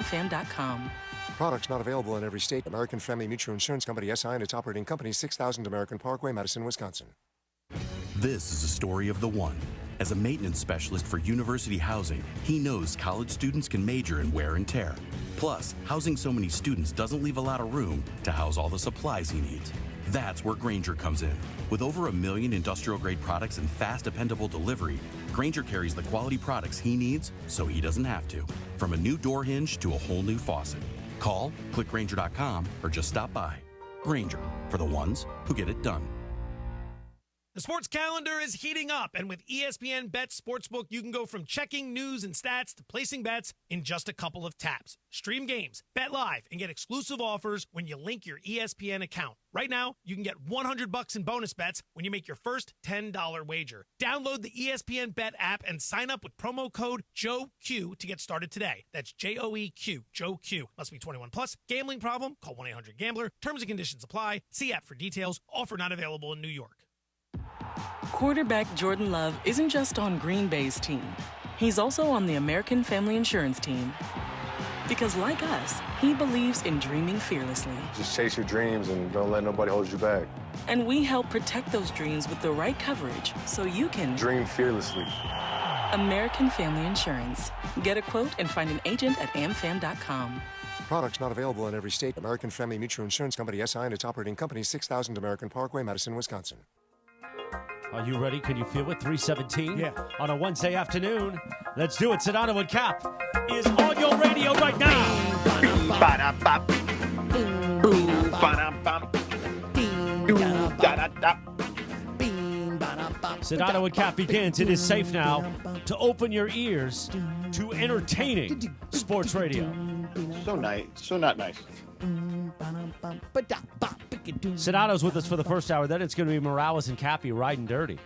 amfam.com. Products not available in every state. American Family Mutual Insurance Company, SI, and its operating company, 6000 American Parkway, Madison, Wisconsin. This is a story of the one. As a maintenance specialist for university housing, he knows college students can major in wear and tear. Plus, housing so many students doesn't leave a lot of room to house all the supplies he needs. That's where Granger comes in. With over 1 million industrial-grade products and fast, dependable delivery, Granger carries the quality products he needs so he doesn't have to. From a new door hinge to a whole new faucet. Call, click Granger.com, or just stop by. Granger, for the ones who get it done. The sports calendar is heating up, and with ESPN Bet Sportsbook, you can go from checking news and stats to placing bets in just a couple of taps. Stream games, bet live, and get exclusive offers when you link your ESPN account. Right now, you can get $100 in bonus bets when you make your first $10 wager. Download the ESPN Bet app and sign up with promo code JOEQ to get started today. That's JOEQ, JOEQ. Must be 21 plus. Gambling problem? Call 1-800-GAMBLER. Terms and conditions apply. See app for details. Offer not available in New York. Quarterback Jordan Love isn't just on Green Bay's team. He's also on the American Family Insurance team. Because like us, he believes in dreaming fearlessly. Just chase your dreams and don't let nobody hold you back. And we help protect those dreams with the right coverage so you can dream fearlessly. American Family Insurance. Get a quote and find an agent at amfam.com. Products not available in every state. American Family Mutual Insurance Company, SI, and its operating company, 6000 American Parkway, Madison, Wisconsin. Are you ready? Can you feel it? 3:17? Yeah. On a Wednesday afternoon. Let's do it. Sedano Kap is on your radio right now. Sedano Kap begins. It is safe now to open your ears to entertaining sports radio. So nice. So not nice. Sedano's with us for the first hour. Then it's going to be Morales and Cappy riding dirty.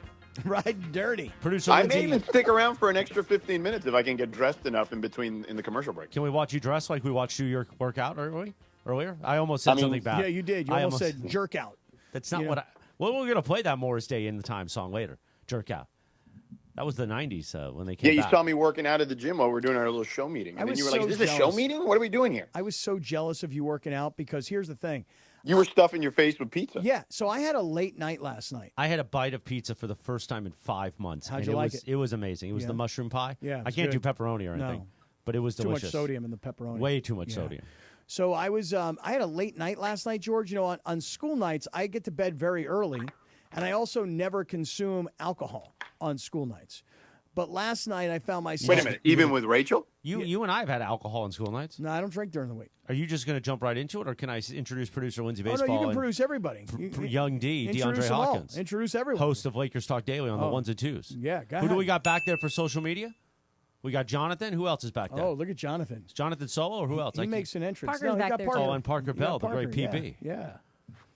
Riding dirty. Producer I Lindsay, may even stick around for an extra 15 minutes if I can get dressed enough in the commercial break. can we watch you dress like we watched you your workout earlier? I almost said something bad. Yeah, you did. You almost said jerk out. That's not what I... Well, we're going to play that Morris Day in the Time song later. Jerk out. That was the 90s when they came Yeah, you back. saw me working out at the gym while we were doing our little show meeting. And then you were like, is this a show meeting? What are we doing here? I was so jealous of you working out because here's the thing. You were stuffing your face with pizza. Yeah, so I had a late night last night. I had a bite of pizza for the first time in 5 months. How'd you like it? It was amazing. It was the mushroom pie. Yeah, I can't good. do pepperoni or anything, No. but it was delicious. Too much sodium in the pepperoni. Way too much sodium. So I was, I had a late night last night, George. You know, on school nights, I get to bed very early, and I also never consume alcohol on school nights. But last night I found myself. Wait a minute, even with Rachel? You and I have had alcohol on school nights. No, I don't drink during the week. Are you just going to jump right into it, or can I introduce producer Lindsay Baseball? Oh, no, you can and produce everybody. Young D, Introduce DeAndre them all. Hawkins. Introduce everyone. Host of Lakers Talk Daily on the ones and twos. Yeah, go Who do ahead. we got back there for social media? We got Jonathan. Who else is back there? Oh, look at Jonathan. Is Jonathan solo or who else? He makes an entrance. Parker's he back got there, Parker. too. Oh, and Parker Bell, the great Parker, PB. Yeah.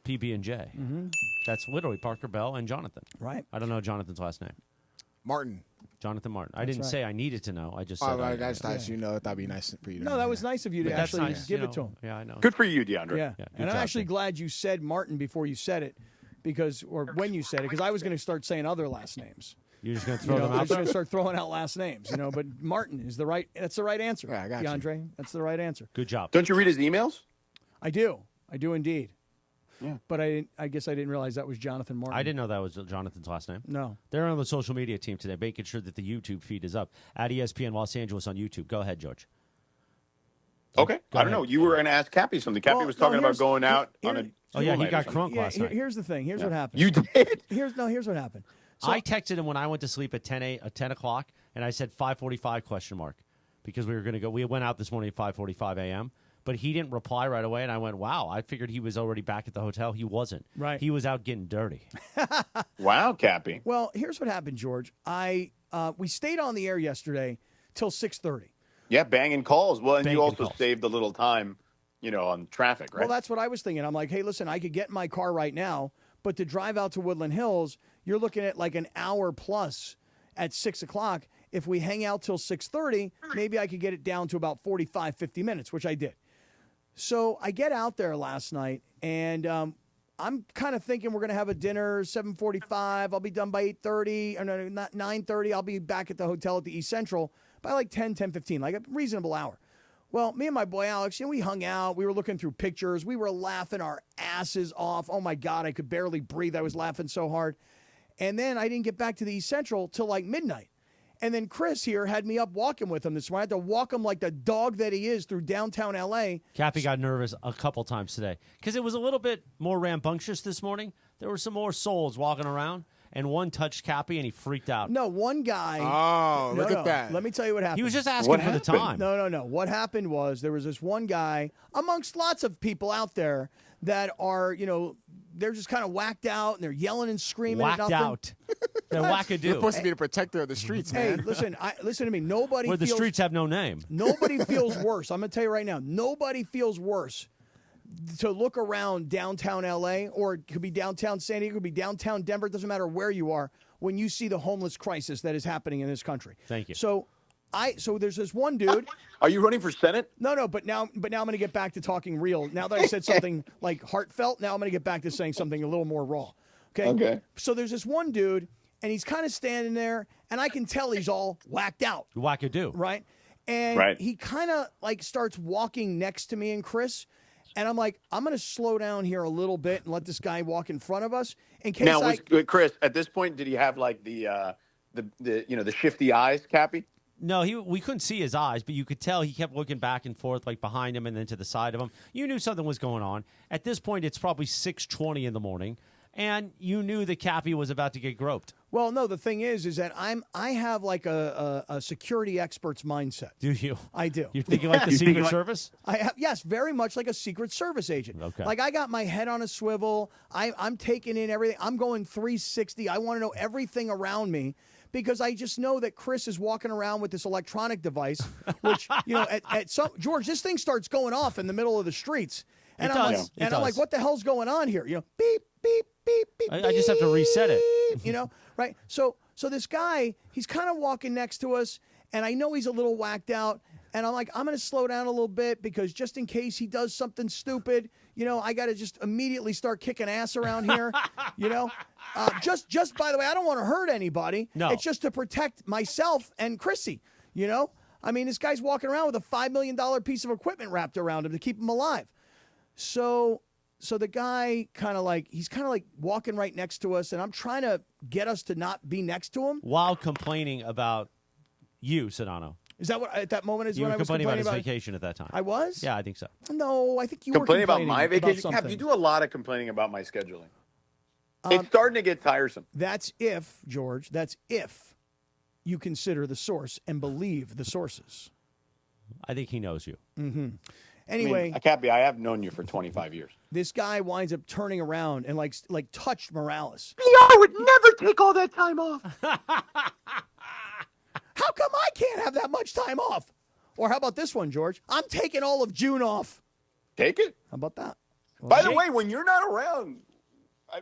PB and J. Mm-hmm. That's literally Parker Bell and Jonathan. Right. I don't know Jonathan's last name. Martin. Jonathan Martin. I didn't right. say I needed to know. I just said. Oh, right, that's nice. You know, that'd be nice for you to No, know. that was nice of you to But that's actually nice, give you it to know. him. Yeah, I know. Good for you, DeAndre. Yeah. good And I'm job, actually Dave. glad you said Martin before you said it, or when you said it, because I was going to start saying other last names. You're just going to throw them I out was there? going to start throwing out last names, But Martin is that's the right answer. Yeah, I got you. DeAndre, that's the right answer. Good job. Don't you read his emails? I do indeed. Yeah. But I guess I didn't realize that was Jonathan Martin. I didn't know that was Jonathan's last name. No. They're on the social media team today, making sure that the YouTube feed is up at ESPN Los Angeles on YouTube. Go ahead, George. Okay. Go I don't ahead. know. You were going to ask Cappy something. Cappy was talking about going out on a. Oh, yeah, he school got night or something. crunk last night. Here's the thing. Here's what happened. You did? Here's what happened. So I texted him when I went to sleep at 10 o'clock, and I said 5:45 ? Because we were going to go. We went out this morning at 5:45 a.m., but he didn't reply right away, and I went, wow, I figured he was already back at the hotel. He wasn't. Right. He was out getting dirty. Wow, Cappy. Well, here's what happened, George. We stayed on the air yesterday till 6:30. Yeah, banging calls. Well, and Banging you also calls. saved a little time, on traffic, right? Well, that's what I was thinking. I'm like, hey, listen, I could get in my car right now, but to drive out to Woodland Hills, you're looking at like an hour plus at 6 o'clock. If we hang out till 6:30, maybe I could get it down to about 45, 50 minutes, which I did. So I get out there last night, and I'm kind of thinking we're going to have a dinner 7:45. I'll be done by 8:30. Or no, not 9:30. I'll be back at the hotel at the East Central by like 10:15, like a reasonable hour. Well, me and my boy Alex, we hung out. We were looking through pictures. We were laughing our asses off. Oh, my God, I could barely breathe. I was laughing so hard. And then I didn't get back to the East Central till like midnight. And then Chris here had me up walking with him this morning. I had to walk him like the dog that he is through downtown L.A. Cappy got nervous a couple times today because it was a little bit more rambunctious this morning. There were some more souls walking around, and one touched Cappy, and he freaked out. No, one guy. Oh, look at that. Let me tell you what happened. He was just asking for the time. No. What happened was there was this one guy amongst lots of people out there that are, they're just kind of whacked out and they're yelling and screaming. Whacked out. They're wackadoo. You're supposed to be the protector of the streets, man. Hey, listen to me. Nobody Where feels, the streets have no name. Nobody feels worse. I'm going to tell you right now. Nobody feels worse to look around downtown L.A. or it could be downtown San Diego, it could be downtown Denver. It doesn't matter where you are when you see the homeless crisis that is happening in this country. Thank you. So there's this one dude. Are you running for Senate? No, but now I'm going to get back to talking real. Now that I said something like heartfelt, now I'm going to get back to saying something a little more raw. Okay. So there's this one dude, and he's kind of standing there, and I can tell he's all whacked out. Wackadoo. Right? And he kind of like starts walking next to me and Chris, and I'm like, I'm going to slow down here a little bit and let this guy walk in front of us in case Chris, at this point, did he have like the shifty eyes, Cappy? No, we couldn't see his eyes, but you could tell he kept looking back and forth, like behind him and then to the side of him. You knew something was going on. At this point, it's probably 6:20 in the morning, and you knew that Cappy was about to get groped. Well, no, the thing is that I have like a security expert's mindset. Do you? I do. You're thinking like the Secret Service? I have, yes, very much like a Secret Service agent. Okay. Like I got my head on a swivel. I'm taking in everything. I'm going 360. I want to know everything around me. Because I just know that Chris is walking around with this electronic device, which, at some George, this thing starts going off in the middle of the streets. And I'm like, what the hell's going on here? Beep, beep, beep, beep. I just have to reset it. Right? So this guy, he's kind of walking next to us, and I know he's a little whacked out. And I'm like, I'm going to slow down a little bit because just in case he does something stupid, I got to just immediately start kicking ass around here. Just by the way, I don't want to hurt anybody. No. It's just to protect myself and Chrissy. I mean, this guy's walking around with a $5 million piece of equipment wrapped around him to keep him alive. So the guy he's kind of like walking right next to us, and I'm trying to get us to not be next to him while complaining about you, Sedano. Is that what at that moment is you when were I was complaining about his about vacation at that time? I was? Yeah, I think so. No, I think you complaining were complaining about my vacation. About Cap, you do a lot of complaining about my scheduling. It's starting to get tiresome. That's if, George, you consider the source and believe the sources. I think he knows you. Mm-hmm. Anyway, Cappy, I have known you for 25 years. This guy winds up turning around and like touched Morales. I would never take all that time off. How come I can't have that much time off? Or how about this one, George? I'm taking all of June off. Take it. How about that? Well, By the way, when you're not around,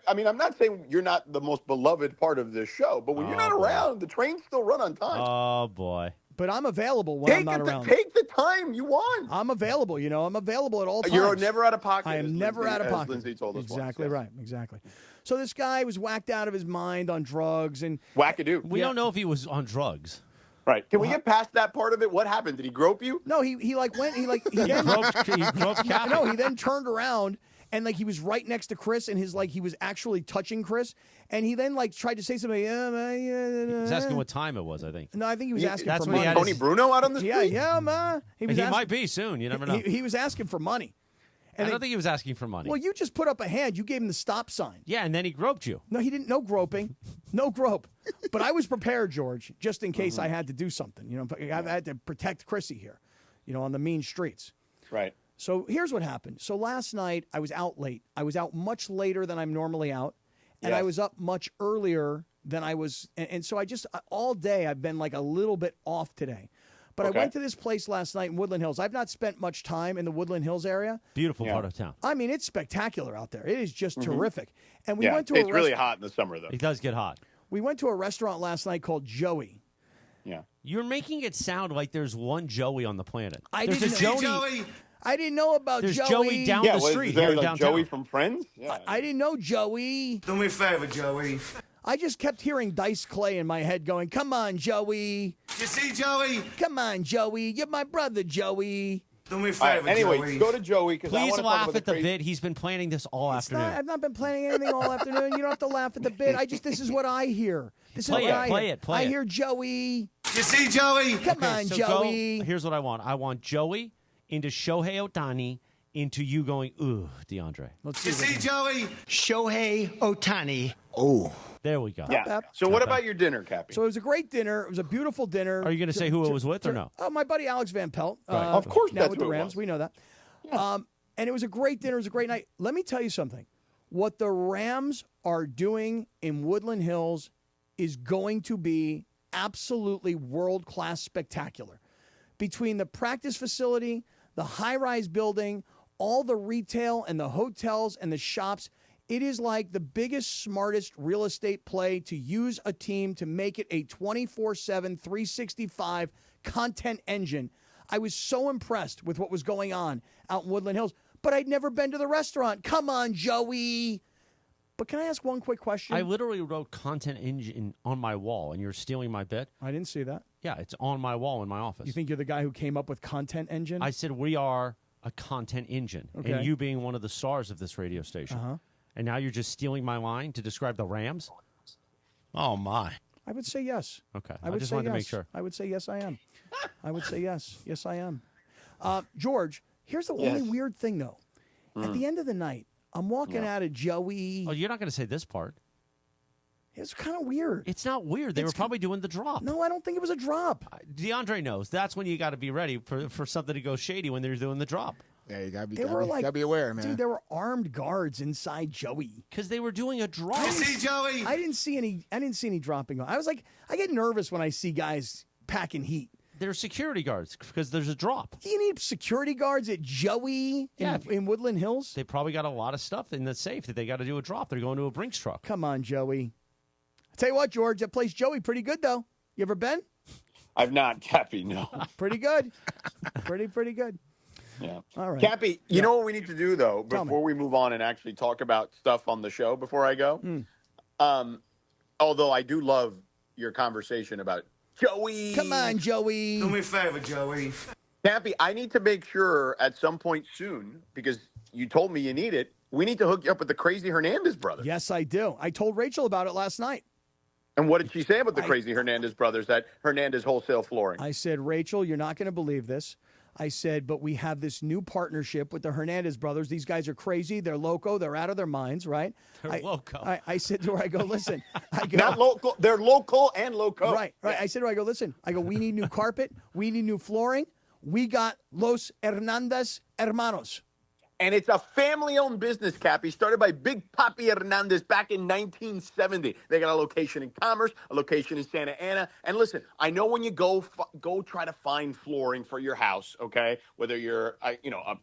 I mean, I'm not saying you're not the most beloved part of this show, but when you're not around, the trains still run on time. Oh, boy. But I'm available when I'm not around. Take the time you want. I'm available. I'm available at all times. You're never out of pocket. I am never out of pocket. Lindsay told us exactly right. Exactly. So this guy was whacked out of his mind on drugs and wackadoo. We don't know if he was on drugs. Right. Can we get past that part of it? What happened? Did he grope you? No, he groped Cappy. No, he then turned around and he was right next to Chris and he was actually touching Chris and he then tried to say something. He was asking what time it was, I think. No, I think he was asking for money. Tony Bruno out on the street? Yeah, man. He might be soon. You never know. He was asking for money. And I don't think he was asking for money. Well, you just put up a hand. You gave him the stop sign. Yeah, and then he groped you. No, he didn't. No groping. No grope. But I was prepared, George, just in case I had to do something. I had to protect Chrissy here, on the mean streets. Right. So here's what happened. So last night, I was out late. I was out much later than I'm normally out. And I was up much earlier than I was. And so all day, I've been a little bit off today. But I went to this place last night in Woodland Hills. I've not spent much time in the Woodland Hills area. Beautiful part of town. I mean, it's spectacular out there. It is just terrific. And we went to it's really hot in the summer, though. It does get hot. We went to a restaurant last night called Joey. Yeah. You're making it sound like there's one Joey on the planet. I didn't know about There's Joey. Joey down the street. Is there here downtown. Joey from Friends? Yeah. I didn't know Joey. Do me a favor, Joey. I just kept hearing Dice Clay in my head going, come on, Joey. You see, Joey? Come on, Joey. You're my brother, Joey. Do me a All right, favor, anyway, Joey. go to Joey because I Please want to talk laugh about at the bit. He's been planning this all afternoon. I've not been planning anything all afternoon. You don't have to laugh at the bit. This is what I hear. This is Play what it, I play hear. it, play I it. hear Joey. You see, Joey? Come on, so Joey. Here's what I want. I want Joey into Shohei Ohtani into you going, ooh, DeAndre. Let's You see, Joey? Shohei Ohtani. Oh. There we go. Yeah. So what about your dinner, Cappy? So it was a great dinner. It was a beautiful dinner. Are you going to say who it was with or no? Oh, my buddy Alex Van Pelt. Right. Of course now that's with who the it Rams. was. We know that. And it was a great dinner. It was a great night. Let me tell you something. What the Rams are doing in Woodland Hills is going to be absolutely world-class spectacular. Between the practice facility, the high-rise building, all the retail and the hotels and the shops, it is like the biggest, smartest real estate play to use a team to make it a 24/7, 365 content engine. I was so impressed with what was going on out in Woodland Hills, but I'd never been to the restaurant. Come on, Joey. But can I ask one quick question? I literally wrote content engine on my wall, and you're stealing my bit? I didn't see that. Yeah, it's on my wall in my office. You think you're the guy who came up with content engine? I said we are a content engine, Okay. and you being one of the stars of this radio station. Uh-huh. And now you're just stealing my line to describe the Rams? Oh, my. I would say yes. Okay. I would just say wanted yes. to make sure. I would say yes, I am. I would say yes. Yes, I am. George, here's the only weird thing, though. At the end of the night, I'm walking out of Joey. Oh, you're not going to say this part. It's kind of weird. It's not weird. They were probably doing the drop. No, I don't think it was a drop. DeAndre knows. That's when you got to be ready for something to go shady when they're doing the drop. Yeah, you gotta be, There were gotta be aware, man. Dude, there were armed guards inside Joey. Because they were doing a drop. You see, Joey? I didn't see any dropping. I was like, I get nervous when I see guys packing heat. They're security guards because there's a drop. Do you need security guards at Joey in Woodland Hills? They probably got a lot of stuff in the safe that they got to do a drop. They're going to a Brinks truck. Come on, Joey. I tell you what, George, that place Joey pretty good though. You ever been? I've not, Cappy, no. Pretty good. pretty good. Yeah. All right. Cappy, you know what we need to do, though, Tell me. before we move on and actually talk about stuff on the show before I go? Although I do love your conversation about Joey. Come on, Joey. Do me a favor, Joey. Cappy, I need to make sure at some point soon, because you told me you need it, we need to hook you up with the crazy Hernandez brothers. Yes, I do. I told Rachel about it last night. And what did she say about the crazy Hernandez brothers at Hernandez Wholesale Flooring? I said, Rachel, you're not going to believe this. I said, but we have this new partnership with the Hernandez brothers. These guys are crazy. They're loco. They're out of their minds, right? They're loco. I said to her, I go, listen. I go, Not local. They're local and loco. Right. I said to her, I go, listen. I go, we need new carpet. We need new flooring. We got Los Hernandez Hermanos. And it's a family-owned business, Cappy, started by Big Papi Hernandez back in 1970. They got a location in Commerce, a location in Santa Ana. And listen, I know when you go try to find flooring for your house, okay, whether you're a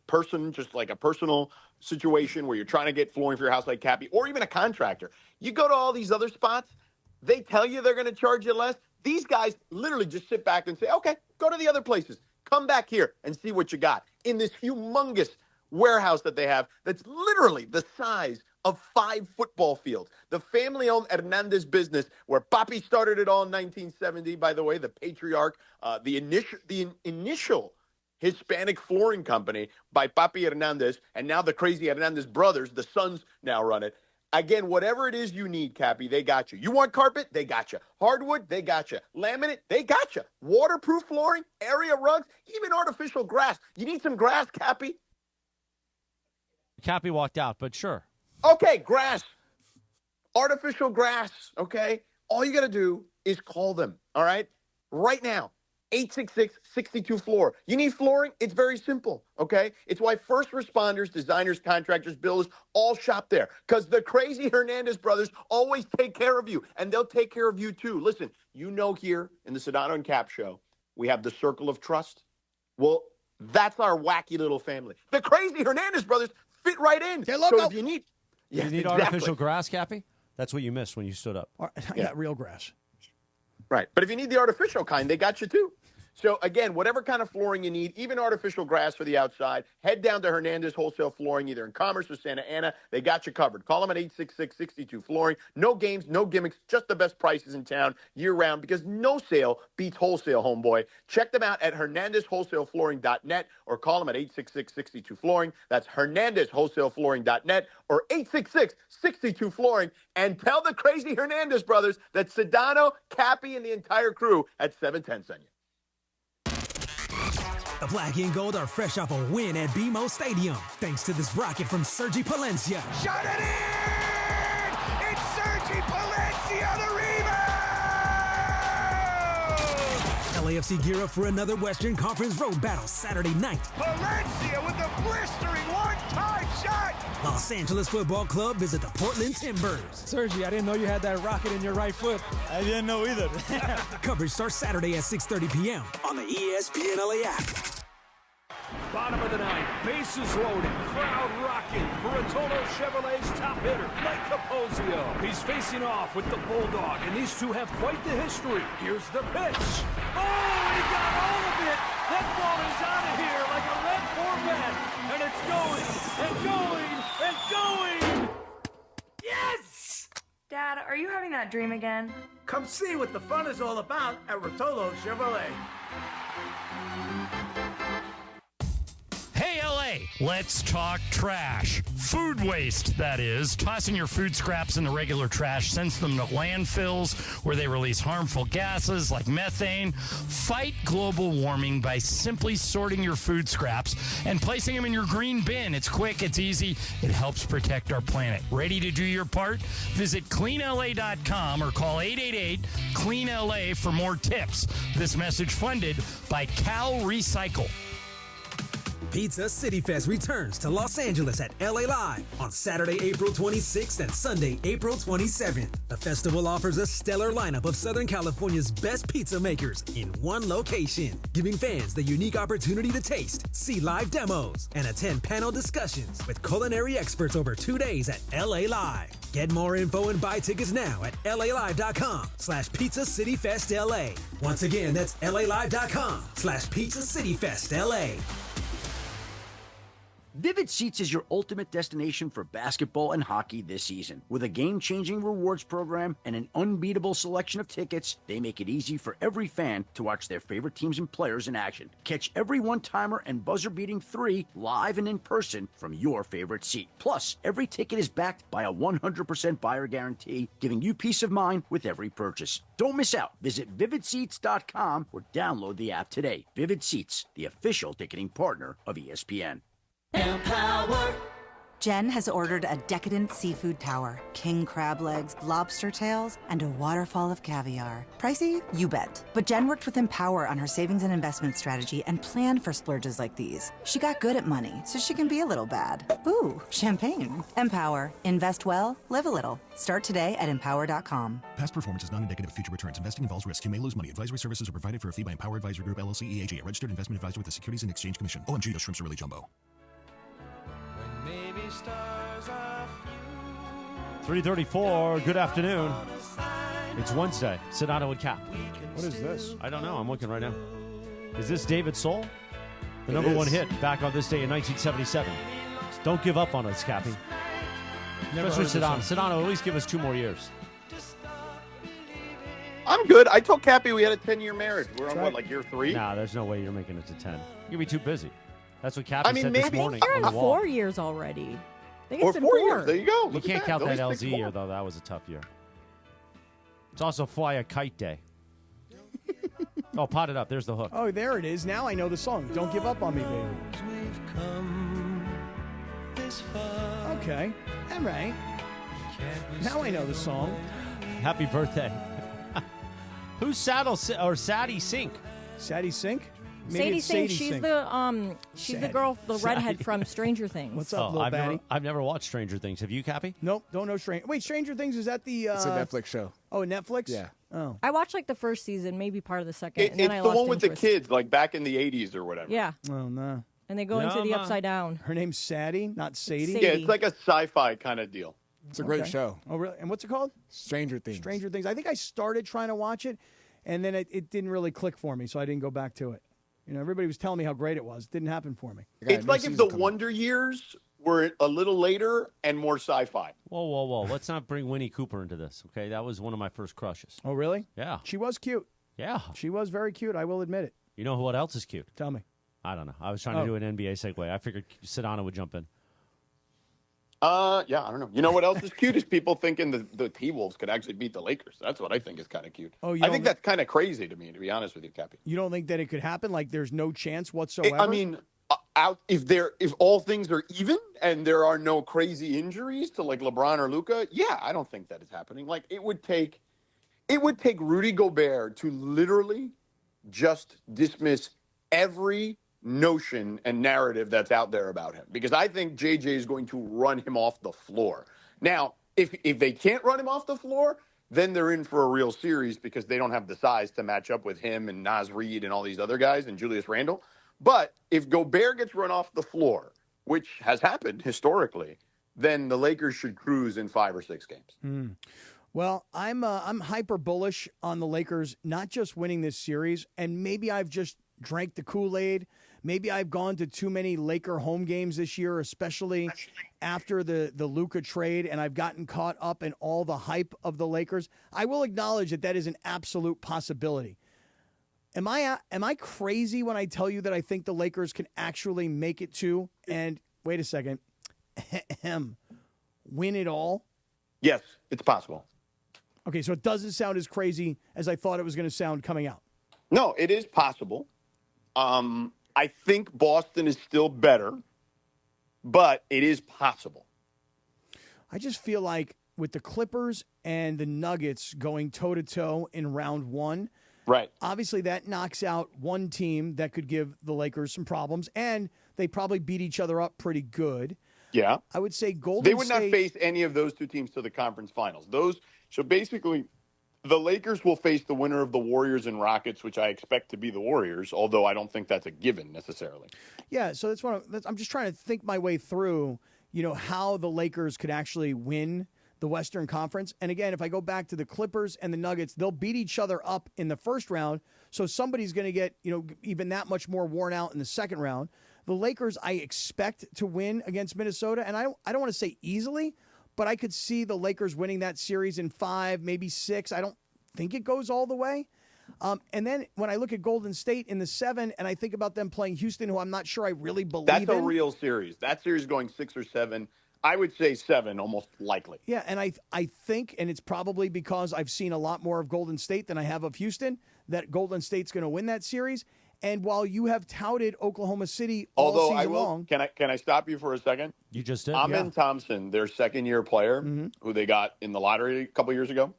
person, just like a personal situation where you're trying to get flooring for your house like Cappy, or even a contractor, you go to all these other spots, they tell you they're going to charge you less. These guys literally just sit back and say, okay, go to the other places. Come back here and see what you got in this humongous warehouse that they have that's literally the size of 5 football fields. The family-owned Hernandez business where Papi started it all in 1970, by the way, the patriarch, the initial Hispanic flooring company by Papi Hernandez, and now the crazy Hernandez brothers, the sons now run it. Again, whatever it is you need, Cappy, they got you. You want carpet? They got you. Hardwood? They got you. Laminate? They got you. Waterproof flooring? Area rugs? Even artificial grass. You need some grass, Cappy? Cappy walked out, but sure. Okay, grass. Artificial grass, okay? All you got to do is call them, all right? Right now, 866-62-FLOOR. You need flooring? It's very simple, okay? It's why first responders, designers, contractors, builders all shop there, because the crazy Hernandez brothers always take care of you, and they'll take care of you too. Listen, you know here in the Sedano and Kap show, we have the circle of trust. Well, that's our wacky little family. The crazy Hernandez brothers fit right in. They're loco. So if you need... You need artificial grass, Cappy? That's what you missed when you stood up. I got real grass. Right. But if you need the artificial kind, they got you too. So, again, whatever kind of flooring you need, even artificial grass for the outside, head down to Hernandez Wholesale Flooring, either in Commerce or Santa Ana. They got you covered. Call them at 866-62-FLOORING. No games, no gimmicks, just the best prices in town year-round because no sale beats wholesale, homeboy. Check them out at HernandezWholesaleFlooring.net or call them at 866-62-FLOORING. That's HernandezWholesaleFlooring.net or 866-62-FLOORING. And tell the crazy Hernandez brothers that Sedano, Cappy, and the entire crew at 710 sent you. The black and gold are fresh off a win at BMO Stadium, thanks to this rocket from Sergi Palencia. Shot it in! It's Sergi Palencia, the rebound! LAFC gear up for another Western Conference road battle Saturday night. Palencia with a blistering one-time shot! Los Angeles Football Club visit the Portland Timbers. Sergi, I didn't know you had that rocket in your right foot. I didn't know either. Coverage starts Saturday at 6:30 p.m. on the ESPN LA app. Bottom of the ninth, bases loaded, crowd rocking for Rotolo Chevrolet's top hitter, Mike Capozio. He's facing off with the Bulldog, and these two have quite the history. Here's the pitch. Oh, and he got all of it. That ball is out of here like a red Corvette, and it's going, and going, and going. Yes! Dad, are you having that dream again? Come see what the fun is all about at Rotolo Chevrolet. Hey, LA, let's talk trash. Food waste, that is. Tossing your food scraps in the regular trash sends them to landfills where they release harmful gases like methane. Fight global warming by simply sorting your food scraps and placing them in your green bin. It's quick, it's easy, it helps protect our planet. Ready to do your part? Visit cleanla.com or call 888-CLEAN-LA for more tips. This message funded by Cal Recycle. Pizza Cityfest returns to Los Angeles at LA Live on Saturday, April 26th and Sunday, April 27th. The festival offers a stellar lineup of Southern California's best pizza makers in one location, giving fans the unique opportunity to taste, see live demos, and attend panel discussions with culinary experts over 2 days at LA Live. Get more info and buy tickets now at LALive.com/Pizza Cityfest LA. Once again, that's LALive.com/Pizza Cityfest LA. Vivid Seats is your ultimate destination for basketball and hockey this season. With a game-changing rewards program and an unbeatable selection of tickets, they make it easy for every fan to watch their favorite teams and players in action. Catch every one-timer and buzzer-beating 3 live and in person from your favorite seat. Plus, every ticket is backed by a 100% buyer guarantee, giving you peace of mind with every purchase. Don't miss out. Visit VividSeats.com or download the app today. Vivid Seats, the official ticketing partner of ESPN. Empower. Jen has ordered a decadent seafood tower, king crab legs, lobster tails, and a waterfall of caviar. Pricey? You bet. But Jen worked with Empower on her savings and investment strategy and planned for splurges like these. She got good at money, so she can be a little bad. Ooh, champagne. Empower. Invest well, live a little. Start today at empower.com. Past performance is not indicative of future returns. Investing involves risk. You may lose money. Advisory services are provided for a fee by Empower Advisory Group, LLC, EAG, a registered investment advisor with the Securities and Exchange Commission. OMG, those shrimps are really jumbo. 3:34. Good afternoon. It's Wednesday. Sedano and Kap. What is this? I don't know. I'm looking right now. Is this David Soul? The It number is. one hit back on this day in 1977. Don't give up on us, Cappy. Never Especially heard of Sedano. this Sedano, at least give us 2 more years. I'm good. I told Cappy we had a 10-year marriage. We're on, what, like year 3? Nah, there's no way you're making it to 10. You'll be too busy. That's what Cappy said maybe. this morning. You're on in the wall. 4 years already. I think Or it's been 4 years. There you go. You Look at can't count that Only 6 LZ more. year, though. That was a tough year. It's also Fly a Kite Day. Oh, pot it up. There's the hook. Oh, there it is. Now I know the song. Don't give up on me, baby. Okay. All right. Now I know the song. Happy birthday. Who's Saddle or Sadie Sink? Sadie Sink? Sadie Sink. She's the girl, the redhead from Stranger Things. What's up, little baddie? I've never watched Stranger Things. Have you, Cappy? Nope, don't know Stranger. Wait, Stranger Things, is that the... It's a Netflix show. Oh, Netflix? Yeah. Oh. I watched like the first season, maybe part of the second, and It's then I the lost one with interest. the kids, like back in the 80s or whatever. Yeah. Oh, no. And they go into the upside down. Her name's Sadie, not Sadie? Yeah, it's like a sci-fi kind of deal. It's a great Okay. show. Oh, really? And what's it called? Stranger Things. Stranger Things. I think I started trying to watch it, And then it didn't really click for me, so I didn't go back to it. Everybody was telling me how great it was. It didn't happen for me. It's like if the Wonder Years were a little later and more sci-fi. Whoa. Let's not bring Winnie Cooper into this, okay? That was one of my first crushes. Oh, really? Yeah. She was cute. Yeah. She was very cute, I will admit it. You know what else is cute? Tell me. I don't know. I was trying to do an NBA segue. I figured Sedano would jump in. Yeah, I don't know. You know what else is cute is people thinking the T-Wolves could actually beat the Lakers. That's what I think is kind of cute. Oh, I think that's kind of crazy to me, to be honest with you, Cappy. You don't think that it could happen? Like there's no chance whatsoever? I mean, if all things are even and there are no crazy injuries to like LeBron or Luka, yeah, I don't think that is happening. Like it would take Rudy Gobert to literally just dismiss every notion and narrative that's out there about him, because I think JJ is going to run him off the floor. Now, if they can't run him off the floor, then they're in for a real series because they don't have the size to match up with him and Naz Reid and all these other guys and Julius Randle. But if Gobert gets run off the floor, which has happened historically, then the Lakers should cruise in 5 or 6 games. Well, I'm hyper bullish on the Lakers not just winning this series, and maybe I've just drank the Kool-Aid. Maybe I've gone to too many Laker home games this year, especially after the Luka trade, and I've gotten caught up in all the hype of the Lakers. I will acknowledge that is an absolute possibility. Am I crazy when I tell you that I think the Lakers can actually make it to, and wait a second, win it all? Yes, it's possible. Okay, so it doesn't sound as crazy as I thought it was going to sound coming out. No, it is possible. I think Boston is still better, but it is possible. I just feel like with the Clippers and the Nuggets going toe-to-toe in round 1, right? Obviously, that knocks out one team that could give the Lakers some problems, and they probably beat each other up pretty good. Yeah. I would say Golden They would State, not face any of those two teams to the conference finals. So basically, the Lakers will face the winner of the Warriors and Rockets, which I expect to be the Warriors, although I don't think that's a given necessarily. Yeah, so I'm just trying to think my way through, how the Lakers could actually win the Western Conference. And again, if I go back to the Clippers and the Nuggets, they'll beat each other up in the first round. So somebody's going to get, even that much more worn out in the second round. The Lakers, I expect to win against Minnesota. And I don't want to say easily, but I could see the Lakers winning that series in 5, maybe 6. I don't think it goes all the way. And then when I look at Golden State in the 7, and I think about them playing Houston, who I'm not sure I really believe in. That's a real series. That series going 6 or 7. I would say 7, almost likely. Yeah, and I think, and it's probably because I've seen a lot more of Golden State than I have of Houston, that Golden State's going to win that series. And while you have touted Oklahoma City all season long. Can I stop you for a second? You just did. Amen Thompson, their second-year player, who they got in the lottery a couple years ago.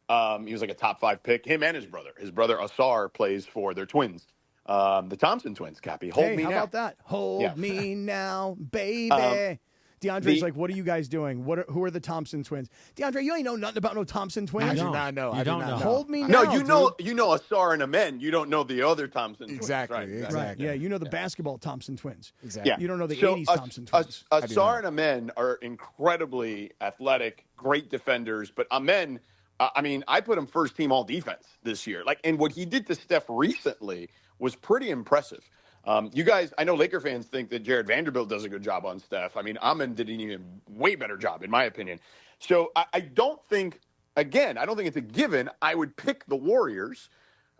He was like a top 5 pick. Him and his brother. His brother Asar plays for their twins, the Thompson twins. Cappy, hold me how now. How about that? Hold me now, baby. DeAndre's like, what are you guys doing? Who are the Thompson twins? DeAndre, you ain't know nothing about no Thompson twins. I do not know. You don't know. Hold me now. No, you know Asar and Amen. You don't know the other Thompson twins. Exactly. Right. Yeah, you know the basketball Thompson twins. Exactly. Yeah. You don't know the 80s Thompson twins. Asar and Amen are incredibly athletic, great defenders. But Amen, I put him first team all defense this year. And what he did to Steph recently was pretty impressive. You guys, I know Laker fans think that Jared Vanderbilt does a good job on Steph. Amen did an even way better job, in my opinion. So I don't think it's a given. I would pick the Warriors,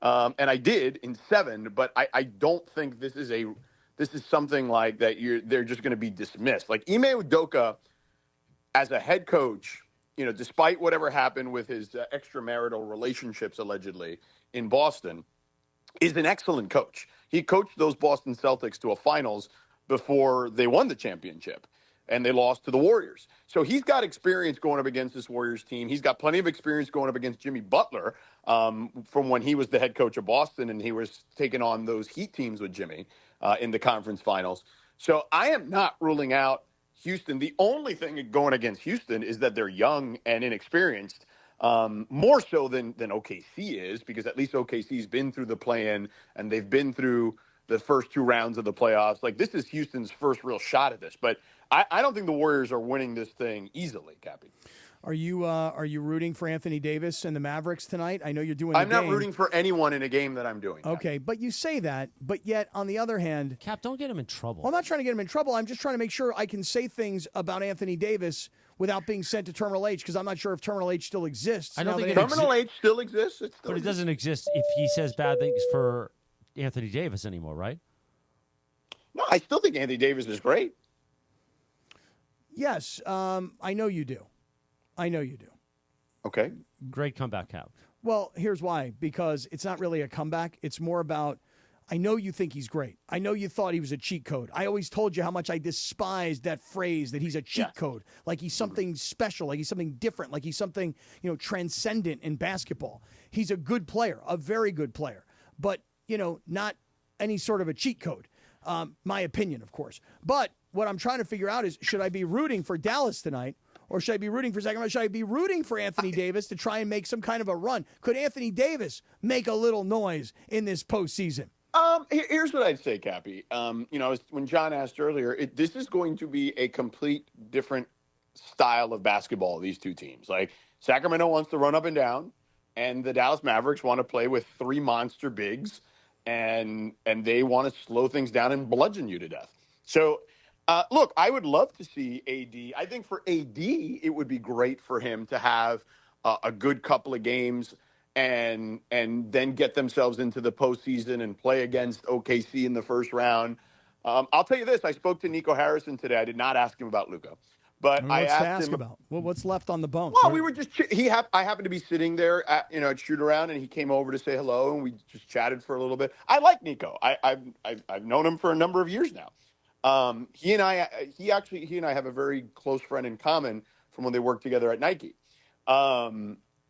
and I did in 7, but I don't think this is something like that. They're just going to be dismissed. Like Ime Udoka, as a head coach, despite whatever happened with his extramarital relationships allegedly in Boston, is an excellent coach. He coached those Boston Celtics to a finals before they won the championship, and they lost to the Warriors. So he's got experience going up against this Warriors team. He's got plenty of experience going up against Jimmy Butler from when he was the head coach of Boston, and he was taking on those Heat teams with Jimmy in the conference finals. So I am not ruling out Houston. The only thing going against Houston is that they're young and inexperienced. More so than OKC is, because at least OKC's been through the play-in and they've been through the first 2 rounds of the playoffs. This is Houston's first real shot at this. But I don't think the Warriors are winning this thing easily, Cappy. Are you rooting for Anthony Davis and the Mavericks tonight? I know you're doing. I'm not rooting for anyone in a game that I'm doing. Okay, but you say that, but yet on the other hand, Cap, don't get him in trouble. Well, I'm not trying to get him in trouble. I'm just trying to make sure I can say things about Anthony Davis without being sent to Terminal H, because I'm not sure if Terminal H still exists. I don't think Terminal H still exists. But it doesn't exist if he says bad things for Anthony Davis anymore, right? No, I still think Anthony Davis is great. Yes, I know you do. I know you do. Okay. Great comeback, Cap. Well, here's why. Because it's not really a comeback. It's more about, I know you think he's great. I know you thought he was a cheat code. I always told you how much I despised that phrase that he's a cheat code. Like he's something special, like he's something different, like he's something, transcendent in basketball. He's a good player, a very good player. But, not any sort of a cheat code. My opinion, of course. But what I'm trying to figure out is, should I be rooting for Dallas tonight? Or should I be rooting for Sacramento? Should I be rooting for Anthony Davis to try and make some kind of a run? Could Anthony Davis make a little noise in this postseason? Here's what I'd say, Cappy. When John asked earlier, this is going to be a complete different style of basketball, these two teams. Like, Sacramento wants to run up and down, and the Dallas Mavericks want to play with three monster bigs, and they want to slow things down and bludgeon you to death. So, look, I would love to see AD. I think for AD, it would be great for him to have a good couple of games and then get themselves into the postseason and play against OKC in the first round. I'll tell you this. I spoke to Nico Harrison today. I did not ask him about Luka. But I asked him about. Well, what's left on the bone? Well, we were just I happened to be sitting there at shoot around, and he came over to say hello, and we just chatted for a little bit. I like Nico. I've known him for a number of years now. He and I have a very close friend in common from when they worked together at Nike. So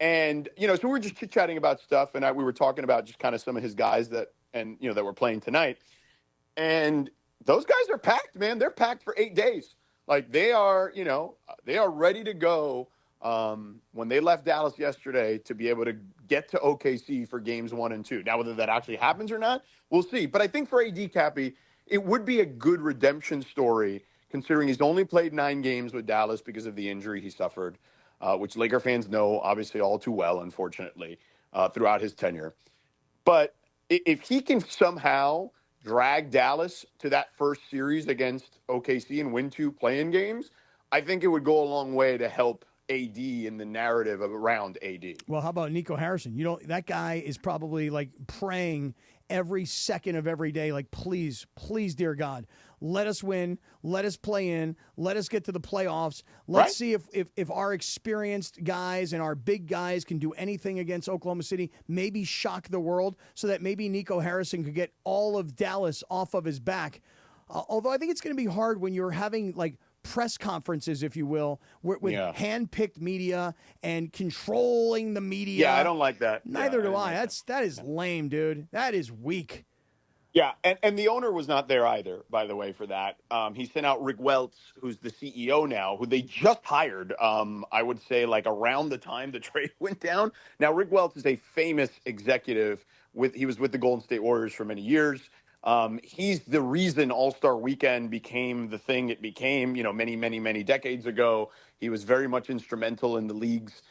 we were just chit-chatting about stuff, and we were talking about just kind of some of his guys that were playing tonight. And those guys are packed, man. They're packed for 8 days. Like they are ready to go when they left Dallas yesterday to be able to get to OKC for games 1 and 2. Now, whether that actually happens or not, we'll see. But I think for AD, Cappy, it would be a good redemption story, considering he's only played 9 games with Dallas because of the injury he suffered, which Laker fans know obviously all too well, unfortunately, throughout his tenure. But if he can somehow drag Dallas to that first series against OKC and win 2 play-in games, I think it would go a long way to help AD in the narrative around AD. Well, how about Nico Harrison? That guy is probably like praying every second of every day, like, please, dear God, let us win, let us play in, let us get to the playoffs. Let's see if our experienced guys and our big guys can do anything against Oklahoma City, maybe shock the world so that maybe Nico Harrison could get all of Dallas off of his back. Although I think it's going to be hard when you're having, like, press conferences, if you will, with hand-picked media and controlling the media. Yeah, I don't like that. Neither do I. That is lame, dude. That is weak. Yeah, and the owner was not there either, by the way, for that. He sent out Rick Welts, who's the CEO now, who they just hired, I would say, like around the time the trade went down. Now, Rick Welts is a famous executive. He was with the Golden State Warriors for many years. He's the reason All-Star Weekend became the thing it became, many, many, many decades ago. He was very much instrumental in the league's,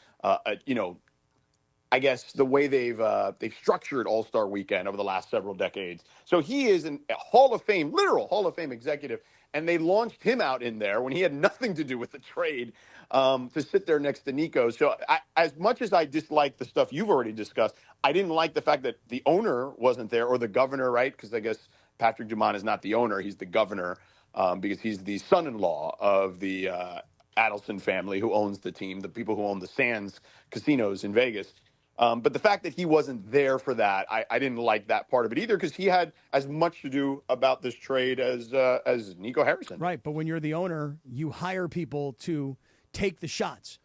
I guess the way they've structured All-Star Weekend over the last several decades. So he is a Hall of Fame, literal Hall of Fame executive, and they launched him out in there when he had nothing to do with the trade to sit there next to Nico. So as much as I dislike the stuff you've already discussed, I didn't like the fact that the owner wasn't there, or the governor, right? Because I guess Patrick Dumont is not the owner. He's the governor because he's the son-in-law of the Adelson family who owns the team, the people who own the Sands casinos in Vegas. But the fact that he wasn't there for that, I didn't like that part of it either, because he had as much to do about this trade as Nico Harrison. Right, but when you're the owner, you hire people to take the shots.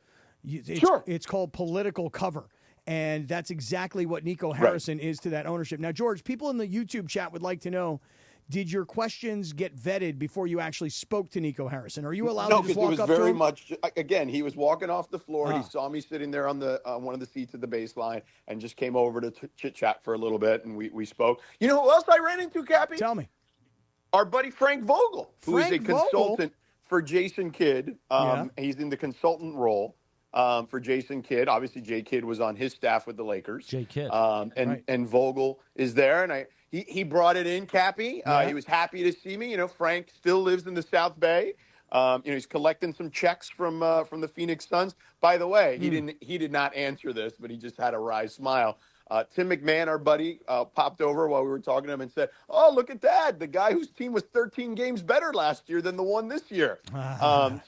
It's called political cover, and that's exactly what Nico Harrison is to that ownership. Now, George, people in the YouTube chat would like to know, did your questions get vetted before you actually spoke to Nico Harrison? Are you allowed to just walk up to him? No, because it was very much, again, he was walking off the floor. He saw me sitting there on one of the seats at the baseline and just came over to chit-chat for a little bit, and we spoke. You know who else I ran into, Cappy? Tell me. Our buddy Frank Vogel, who is a consultant for Jason Kidd. He's in the consultant role. for Jason Kidd. Obviously, Jay Kidd was on his staff with the Lakers. Jay Kidd. And Vogel is there, and he brought it in, Cappy. He was happy to see me. You know, Frank still lives in the South Bay. He's collecting some checks from the Phoenix Suns. By the way, he did not answer this, but he just had a wry smile. Tim McMahon, our buddy, popped over while we were talking to him and said, "Oh, look at that! The guy whose team was 13 games better last year than the one this year."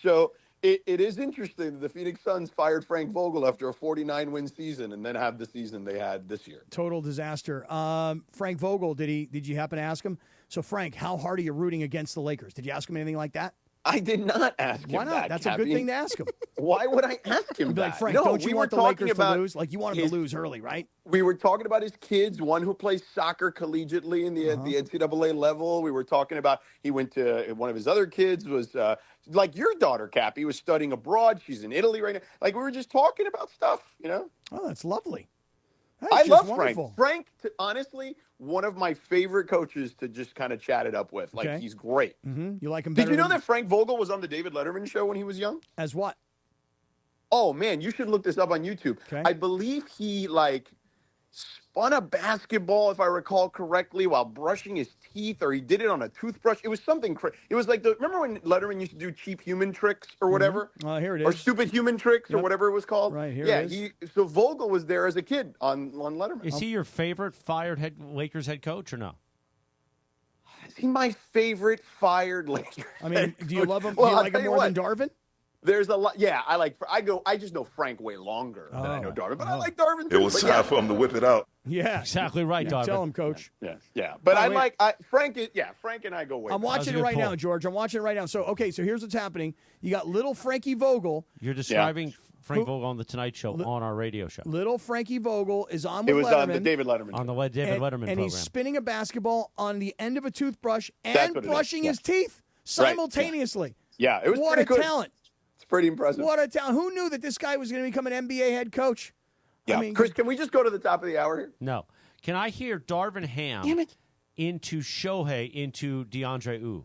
So it is interesting that the Phoenix Suns fired Frank Vogel after a 49-win season and then have the season they had this year. Total disaster. Frank Vogel, did you happen to ask him? So, Frank, how hard are you rooting against the Lakers? Did you ask him anything like that? I did not ask him. Why not? That's a good thing to ask him. Why would I ask him Be that? like, Frank, no, don't you want the Lakers to lose? Like, you want him his, to lose early, right? We were talking about his kids, one who plays soccer collegiately in the NCAA level. We were talking about he went to one of his other kids was like your daughter, Cappy, was studying abroad. She's in Italy right now. Like, we were just talking about stuff, you know? Oh, that's lovely. I love Frank. Frank, honestly, one of my favorite coaches to just kind of chat it up with. Like, he's great. Mm-hmm. You like him better? Did you know that Frank Vogel was on the David Letterman show when he was young? As what? Oh, man, you should look this up on YouTube. Okay. I believe he, spun a basketball, if I recall correctly, while brushing his teeth, or he did it on a toothbrush. It was something crazy. It was like remember when Letterman used to do cheap human tricks or whatever? Here it is. Or stupid human tricks or whatever it was called. Right, here yeah, it is. So Vogel was there as a kid on Letterman. Is he your favorite fired Lakers head coach or no? Is he my favorite fired Lakers? I mean, do you love him? Well, do you like him more than Darvin? There's a lot. Yeah, I just know Frank way longer than I know Darvin, but I like Darvin too. It was time for him to whip it out. Yeah, exactly right, Darvin. Tell him, Coach. Yeah. But Frank and I go way. I'm watching it right now, George. I'm watching it right now. So here's what's happening. You got little Frankie Vogel. You're describing Frank Vogel on the Tonight Show on our radio show. Little Frankie Vogel is on with Letterman. It was Letterman. on the David Letterman. On the David Letterman program. And he's spinning a basketball on the end of a toothbrush and brushing his teeth simultaneously. Yeah, it was what pretty a good. talent. It's pretty impressive. What a talent. Who knew that this guy was going to become an NBA head coach? Yeah. I mean, Chris, can we just go to the top of the hour here? No. Can I hear Darvin Ham into Shohei into DeAndre Wu?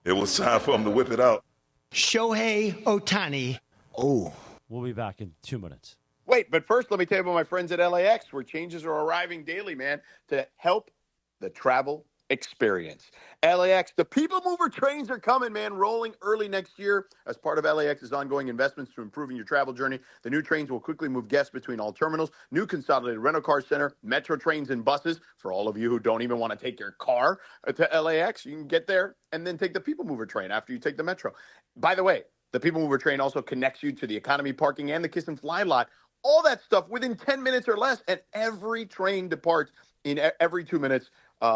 It was time for him to whip it out. Shohei Ohtani. Oh. We'll be back in 2 minutes. Wait, but first let me tell you about my friends at LAX, where changes are arriving daily, man, to help the travel experience. LAX, the People Mover trains are coming, man, rolling early next year as part of LAX's ongoing investments to improving your travel journey. The new trains will quickly move guests between all terminals, new consolidated rental car center, metro trains and buses. For all of you who don't even want to take your car to LAX, you can get there and then take the People Mover train after you take the metro. By the way, the People Mover train also connects you to the economy parking and the Kiss and Fly lot. All that stuff within 10 minutes or less, and every train departs in every 2 minutes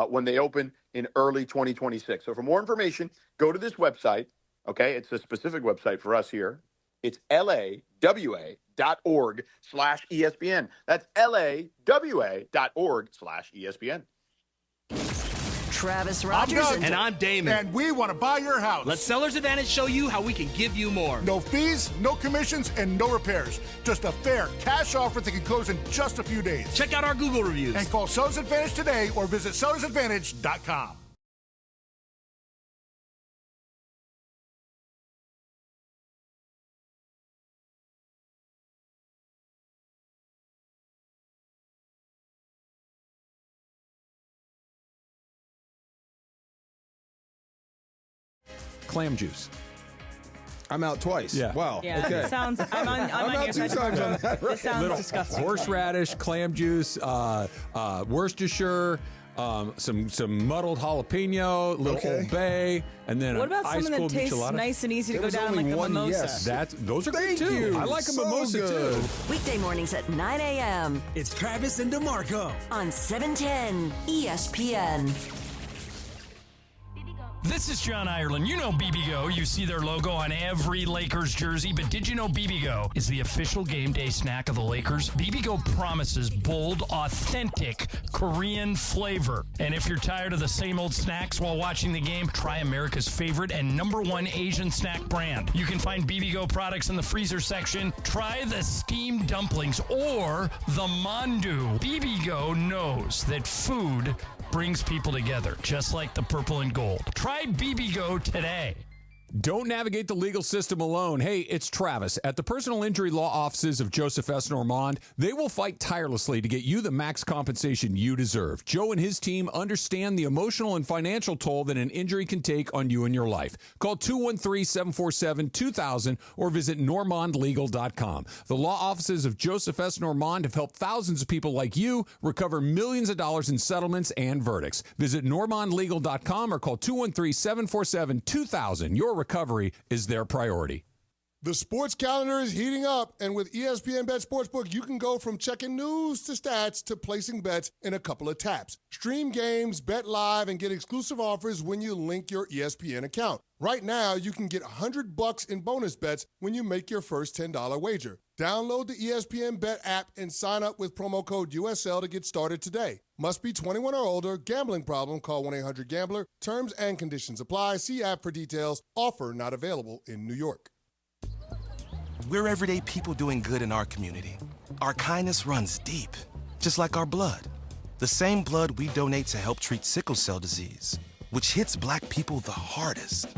when they open in early 2026. So for more information, go to this website. Okay, it's a specific website for us here. It's lawa.org/ESPN. That's lawa.org/ESPN. Travis Rogers. And I'm Damon. And we want to buy your house. Let Seller's Advantage show you how we can give you more. No fees, no commissions, and no repairs. Just a fair cash offer that can close in just a few days. Check out our Google reviews. And call Seller's Advantage today or visit sellersadvantage.com. Clam juice. I'm out twice. Yeah. Wow. Yeah, okay. I'm on out your 2 side. times on that. This sounds Little disgusting. horseradish, clam juice, Worcestershire, some muddled jalapeno, little Old Bay, and then What about ice something cold that tastes michelada. nice and easy to There go was down only like a one mimosa? yes. Those are Thank good too. you. I like a So mimosa good. too. Weekday mornings at 9 a.m. It's Travis and DeMarco on 710 ESPN. This is John Ireland. You know Bibigo. You see their logo on every Lakers jersey, but did you know Bibigo is the official game day snack of the Lakers? Bibigo promises bold, authentic Korean flavor. And if you're tired of the same old snacks while watching the game, try America's favorite and #1 Asian snack brand. You can find Bibigo products in the freezer section. Try the steamed dumplings or the mandu. Bibigo knows that food brings people together, just like the purple and gold. Try Bibigo today. Don't navigate the legal system alone. Hey, it's Travis. At the personal injury law offices of Joseph S. Normand, they will fight tirelessly to get you the max compensation you deserve. Joe and his team understand the emotional and financial toll that an injury can take on you and your life. Call 213-747-2000 or visit normandlegal.com. The law offices of Joseph S. Normand have helped thousands of people like you recover millions of dollars in settlements and verdicts. Visit normandlegal.com or call 213-747-2000. Your recovery is their priority. The sports calendar is heating up, and with ESPN Bet Sportsbook, you can go from checking news to stats to placing bets in a couple of taps. Stream games, bet live, and get exclusive offers when you link your ESPN account. Right now, you can get $100 in bonus bets when you make your first $10 wager. Download the ESPN Bet app and sign up with promo code USL to get started today. Must be 21 or older. Gambling problem? Call 1-800-GAMBLER. Terms and conditions apply. See app for details. Offer not available in New York. We're everyday people doing good in our community. Our kindness runs deep, just like our blood. The same blood we donate to help treat sickle cell disease, which hits Black people the hardest.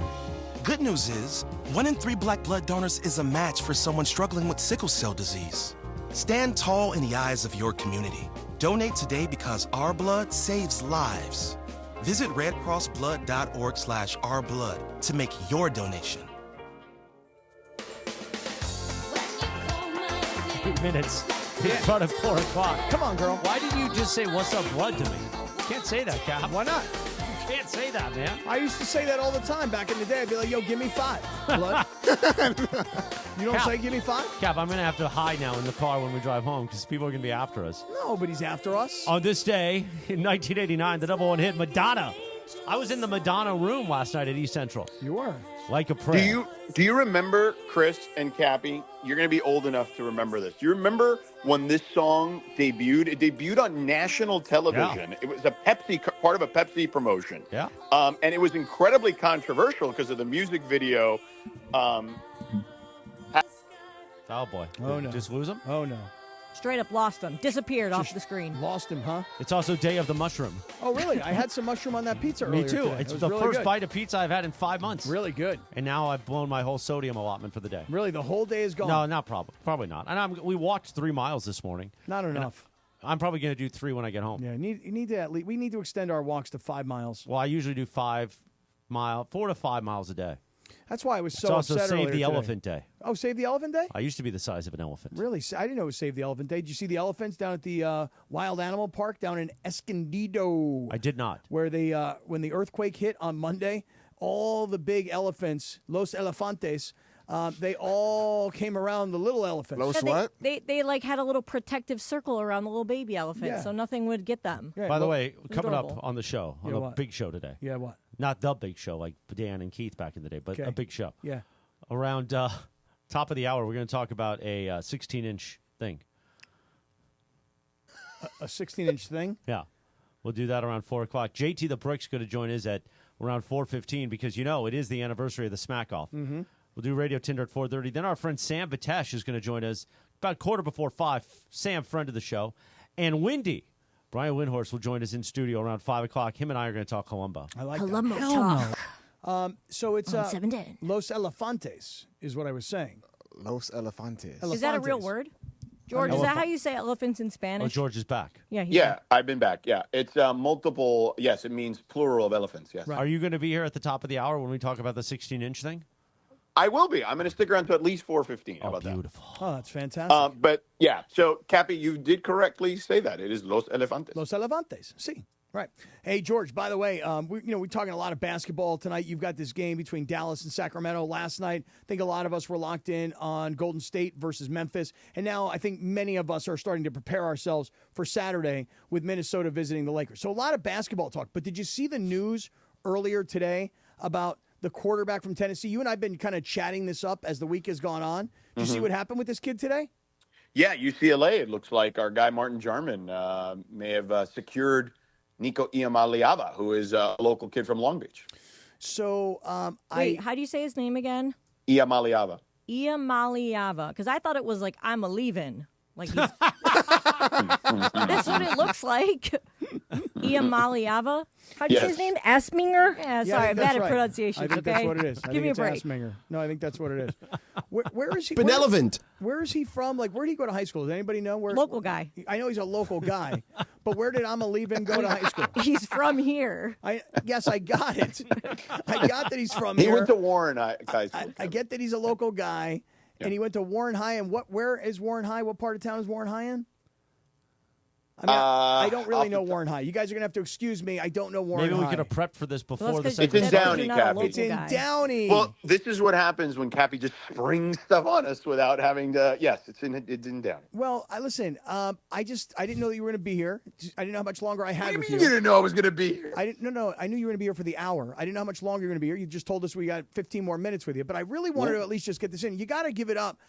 Good news is, 1 in 3 Black blood donors is a match for someone struggling with sickle cell disease. Stand tall in the eyes of your community. Donate today because our blood saves lives. Visit redcrossblood.org/ourblood to make your donation. 8 minutes in front of 4 o'clock. Come on, girl. Why did you just say, what's up, blood, to me? You can't say that, Cap. Why not? You can't say that, man. I used to say that all the time back in the day. I'd be like, yo, give me 5. Blood. You don't Cap, say give me 5? Cap, I'm going to have to hide now in the car when we drive home because people are going to be after us. Nobody's after us. On this day, in 1989, the #1 hit, Madonna. I was in the Madonna room last night at East Central. You were. Like a prayer. Do you remember, Chris and Cappy? You're going to be old enough to remember this. Do you remember when this song debuted? It debuted on national television. Yeah. It was part of a Pepsi promotion. Yeah. And it was incredibly controversial because of the music video. Oh, boy. Oh, no. Just lose him? Oh, no. Straight up lost him. Disappeared off the screen. Lost him, huh? It's also Day of the Mushroom. Oh, really? I had some mushroom on that pizza earlier Me too. today. It's It was the really first good. bite of pizza I've had in 5 months. Really good. And now I've blown my whole sodium allotment for the day. Really, the whole day is gone? No, not probably not. And we walked 3 miles this morning. Not enough. I'm probably going to do 3 when I get home. Yeah, you need to we need to extend our walks to 5 miles. Well, I usually do 4 to 5 miles a day. That's why I was so it's also upset Save earlier the today. Elephant Day. Oh, Save the Elephant Day? I used to be the size of an elephant. Really? I didn't know it was Save the Elephant Day. Did you see the elephants down at the Wild Animal Park down in Escondido? I did not. Where they when the earthquake hit on Monday, all the big elephants, Los Elefantes, they all came around the little elephants. Los what? They like had a little protective circle around the little baby elephant, Yeah. so nothing would get them. Yeah, By the well, way, coming adorable. up on the show, on Yeah, the what? big show today. Yeah, what? Not the big show like Dan and Keith back in the day, but Okay. a big show. Yeah. Around top of the hour, we're going to talk about a 16-inch thing. A 16-inch thing? Yeah. We'll do that around 4 o'clock. JT the Brick's going to join us at around 4:15 because, it is the anniversary of the Smack-Off. Mm-hmm. We'll do Radio Tinder at 4:30. Then our friend Sam Batesh is going to join us about 5:15. Sam, friend of the show. And Brian Windhorse will join us in studio around 5 o'clock. Him and I are going to talk Columbo. I like Columbo that. talk. So it's On 710. Los Elefantes is what I was saying. Los Elefantes. Is that a real word? George, is that how you say elephants in Spanish? Oh, George is back. Yeah. Yeah, I've been back. Yeah, it's multiple. Yes, it means plural of elephants. Yes. Are you going to be here at the top of the hour when we talk about the 16-inch thing? I will be. I'm going to stick around to at least 4:15. How about beautiful. that? Oh, that's fantastic. But yeah, so Cappy, you did correctly say that. It is Los Elefantes. Los Elefantes. See. Right. Hey, George, by the way, we're talking a lot of basketball tonight. You've got this game between Dallas and Sacramento last night. I think a lot of us were locked in on Golden State versus Memphis. And now I think many of us are starting to prepare ourselves for Saturday with Minnesota visiting the Lakers. So a lot of basketball talk. But did you see the news earlier today about the quarterback from Tennessee? You and I have been kind of chatting this up as the week has gone on. Did you see what happened with this kid today? Yeah, UCLA. It looks like our guy Martin Jarman may have secured Nico Iamaleava, who is a local kid from Long Beach. So, Wait, how do you say his name again? Iamaleava. Iamaleava. Because I thought it was like, I'm a leaving. Like he's... That's what it looks like. Iamaliava. How do you say his name? Asminger? Yeah, sorry, I'm bad at pronunciation. I think okay? that's what it is. Give me a break. Asminger. No, I think that's what it is. Where is he? Benevolent. Where is he from? Like, where did he go to high school? Does anybody know where? Local guy. I know he's a local guy, but where did Amalevin go to high school? He's from here. Yes, I got it. I got that he's from He here. went to Warren High School. I get that he's a local guy, and he went to Warren High. And where is Warren High? What part of town is Warren High in? I mean, I don't really know Warren High. You guys are going to have to excuse me. I don't know Warren High. Maybe we could have prepped for this before the It's in Downey, Cappy. It's in Downey. Well, this is what happens when Cappy just springs stuff on us without having to. Yes, it's in Downey. Well, listen. I didn't know that you were going to be here. I didn't know how much longer I had with you. You didn't know I was going to be here. I didn't. No. I knew you were going to be here for the hour. I didn't know how much longer you're going to be here. You just told us we got 15 more minutes with you. But I really wanted to at least just get this in. You got to give it up.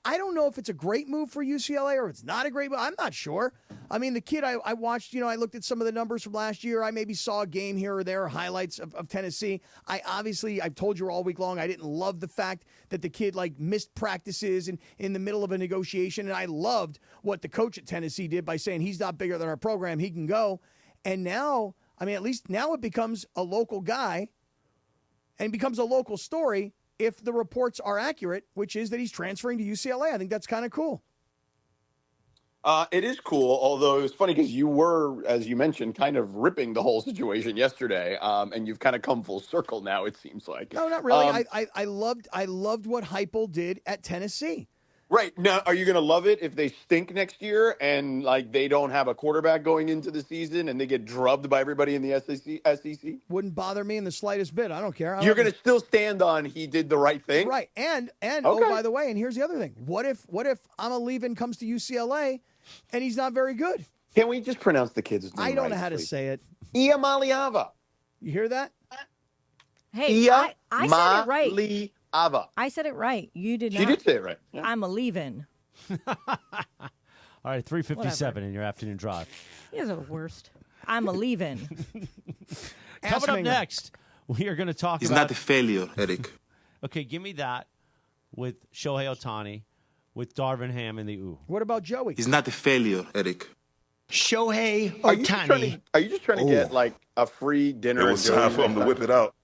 I don't know if it's a great move for UCLA or it's not a great move. I'm not sure. I mean, the kid I watched, I looked at some of the numbers from last year. I maybe saw a game here or there, highlights of Tennessee. I've told you all week long, I didn't love the fact that the kid missed practices in the middle of a negotiation. And I loved what the coach at Tennessee did by saying he's not bigger than our program. He can go. And now, at least now it becomes a local guy and becomes a local story. If the reports are accurate, which is that he's transferring to UCLA. I think that's kind of cool. It is cool, although it was funny because you were, as you mentioned, kind of ripping the whole situation yesterday, and you've kind of come full circle now, it seems like. No, not really. I loved what Heupel did at Tennessee. Right. Now, are you going to love it if they stink next year and they don't have a quarterback going into the season and they get drubbed by everybody in the SEC? Wouldn't bother me in the slightest bit. I don't care. You're going to still stand on he did the right thing? Right. And oh, by the way, and here's the other thing. What if Amalevin comes to UCLA and he's not very good? Can we just pronounce the kid's name I don't right, know how please? to say it. Iamaliava. You hear that? Hey, I said it right. Ava. I said it right. You did not. She did say it right. Yeah. I'm a leaving. All right, 3:57 in your afternoon drive. You guys are the worst. I'm a leaving. Coming up next, we are going to talk It's about... not a failure, Eric. Okay, give me that with Shohei Ohtani, with Darvin Ham in the ooh. What about Joey? It's not a failure, Eric. Shohei Ohtani. Are you just trying to get a free dinner? It was time for him to whip it out.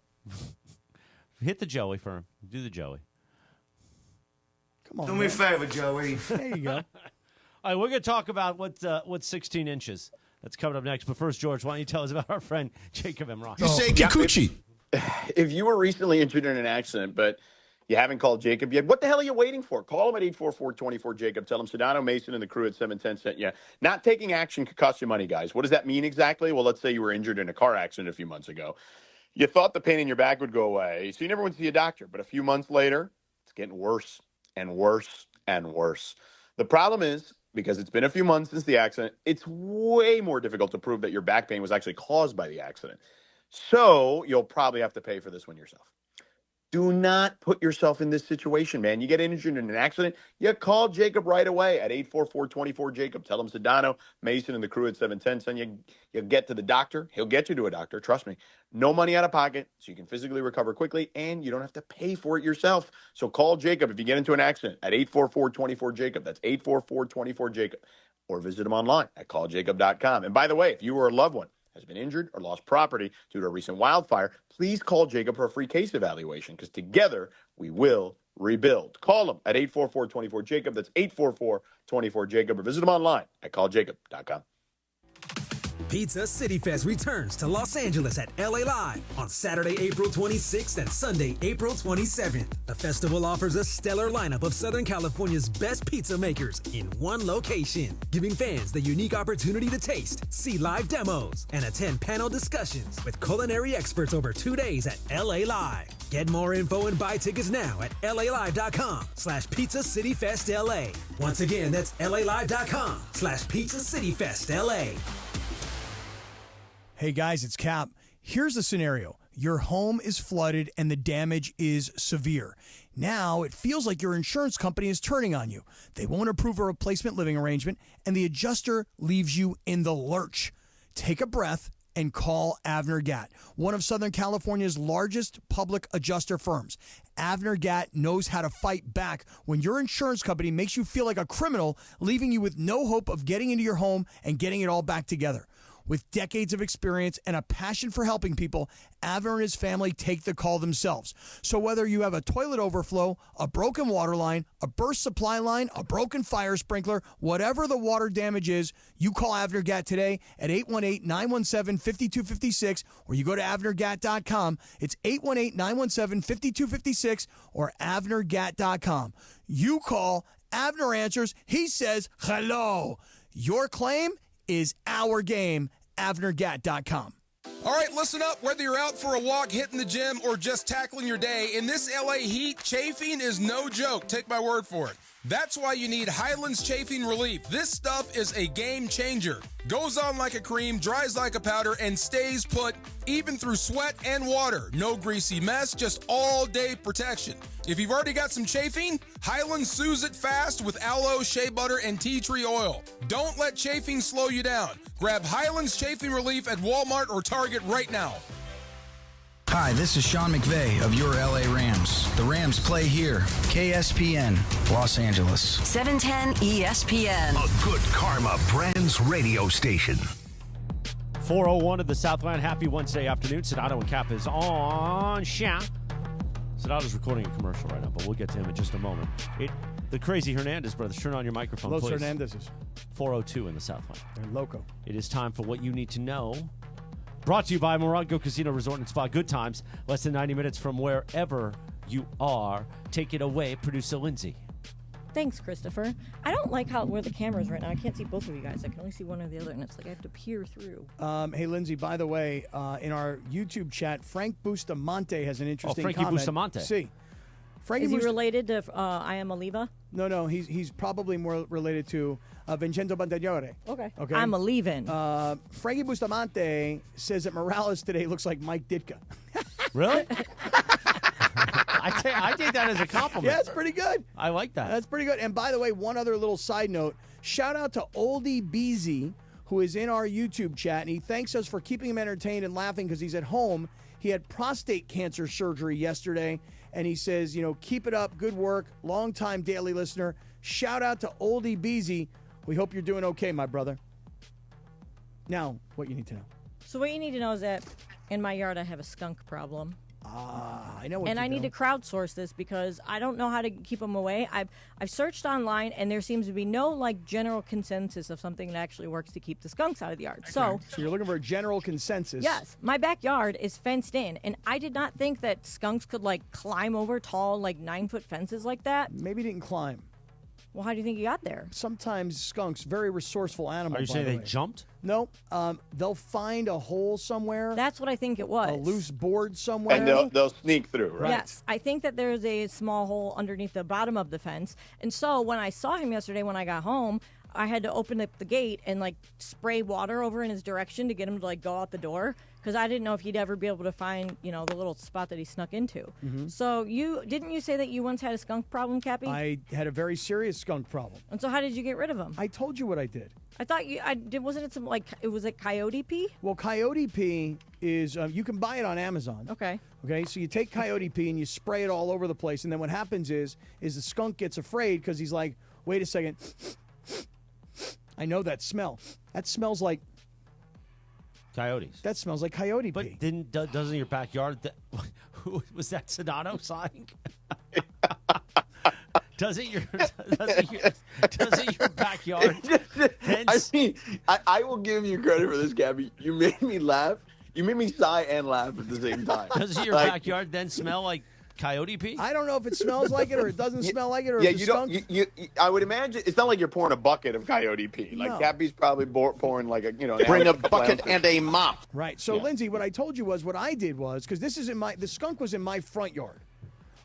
Hit the Joey for him. Do the Joey. Come on. Do me a favor, Joey. There you go. All right, we're going to talk about what's 16 inches. That's coming up next. But first, George, why don't you tell us about our friend Jacob Emrock? You say Kikuchi. If you were recently injured in an accident, but you haven't called Jacob yet, what the hell are you waiting for? Call him at 844-24-JACOB. Tell him Sedano, Mason, and the crew at 710 sent you. Not taking action could cost you money, guys. What does that mean exactly? Well, let's say you were injured in a car accident a few months ago. You thought the pain in your back would go away, so you never went to see a doctor. But a few months later, it's getting worse and worse and worse. The problem is, because it's been a few months since the accident, it's way more difficult to prove that your back pain was actually caused by the accident. So you'll probably have to pay for this one yourself. Do not put yourself in this situation, man. You get injured in an accident, you call Jacob right away at 844-24-JACOB. Tell him Sedano, Mason, and the crew at 710. Send you'll get to the doctor. He'll get you to a doctor. Trust me. No money out of pocket, so you can physically recover quickly, and you don't have to pay for it yourself. So call Jacob if you get into an accident at 844-24-JACOB. That's 844-24-JACOB. Or visit him online at calljacob.com. And by the way, if you or a loved one has been injured or lost property due to a recent wildfire, please call Jacob for a free case evaluation, because together we will rebuild. Call him at 844-24-JACOB. That's 844-24-JACOB. Or visit him online at calljacob.com. Pizza Cityfest returns to Los Angeles at LA Live on Saturday, April 26th and Sunday, April 27th. The festival offers a stellar lineup of Southern California's best pizza makers in one location, giving fans the unique opportunity to taste, see live demos, and attend panel discussions with culinary experts over 2 days at LA Live. Get more info and buy tickets now at LALive.com/Pizza Cityfest LA. Once again, that's LALive.com/Pizza Cityfest LA. Hey guys, it's Cap. Here's the scenario. Your home is flooded and the damage is severe. Now it feels like your insurance company is turning on you. They won't approve a replacement living arrangement and the adjuster leaves you in the lurch. Take a breath and call Avner Gat, one of Southern California's largest public adjuster firms. Avner Gat knows how to fight back when your insurance company makes you feel like a criminal, leaving you with no hope of getting into your home and getting it all back together. With decades of experience and a passion for helping people, Avner and his family take the call themselves. So whether you have a toilet overflow, a broken water line, a burst supply line, a broken fire sprinkler, whatever the water damage is, you call Avner Gat today at 818-917-5256, or you go to avnergat.com. It's 818-917-5256 or avnergat.com. You call, Avner answers, he says hello. Your claim is our game. avnergat.com. All right, listen up. Whether you're out for a walk, hitting the gym, or just tackling your day, in this LA heat, chafing is no joke. Take my word for it. That's why you need Highlands Chafing Relief. This stuff is a game changer. Goes on like a cream, dries like a powder, and stays put even through sweat and water. No greasy mess, just all-day protection. If you've already got some chafing, Highlands soothes it fast with aloe, shea butter, and tea tree oil. Don't let chafing slow you down. Grab Highlands Chafing Relief at Walmart or Target right now. Hi, this is Sean McVay of your LA Rams. The Rams play here. KSPN, Los Angeles. 710 ESPN. A good karma brands radio station. 4:01 of the Southland. Happy Wednesday afternoon. Sedano and Kap is on. Sedano's recording a commercial right now, but we'll get to him in just a moment. The crazy Hernandez brothers, turn on your microphone, Los please. Hernandez's. 4:02 in the Southland. They're loco. It is time for What You Need to Know. Brought to you by Morongo Casino Resort and Spa. Good times, less than 90 minutes from wherever you are. Take it away, producer Lindsay. Thanks, Christopher. I don't like where the camera is right now. I can't see both of you guys. I can only see one or the other, and it's like I have to peer through. Hey, Lindsay, by the way, in our YouTube chat, Frank Bustamante has an interesting Frankie comment. Bustamante. See. Is he related to I Am Oliva? No, he's probably more related to Vincenzo Bantagliore. Okay. I'm a leaving. Frankie Bustamante says that Morales today looks like Mike Ditka. Really? I take that as a compliment. Yeah, it's pretty good. I like that. That's pretty good. And by the way, one other little side note. Shout out to Oldie Beezy, who is in our YouTube chat, and he thanks us for keeping him entertained and laughing because he's at home. He had prostate cancer surgery yesterday, and he says, keep it up, good work, long-time daily listener. Shout out to Oldie Beezy. We hope you're doing okay, my brother. Now, what you need to know. So what you need to know is that in my yard I have a skunk problem. I know what and to I do. need to crowdsource this because I don't know how to keep them away. I've searched online, and there seems to be no general consensus of something that actually works to keep the skunks out of the yard. Okay. So you're looking for a general consensus. Yes, my backyard is fenced in, and I did not think that skunks could climb over tall 9-foot fences like that. Maybe didn't climb. Well, how do you think he got there? Sometimes skunks, very resourceful animals. Are you saying they jumped? No. They'll find a hole somewhere. That's what I think it was. A loose board somewhere. And they'll sneak through, right? Yes. I think that there's a small hole underneath the bottom of the fence. And so when I saw him yesterday when I got home, I had to open up the gate and spray water over in his direction to get him to go out the door because I didn't know if he'd ever be able to find the little spot that he snuck into. Mm-hmm. So didn't you say that you once had a skunk problem, Cappy? I had a very serious skunk problem. And so how did you get rid of him? I told you what I did. I thought wasn't it some it was coyote pee? Well, coyote pee is you can buy it on Amazon. Okay. Okay, so you take coyote pee and you spray it all over the place, and then what happens is the skunk gets afraid because he's like, wait a second. I know that smell. That smells like coyotes. That smells like coyote pee. But doesn't your backyard? Who was that? Sedano sighing? Doesn't your backyard? I will give you credit for this, Gabby. You made me laugh. You made me sigh and laugh at the same time. Doesn't your backyard then smell like coyote pee? I don't know if it smells like it or it doesn't smell like it. Or if skunk... I would imagine it's not like you're pouring a bucket of coyote pee. No. Gabby's probably pouring bring a bucket and a mop. Right. So Lindsay, what I told you was what I did was because this is the skunk was in my front yard.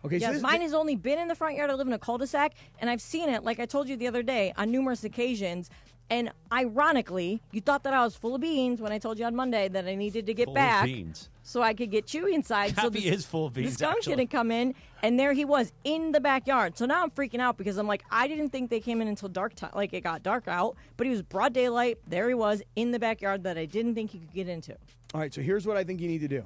Okay. Yes, so mine has only been in the front yard. I live in a cul-de-sac, and I've seen it, like I told you the other day, on numerous occasions. And ironically, you thought that I was full of beans when I told you on Monday that I needed to get back beans. So I could get Chewy inside. Cappy so is full of beans, the skunk actually. didn't come in, and there he was in the backyard. So now I'm freaking out because I'm like, I didn't think they came in until dark time, it got dark out. But he was broad daylight. There he was in the backyard that I didn't think he could get into. All right, so here's what I think you need to do.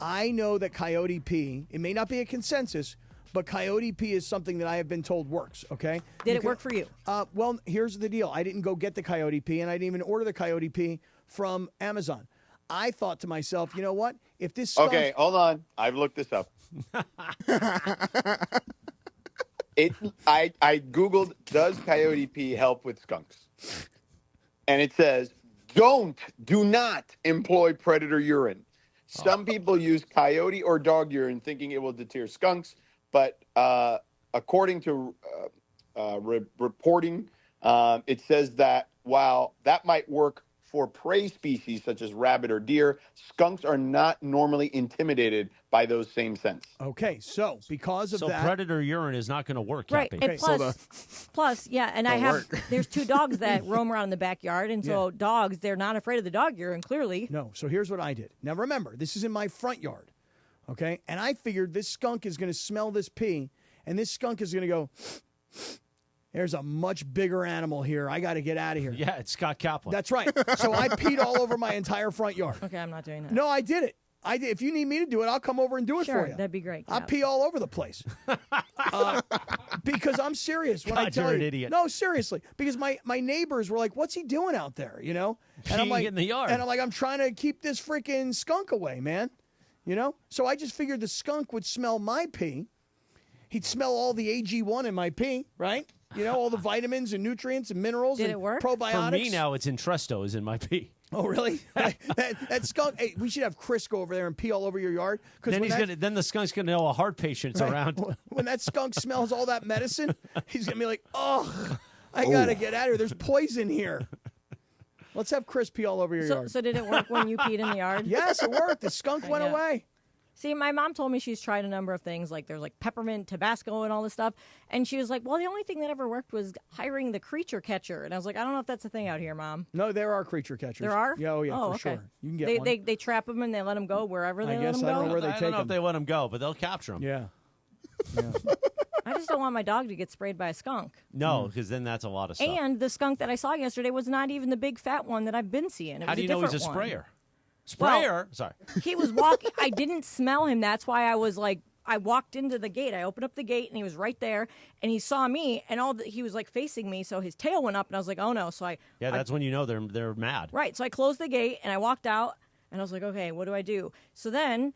I know that coyote pee, it may not be a consensus, but coyote pee is something that I have been told works, okay? Did it work for you? Well, here's the deal. I didn't go get the coyote pee, and I didn't even order the coyote pee from Amazon. I thought to myself, you know what? If this skunk... Okay, hold on. I've looked this up. I Googled, does coyote pee help with skunks? And it says, do not employ predator urine. Some people use coyote or dog urine thinking it will deter skunks, but according to reporting, it says that while that might work for prey species such as rabbit or deer, skunks are not normally intimidated by those same scents. Okay, so because of that... So predator urine is not going to work, Right, Cappy. and plus, yeah, and there's 2 dogs that roam around in the backyard, and so dogs, they're not afraid of the dog urine, clearly. No, so here's what I did. Now remember, this is in my front yard, okay? And I figured this skunk is going to smell this pee, and this skunk is going to go... There's a much bigger animal here. I got to get out of here. Yeah, it's Scott Kaplan. That's right. So I peed all over my entire front yard. Okay, I'm not doing that. No, I did it. I did. If you need me to do it, I'll come over and do it Sure, for you. that'd be great. I'll pee all over the place. Because I'm serious when I God, tell you're you. an idiot. No, seriously. Because my neighbors were like, "What's he doing out there?" You know? And I'm Peeing like, in the yard. And I'm like, I'm trying to keep this freaking skunk away, man. You know? So I just figured the skunk would smell my pee. He'd smell all the AG1 in my pee, right? You know, all the vitamins and nutrients and minerals Did and it work? probiotics. For me now, it's Entresto is in my pee. Oh, really? that skunk. Hey, we should have Chris go over there and pee all over your yard. Then then the skunk's gonna know a heart patient's around. When that skunk smells all that medicine, he's gonna be like, "Oh, I gotta get out of here. There's poison here." Let's have Chris pee all over your yard. So did it work when you peed in the yard? Yes, it worked. The skunk went away. See, my mom told me she's tried a number of things, like there's like peppermint, Tabasco, and all this stuff. And she was like, well, the only thing that ever worked was hiring the creature catcher. And I was like, I don't know if that's a thing out here, Mom. No, there are creature catchers. There are? Yeah, oh, yeah, for okay. sure. You can get one. They trap them and they let them go wherever they let them go. I don't know where they I take don't know them. if they let them go, but they'll capture them. Yeah. I just don't want my dog to get sprayed by a skunk. No, because then that's a lot of stuff. And the skunk that I saw yesterday was not even the big fat one that I've been seeing. It How was do you know he's a different sprayer? one. Sprayer? Sorry. He was walking. I didn't smell him. That's why I was like, I walked into the gate. I opened up the gate, and he was right there. And he saw me, and he was like facing me. So his tail went up, and I was like, oh no. So that's when you know they're mad. Right. So I closed the gate, and I walked out, and I was like, okay, what do I do? So then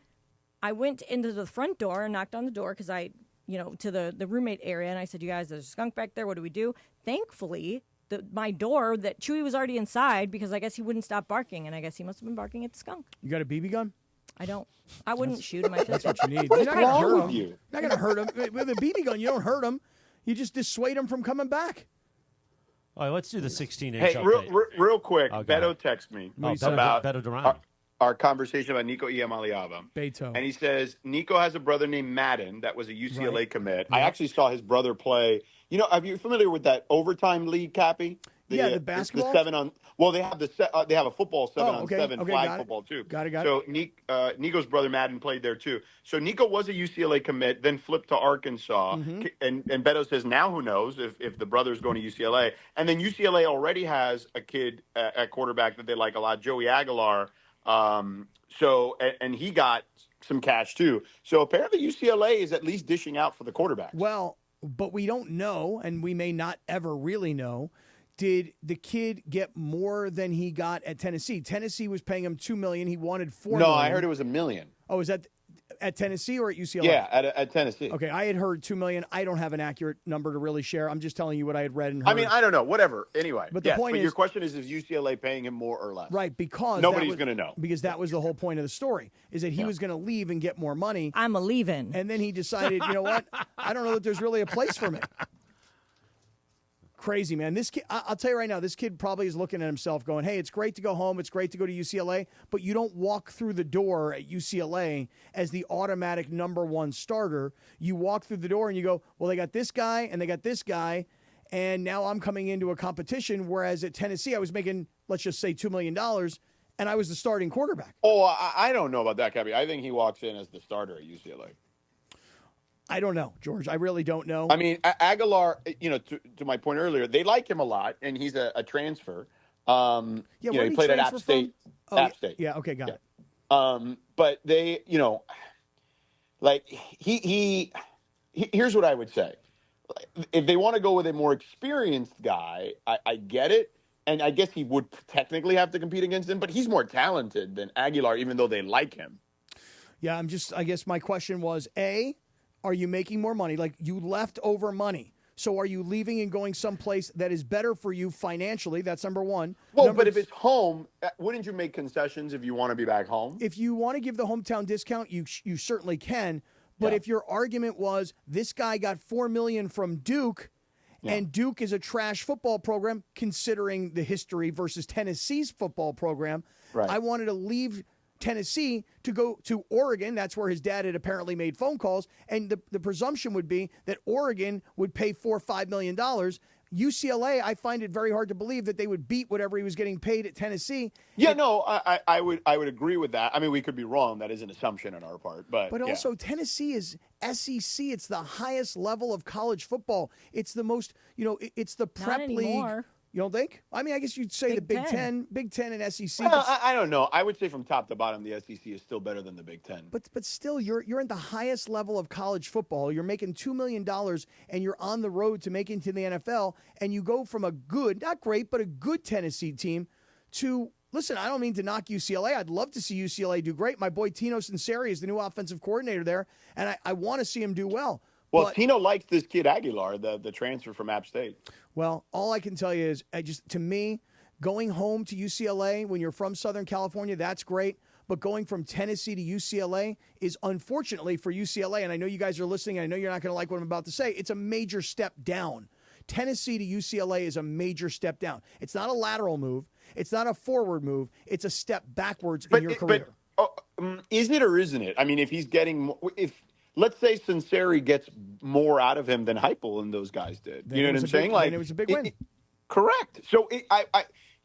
I went into the front door and knocked on the door because to the roommate area, and I said, you guys, there's a skunk back there. What do we do? Thankfully, my door, that Chewy was already inside because I guess he wouldn't stop barking, and I guess he must have been barking at the skunk. You got a BB gun? I don't. I wouldn't shoot him. That's what you need. What's You're not gonna wrong hurt with him. you? Not going to hurt him. With a BB gun, you don't hurt him. You just dissuade him from coming back. All right, let's do the 16-inch Hey, update. real quick, Oh, go Beto ahead. texted me Beto Durant. our conversation about Nico Iamaleava. Beto. And he says, Nico has a brother named Madden that was a UCLA commit. I actually saw his brother play. You know, are you familiar with that overtime league, Cappy? The basketball? The 7 on. Well, they have they have a football 7-on-7 flag football too. Got it. So Nico's brother Madden played there too. So Nico was a UCLA commit, then flipped to Arkansas. Mm-hmm. And Beto says now who knows if the brother's going to UCLA. And then UCLA already has a kid at quarterback that they like a lot, Joey Aguilar. So he got some cash too. So apparently UCLA is at least dishing out for the quarterback. Well, but we don't know, and we may not ever really know. Did the kid get more than he got at Tennessee? Tennessee was paying him $2 million. He wanted $4 million. No, I heard it was $1 million. Oh, is that at Tennessee or at UCLA? Yeah, at Tennessee. Okay, I had heard $2 million. I don't have an accurate number to really share. I'm just telling you what I had read and heard. I mean, I don't know. Whatever. Anyway, but the point is, your question is UCLA paying him more or less? Right, because nobody's going to know. Because that was the whole point of the story, is that he was going to leave and get more money. I'm leaving. And then he decided, you know what? I don't know that there's really a place for me. Crazy, man. This kid, I'll tell you right now, this kid probably is looking at himself going, hey, it's great to go home. It's great to go to UCLA, but you don't walk through the door at UCLA as the automatic number one starter. You walk through the door and you go, well, they got this guy and they got this guy, and now I'm coming into a competition, whereas at Tennessee I was making, let's just say, $2 million, and I was the starting quarterback. Oh, I don't know about that, Cappy. I think he walks in as the starter at UCLA. I don't know, George. I really don't know. I mean, Aguilar, to my point earlier, they like him a lot, and he's a transfer. He played at App State. App State. Yeah, okay, got it. But they, here's what I would say. If they want to go with a more experienced guy, I get it. And I guess he would technically have to compete against him, but he's more talented than Aguilar, even though they like him. Yeah, I guess my question was, A, are you making more money? Like, you left over money. So are you leaving and going someplace that is better for you financially? That's number one. Well, but if it's home, wouldn't you make concessions if you want to be back home? If you want to give the hometown discount, you certainly can. But if your argument was this guy got $4 million from Duke, and Duke is a trash football program, considering the history versus Tennessee's football program, I wanted to leave Tennessee to go to Oregon. That's where his dad had apparently made phone calls. And the presumption would be that Oregon would pay $4 or $5 million. UCLA, I find it very hard to believe that they would beat whatever he was getting paid at Tennessee. Yeah, I would agree with that. I mean, we could be wrong. That is an assumption on our part. But also, Tennessee is SEC. It's the highest level of college football. It's the most, it's the prep league. You don't think? I mean, I guess you'd say the Big Ten and SEC. Well, I don't know. I would say from top to bottom, the SEC is still better than the Big Ten. But still, you're at the highest level of college football. You're making $2 million, and you're on the road to make it to the NFL, and you go from a good, not great, but a good Tennessee team to, listen, I don't mean to knock UCLA. I'd love to see UCLA do great. My boy Tino Sinceri is the new offensive coordinator there, and I want to see him do well. Well, Tino likes this kid Aguilar, the transfer from App State. Well, all I can tell you is, to me, going home to UCLA when you're from Southern California, that's great. But going from Tennessee to UCLA is, unfortunately for UCLA, and I know you guys are listening, and I know you're not going to like what I'm about to say, it's a major step down. Tennessee to UCLA is a major step down. It's not a lateral move. It's not a forward move. It's a step backwards in your career. Is it or isn't it? I mean, if he's getting let's say Sinceri gets more out of him than Heupel and those guys did. You know what I'm saying? It was a big win. Correct. So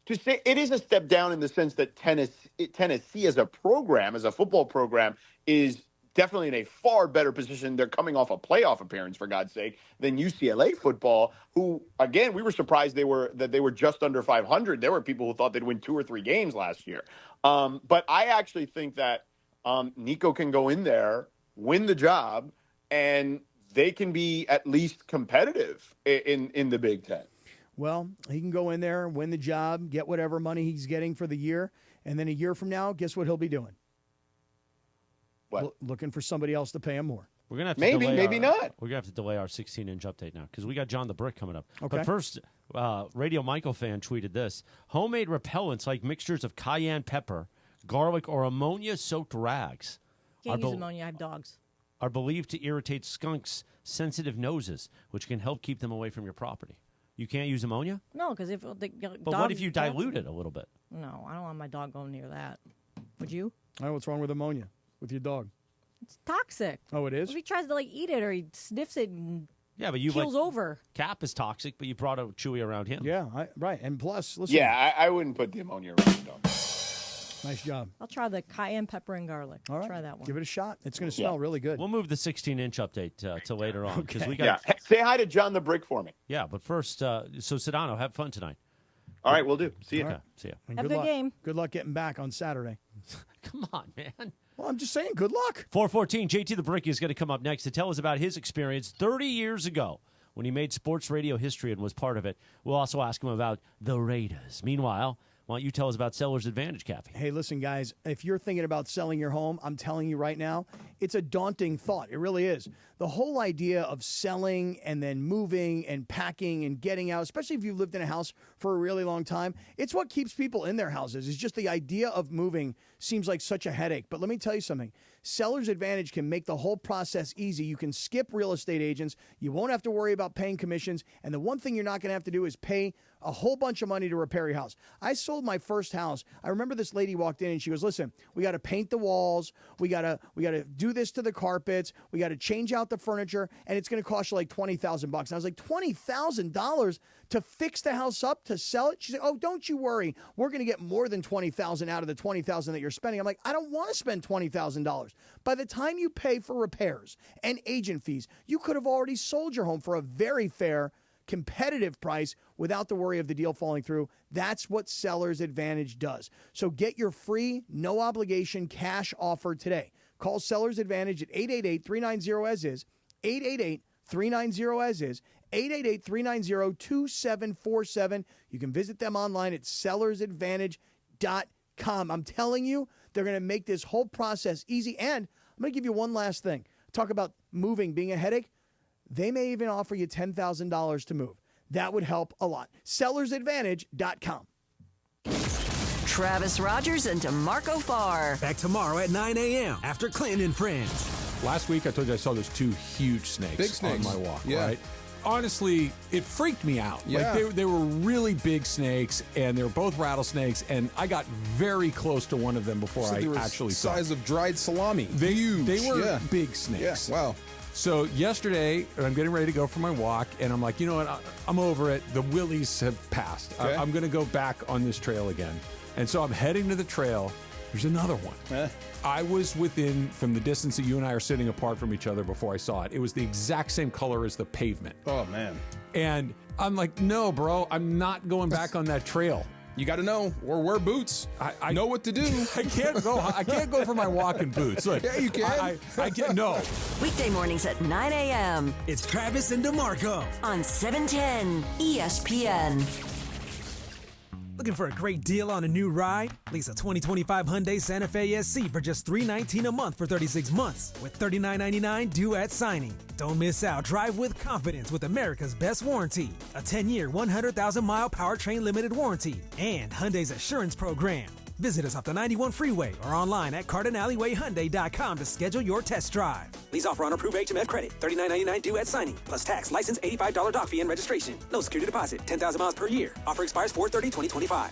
to say it is a step down in the sense that Tennessee as a program, as a football program, is definitely in a far better position. They're coming off a playoff appearance, for God's sake, than UCLA football, who, again, we were surprised they were just under 500. There were people who thought they'd win 2 or 3 games last year. But I actually think that Nico can go in there, win the job, and they can be at least competitive in the Big Ten. Well, he can go in there, win the job, get whatever money he's getting for the year, and then a year from now, guess what he'll be doing? What? Looking for somebody else to pay him more. We're gonna have to maybe not. We're gonna have to delay our 16-inch update now because we got John the Brick coming up. Okay. But first, Radio Michael fan tweeted this: homemade repellents like mixtures of cayenne pepper, garlic, or ammonia-soaked rags. Can't use ammonia. I have dogs. Are believed to irritate skunks' sensitive noses, which can help keep them away from your property. You can't use ammonia? No, because if the But what if you dilute it a little bit? No, I don't want my dog going near that. Would you? Oh, what's wrong with ammonia with your dog? It's toxic. Oh, it is? If he tries to eat it or he sniffs it and but you keels over. Cap is toxic, but you brought a Chewy around him. Yeah, right. And plus, listen. Yeah, I wouldn't put the ammonia around the dog. Nice job. I'll try the cayenne pepper and garlic. All right. Try that one. Give it a shot. It's going to smell really good. We'll move the 16-inch update to later on because we got. Yeah. Say hi to John the Brick for me. Yeah, but first, so Sedano, have fun tonight. All right, we'll do. See you. Okay, see you. And Have a good game. Good luck getting back on Saturday. Come on, man. Well, I'm just saying, good luck. 4:14, JT the Brick is going to come up next to tell us about his experience 30 years ago when he made sports radio history and was part of it. We'll also ask him about the Raiders. Meanwhile, why don't you tell us about Seller's Advantage, Cappy? Hey, listen, guys, if you're thinking about selling your home, I'm telling you right now, it's a daunting thought. It really is. The whole idea of selling and then moving and packing and getting out, especially if you've lived in a house for a really long time, it's what keeps people in their houses. It's just the idea of moving seems like such a headache. But let me tell you something. Seller's Advantage can make the whole process easy. You can skip real estate agents. You won't have to worry about paying commissions. And the one thing you're not going to have to do is pay a whole bunch of money to repair your house. I sold my first house. I remember this lady walked in and she goes, listen, we got to paint the walls. We got to do this to the carpets. We got to change out the furniture. And it's going to cost you like $20,000. And I was like, $20,000 to fix the house up, to sell it? She said, oh, don't you worry. We're going to get more than $20,000 out of the $20,000 that you're spending. I'm like, I don't want to spend $20,000. By the time you pay for repairs and agent fees, you could have already sold your home for a very fair, competitive price without the worry of the deal falling through. That's what Seller's Advantage does. So get your free, no obligation cash offer today. Call Seller's Advantage at 888-390-AS-IS, 888-390 as is. 888-390-2747. You can visit them online at sellersadvantage.com. I'm telling you, they're going to make this whole process easy. And I'm going to give you one last thing. Talk about moving being a headache. They may even offer you $10,000 to move. That would help a lot. sellersadvantage.com. Travis Rogers and DeMarco Farr. Back tomorrow at 9 a.m. after Clinton and Friends. Last week, I told you I saw those 2 huge snakes, Big snakes. on my walk, Yeah. right? Honestly, it freaked me out. Yeah. Like they were really big snakes, and they were both rattlesnakes, and I got very close to one of them before So I they were actually saw it. size of dried salami. They were Yeah. big snakes. Yeah, wow. So yesterday, I'm getting ready to go for my walk, and I'm like, you know what? I'm over it. The willies have passed. Okay. I'm going to go back on this trail again. And so I'm heading to the trail. There's another one. I was within, from the distance that you and I are sitting apart from each other before I saw it, it was the exact same color as the pavement. Oh, man. And I'm like, no, bro, I'm not going back on that trail. You got to know or wear boots. I know what to do. I can't go for my walk in boots. Look, yeah, you can. I can't. No. Weekday mornings at 9 a.m. It's Travis and DeMarco on 710 ESPN. Looking for a great deal on a new ride? Lease a 2025 Hyundai Santa Fe SC for just $319 a month for 36 months with $39.99 due at signing. Don't miss out. Drive with confidence with America's best warranty. A 10-year, 100,000-mile powertrain limited warranty and Hyundai's Assurance Program. Visit us off the 91 freeway or online at CardinAlleyWayHyundai.com to schedule your test drive. Lease offer on approved HMF credit. $39.99 due at signing. Plus tax, license, $85 doc fee, and registration. No security deposit. 10,000 miles per year. Offer expires 4/30/2025.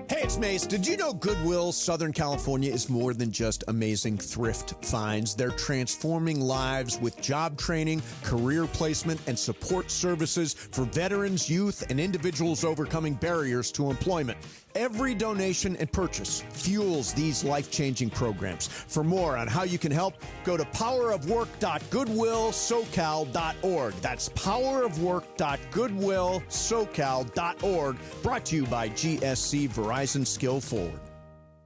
Hey, it's Mace. Did you know Goodwill Southern California is more than just amazing thrift finds? They're transforming lives with job training, career placement, and support services for veterans, youth, and individuals overcoming barriers to employment. Every donation and purchase fuels these life-changing programs. For more on how you can help, go to powerofwork.goodwillsocal.org. That's powerofwork.goodwillsocal.org. Brought to you by GSC Verizon Skill Forward.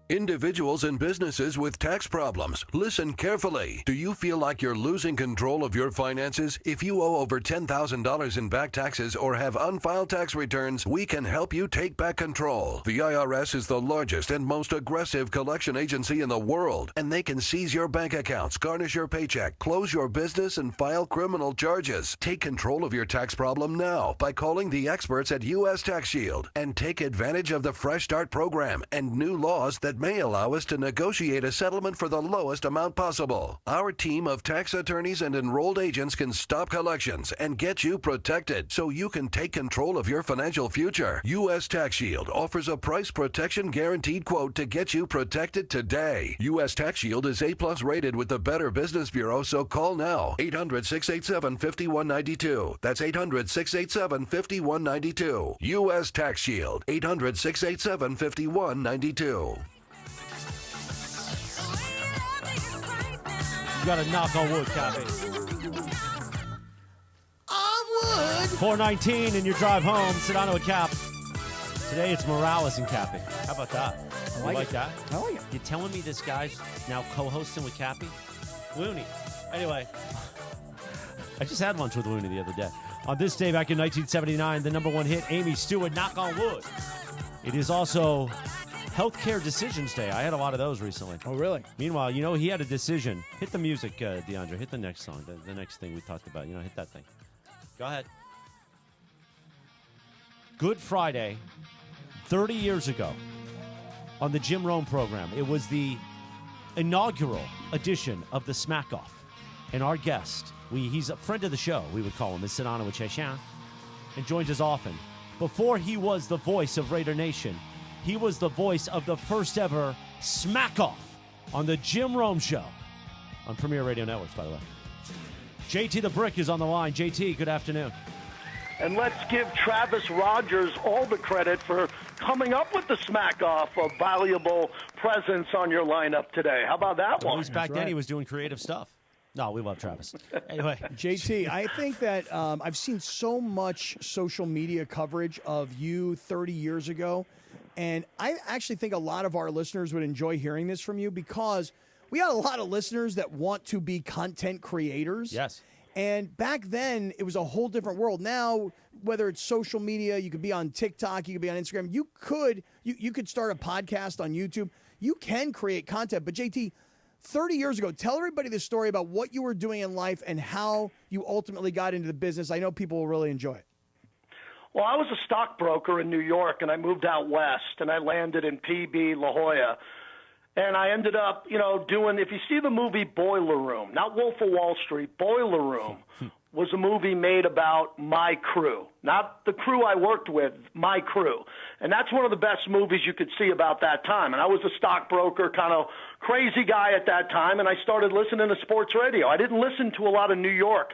Individuals and businesses with tax problems, listen carefully. Do you feel like you're losing control of your finances? If you owe over $10,000 in back taxes or have unfiled tax returns, we can help you take back control. The IRS is the largest and most aggressive collection agency in the world, and they can seize your bank accounts, garnish your paycheck, close your business, and file criminal charges. Take control of your tax problem now by calling the experts at U.S. Tax Shield and take advantage of the Fresh Start program and new laws that may allow us to negotiate a settlement for the lowest amount possible. Our team of tax attorneys and enrolled agents can stop collections and get you protected so you can take control of your financial future. U.S. Tax Shield offers a price protection guaranteed quote to get you protected today. U.S. Tax Shield is A+ rated with the Better Business Bureau, so call now. 800-687-5192. That's 800-687-5192. U.S. Tax Shield. 800-687-5192. You got to knock on wood, Cappy. On wood. 4:19 in your drive home. Sedano Kap. Today it's Morales and Cappy. How about that? I You like it. that? I like it. You telling me this guy's now co-hosting with Cappy? Looney. Anyway, I just had lunch with Looney the other day. On this day back in 1979, the #1 hit, Amy Stewart, Knock on Wood. It is also Healthcare Decisions Day. I had a lot of those recently. Oh, really? Meanwhile, you know, he had a decision. Hit the music, DeAndre. Hit the next song, the next thing we talked about. You know, hit that thing. Go ahead. Good Friday, 30 years ago, on the Jim Rome program. It was the inaugural edition of the Smack Off. And our guest, he's a friend of the show, we would call him, is Sedano Kap, and joins us often. Before he was the voice of Raider Nation, he was the voice of the first ever Smack Off on the Jim Rome Show on Premier Radio Networks, by the way. JT the Brick is on the line. JT, good afternoon. And let's give Travis Rogers all the credit for coming up with the Smack Off, a valuable presence on your lineup today. How about that one? At least back then he was doing creative stuff. No, we love Travis. Anyway. JT, I think that I've seen so much social media coverage of you 30 years ago. And I actually think a lot of our listeners would enjoy hearing this from you because we got a lot of listeners that want to be content creators. Yes. And back then, it was a whole different world. Now, whether it's social media, you could be on TikTok, you could be on Instagram. You could start a podcast on YouTube. You can create content. But JT, 30 years ago, tell everybody the story about what you were doing in life and how you ultimately got into the business. I know people will really enjoy it. Well, I was a stockbroker in New York, and I moved out west, and I landed in PB, La Jolla. And I ended up, doing, if you see the movie Boiler Room, not Wolf of Wall Street, Boiler Room was a movie made about my crew, not the crew I worked with, my crew. And that's one of the best movies you could see about that time. And I was a stockbroker, kind of crazy guy at that time, and I started listening to sports radio. I didn't listen to a lot of New York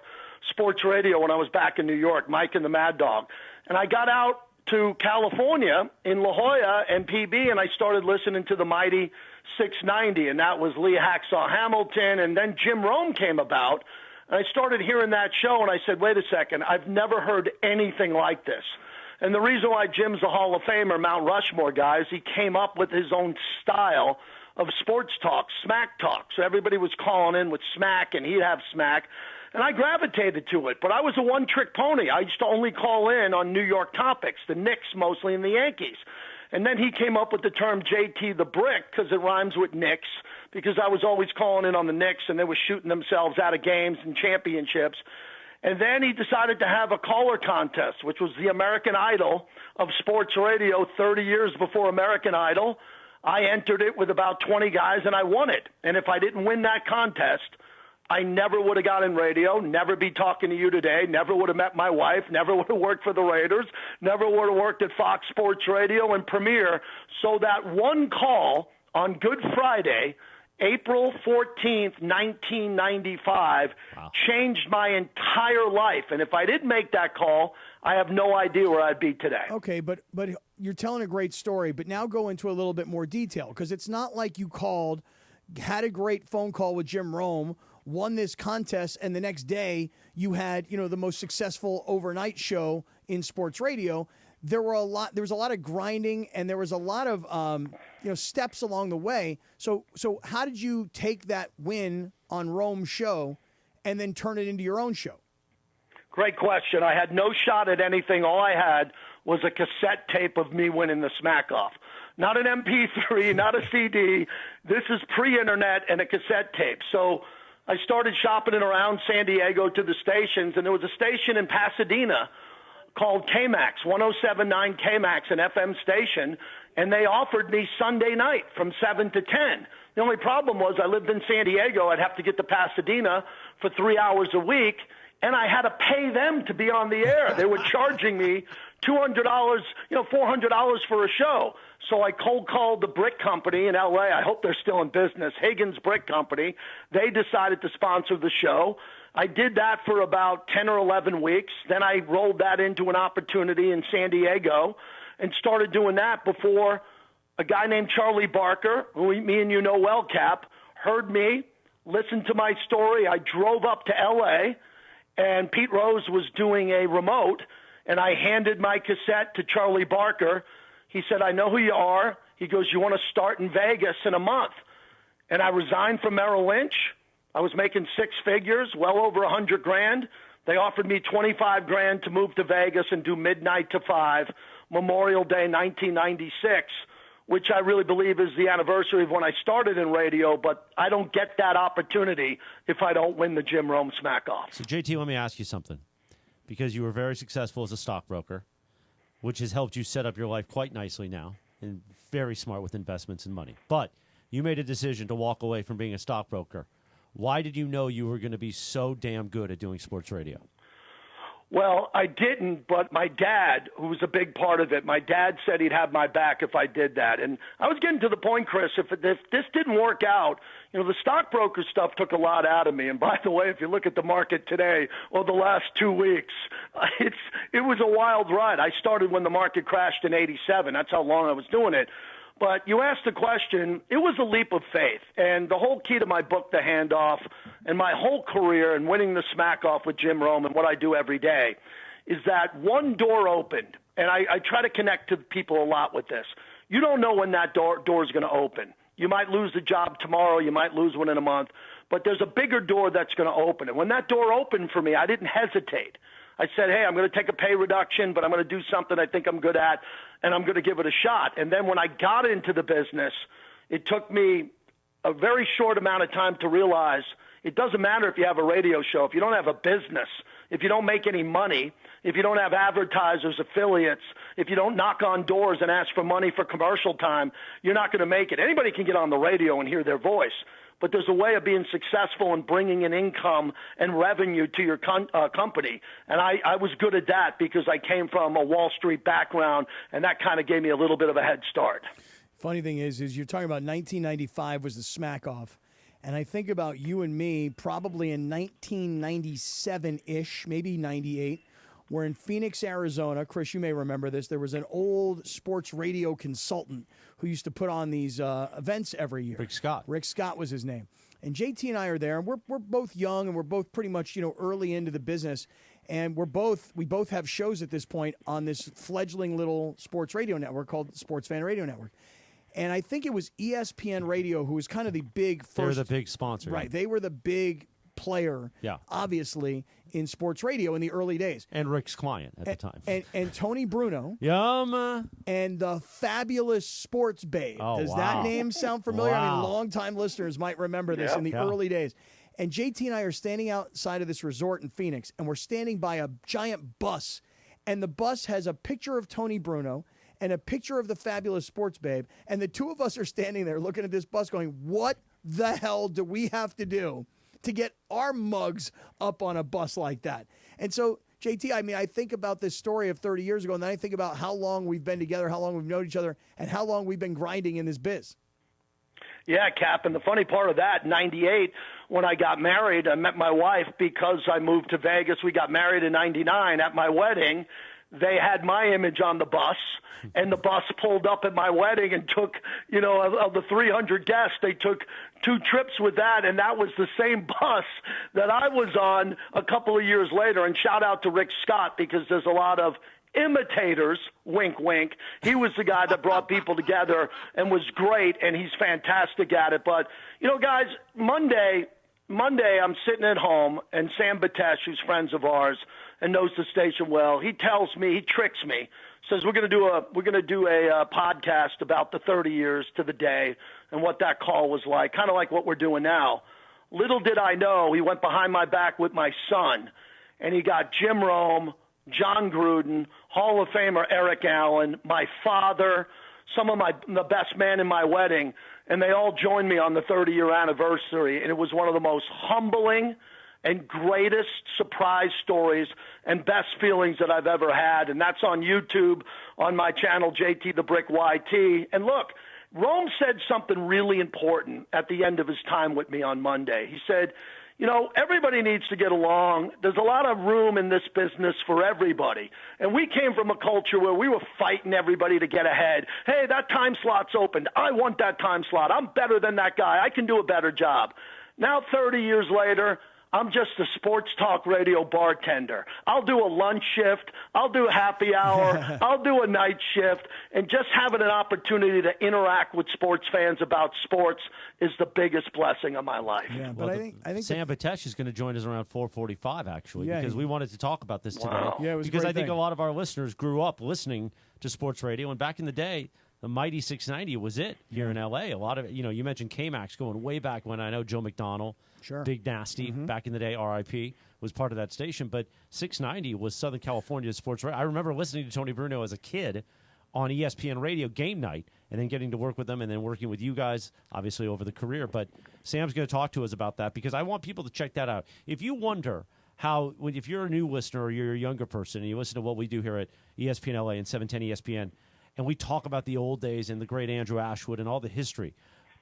sports radio when I was back in New York, Mike and the Mad Dog. And I got out to California in La Jolla and PB, and I started listening to the mighty 690, and that was Lee Hacksaw Hamilton, and then Jim Rome came about, and I started hearing that show, and I said, wait a second, I've never heard anything like this. And the reason why Jim's a Hall of Famer, Mount Rushmore guy, is he came up with his own style of sports talk, smack talk. So everybody was calling in with smack, and he'd have smack. And I gravitated to it, but I was a one-trick pony. I used to only call in on New York topics, the Knicks mostly and the Yankees. And then he came up with the term JT the Brick because it rhymes with Knicks, because I was always calling in on the Knicks, and they were shooting themselves out of games and championships. And then he decided to have a caller contest, which was the American Idol of sports radio 30 years before American Idol. I entered it with about 20 guys, and I won it. And if I didn't win that contest, I never would have got in radio, never be talking to you today, never would have met my wife, never would have worked for the Raiders, never would have worked at Fox Sports Radio and Premiere. So that one call on Good Friday, April 14th, 1995, changed my entire life. And if I didn't make that call, I have no idea where I'd be today. Okay, but you're telling a great story, but now go into a little bit more detail, because it's not like you called, had a great phone call with Jim Rome, won this contest, and the next day you had, the most successful overnight show in sports radio. There was a lot of grinding, and there was a lot of steps along the way. So how did you take that win on Rome's show and then turn it into your own show? Great question. I had no shot at anything. All I had was a cassette tape of me winning the smack off. Not an MP3, not a CD. This is pre-internet and a cassette tape. So I started shopping it around San Diego to the stations, and there was a station in Pasadena called KMAX, 107.9 KMAX, an FM station, and they offered me Sunday night from 7 to 10. The only problem was I lived in San Diego. I'd have to get to Pasadena for 3 hours a week, and I had to pay them to be on the air. They were charging me $200, $400 for a show. So I cold called the brick company in L.A. I hope they're still in business, Higgins Brick Company. They decided to sponsor the show. I did that for about 10 or 11 weeks. Then I rolled that into an opportunity in San Diego and started doing that before a guy named Charlie Barker, who me and you know well, Cap, heard me, listened to my story. I drove up to L.A., and Pete Rose was doing a remote, and I handed my cassette to Charlie Barker. He said, I know who you are. He goes, you want to start in Vegas in a month? And I resigned from Merrill Lynch. I was making six figures, well over $100,000. They offered me $25,000 to move to Vegas and do midnight to 5, Memorial Day 1996, which I really believe is the anniversary of when I started in radio, but I don't get that opportunity if I don't win the Jim Rome smack-off. So, JT, let me ask you something. Because you were very successful as a stockbroker, which has helped you set up your life quite nicely now, and very smart with investments and money. But you made a decision to walk away from being a stockbroker. Why did you know you were going to be so damn good at doing sports radio? Well, I didn't, but my dad, who was a big part of it, my dad said he'd have my back if I did that. And I was getting to the point, Chris, if this didn't work out, the stockbroker stuff took a lot out of me. And by the way, if you look at the market today or the last 2 weeks, it was a wild ride. I started when the market crashed in 87. That's how long I was doing it. But you asked the question, it was a leap of faith. And the whole key to my book, The Handoff, and my whole career and winning the smack off with Jim Rome and what I do every day is that one door opened. And I try to connect to people a lot with this. You don't know when that door is going to open. You might lose the job tomorrow. You might lose one in a month. but there's a bigger door that's going to open. And when that door opened for me, I didn't hesitate. I said, hey, I'm going to take a pay reduction, but I'm going to do something I think I'm good at, and I'm going to give it a shot. And then when I got into the business, it took me a very short amount of time to realize it doesn't matter if you have a radio show. If you don't have a business, if you don't make any money, if you don't have advertisers, affiliates, if you don't knock on doors and ask for money for commercial time, you're not going to make it. Anybody can get on the radio and hear their voice, but there's a way of being successful and bringing in income and revenue to your company. And I was good at that because I came from a Wall Street background, and that kind of gave me a little bit of a head start. Funny thing is you're talking about 1995 was the smack off. And I think about you and me probably in 1997-ish, maybe 98. We're in Phoenix, Arizona. Chris, you may remember this. There was an old sports radio consultant who used to put on these events every year. Rick Scott. Rick Scott was his name. And JT and I are there, and we're both young, and we're both pretty much, early into the business. And we both have shows at this point on this fledgling little sports radio network called Sports Fan Radio Network. And I think it was ESPN Radio who was kind of the big first. They were the big sponsor. Right. They were the big player, obviously, in sports radio in the early days. And Rick's client at the time. And Tony Bruno. Yum. And the fabulous Sports Babe. Oh, Does wow. that name sound familiar? I mean, Wow. longtime listeners might remember this in the early days. And JT and I are standing outside of this resort in Phoenix, and we're standing by a giant bus. And the bus has a picture of Tony Bruno and a picture of the fabulous Sports Babe. And the two of us are standing there looking at this bus going, what the hell do we have to do to get our mugs up on a bus like that? And so, JT, I mean, I think about this story of 30 years ago, and then I think about how long we've been together, how long we've known each other, and how long we've been grinding in this biz. Yeah, Cap, and the funny part of that, 98, when I got married, I met my wife because I moved to Vegas. We got married in 99. At my wedding, they had my image on the bus, and the bus pulled up at my wedding and took, of the 300 guests, they took 2 trips with that, and that was the same bus that I was on a couple of years later. And shout out to Rick Scott, because there's a lot of imitators, wink, wink. He was the guy that brought people together and was great, and he's fantastic at it. But, guys, Monday, I'm sitting at home, and Sam Batesh, who's friends of ours and knows the station well, he tells me, he tricks me, says we're going to do a podcast about the 30 years to the day and what that call was like, kind of like what we're doing now. Little did I know, he went behind my back with my son, and he got Jim Rome, John Gruden, Hall of Famer Eric Allen, my father, some of the best men in my wedding, and they all joined me on the 30-year anniversary, and it was one of the most humbling and greatest surprise stories and best feelings that I've ever had, and that's on YouTube on my channel, JT the Brick YT. And look, Rome said something really important at the end of his time with me on Monday. He said, everybody needs to get along. There's a lot of room in this business for everybody. And we came from a culture where we were fighting everybody to get ahead. Hey, that time slot's opened. I want that time slot. I'm better than that guy. I can do a better job. Now, 30 years later, I'm just a sports talk radio bartender. I'll do a lunch shift. I'll do a happy hour. I'll do a night shift. And just having an opportunity to interact with sports fans about sports is the biggest blessing of my life. Yeah, but I think Sam Batesh is going to join us around 4:45, actually, Yeah, because we wanted to talk about this today. Wow. Yeah, it was a because great I think thing. a lot of our listeners grew up listening to sports radio, and back in the day, the mighty 690 was it here in L.A. A lot of you mentioned K-Max going way back when. I know Joe McDonnell, Big Nasty, back in the day, R.I.P., was part of that station. But 690 was Southern California's sports radio. I remember listening to Tony Bruno as a kid on ESPN Radio game night, and then getting to work with them, and then working with you guys, obviously, over the career. But Sam's going to talk to us about that, because I want people to check that out. If you wonder if you're a new listener or you're a younger person and you listen to what we do here at ESPN LA and 710 ESPN, and we talk about the old days and the great Andrew Ashwood and all the history,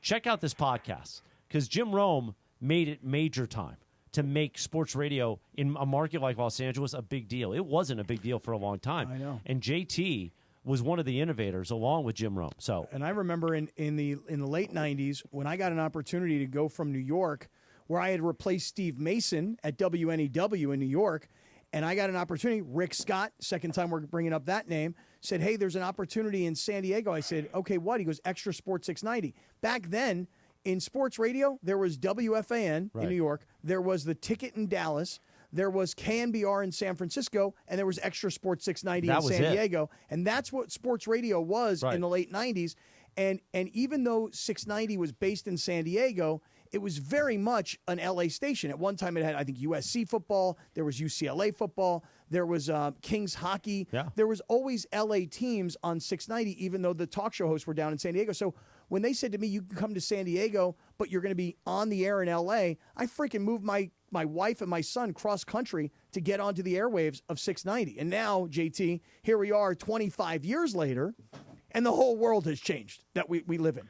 check out this podcast, because Jim Rome made it major time to make sports radio in a market like Los Angeles a big deal. It wasn't a big deal for a long time. I know. And JT was one of the innovators along with Jim Rome. So, and I remember in the late 90s when I got an opportunity to go from New York, where I had replaced Steve Mason at WNEW in New York, and I got an opportunity. Rick Scott, second time we're bringing up that name, said, hey, there's an opportunity in San Diego. I said, okay, what? He goes, Extra Sports 690. Back then, in sports radio, there was WFAN in New York. There was the Ticket in Dallas. There was KNBR in San Francisco, and there was Extra Sports 690 in San Diego. And that's what sports radio was in the late 90s. And even though 690 was based in San Diego, it was very much an LA station. At one time, it had, I think, USC football. There was UCLA football. There was Kings hockey. Yeah. There was always LA teams on 690, even though the talk show hosts were down in San Diego. So when they said to me, you can come to San Diego, but you're going to be on the air in LA, I freaking moved my wife and my son cross country to get onto the airwaves of 690. And now, JT, here we are 25 years later, and the whole world has changed that we live in.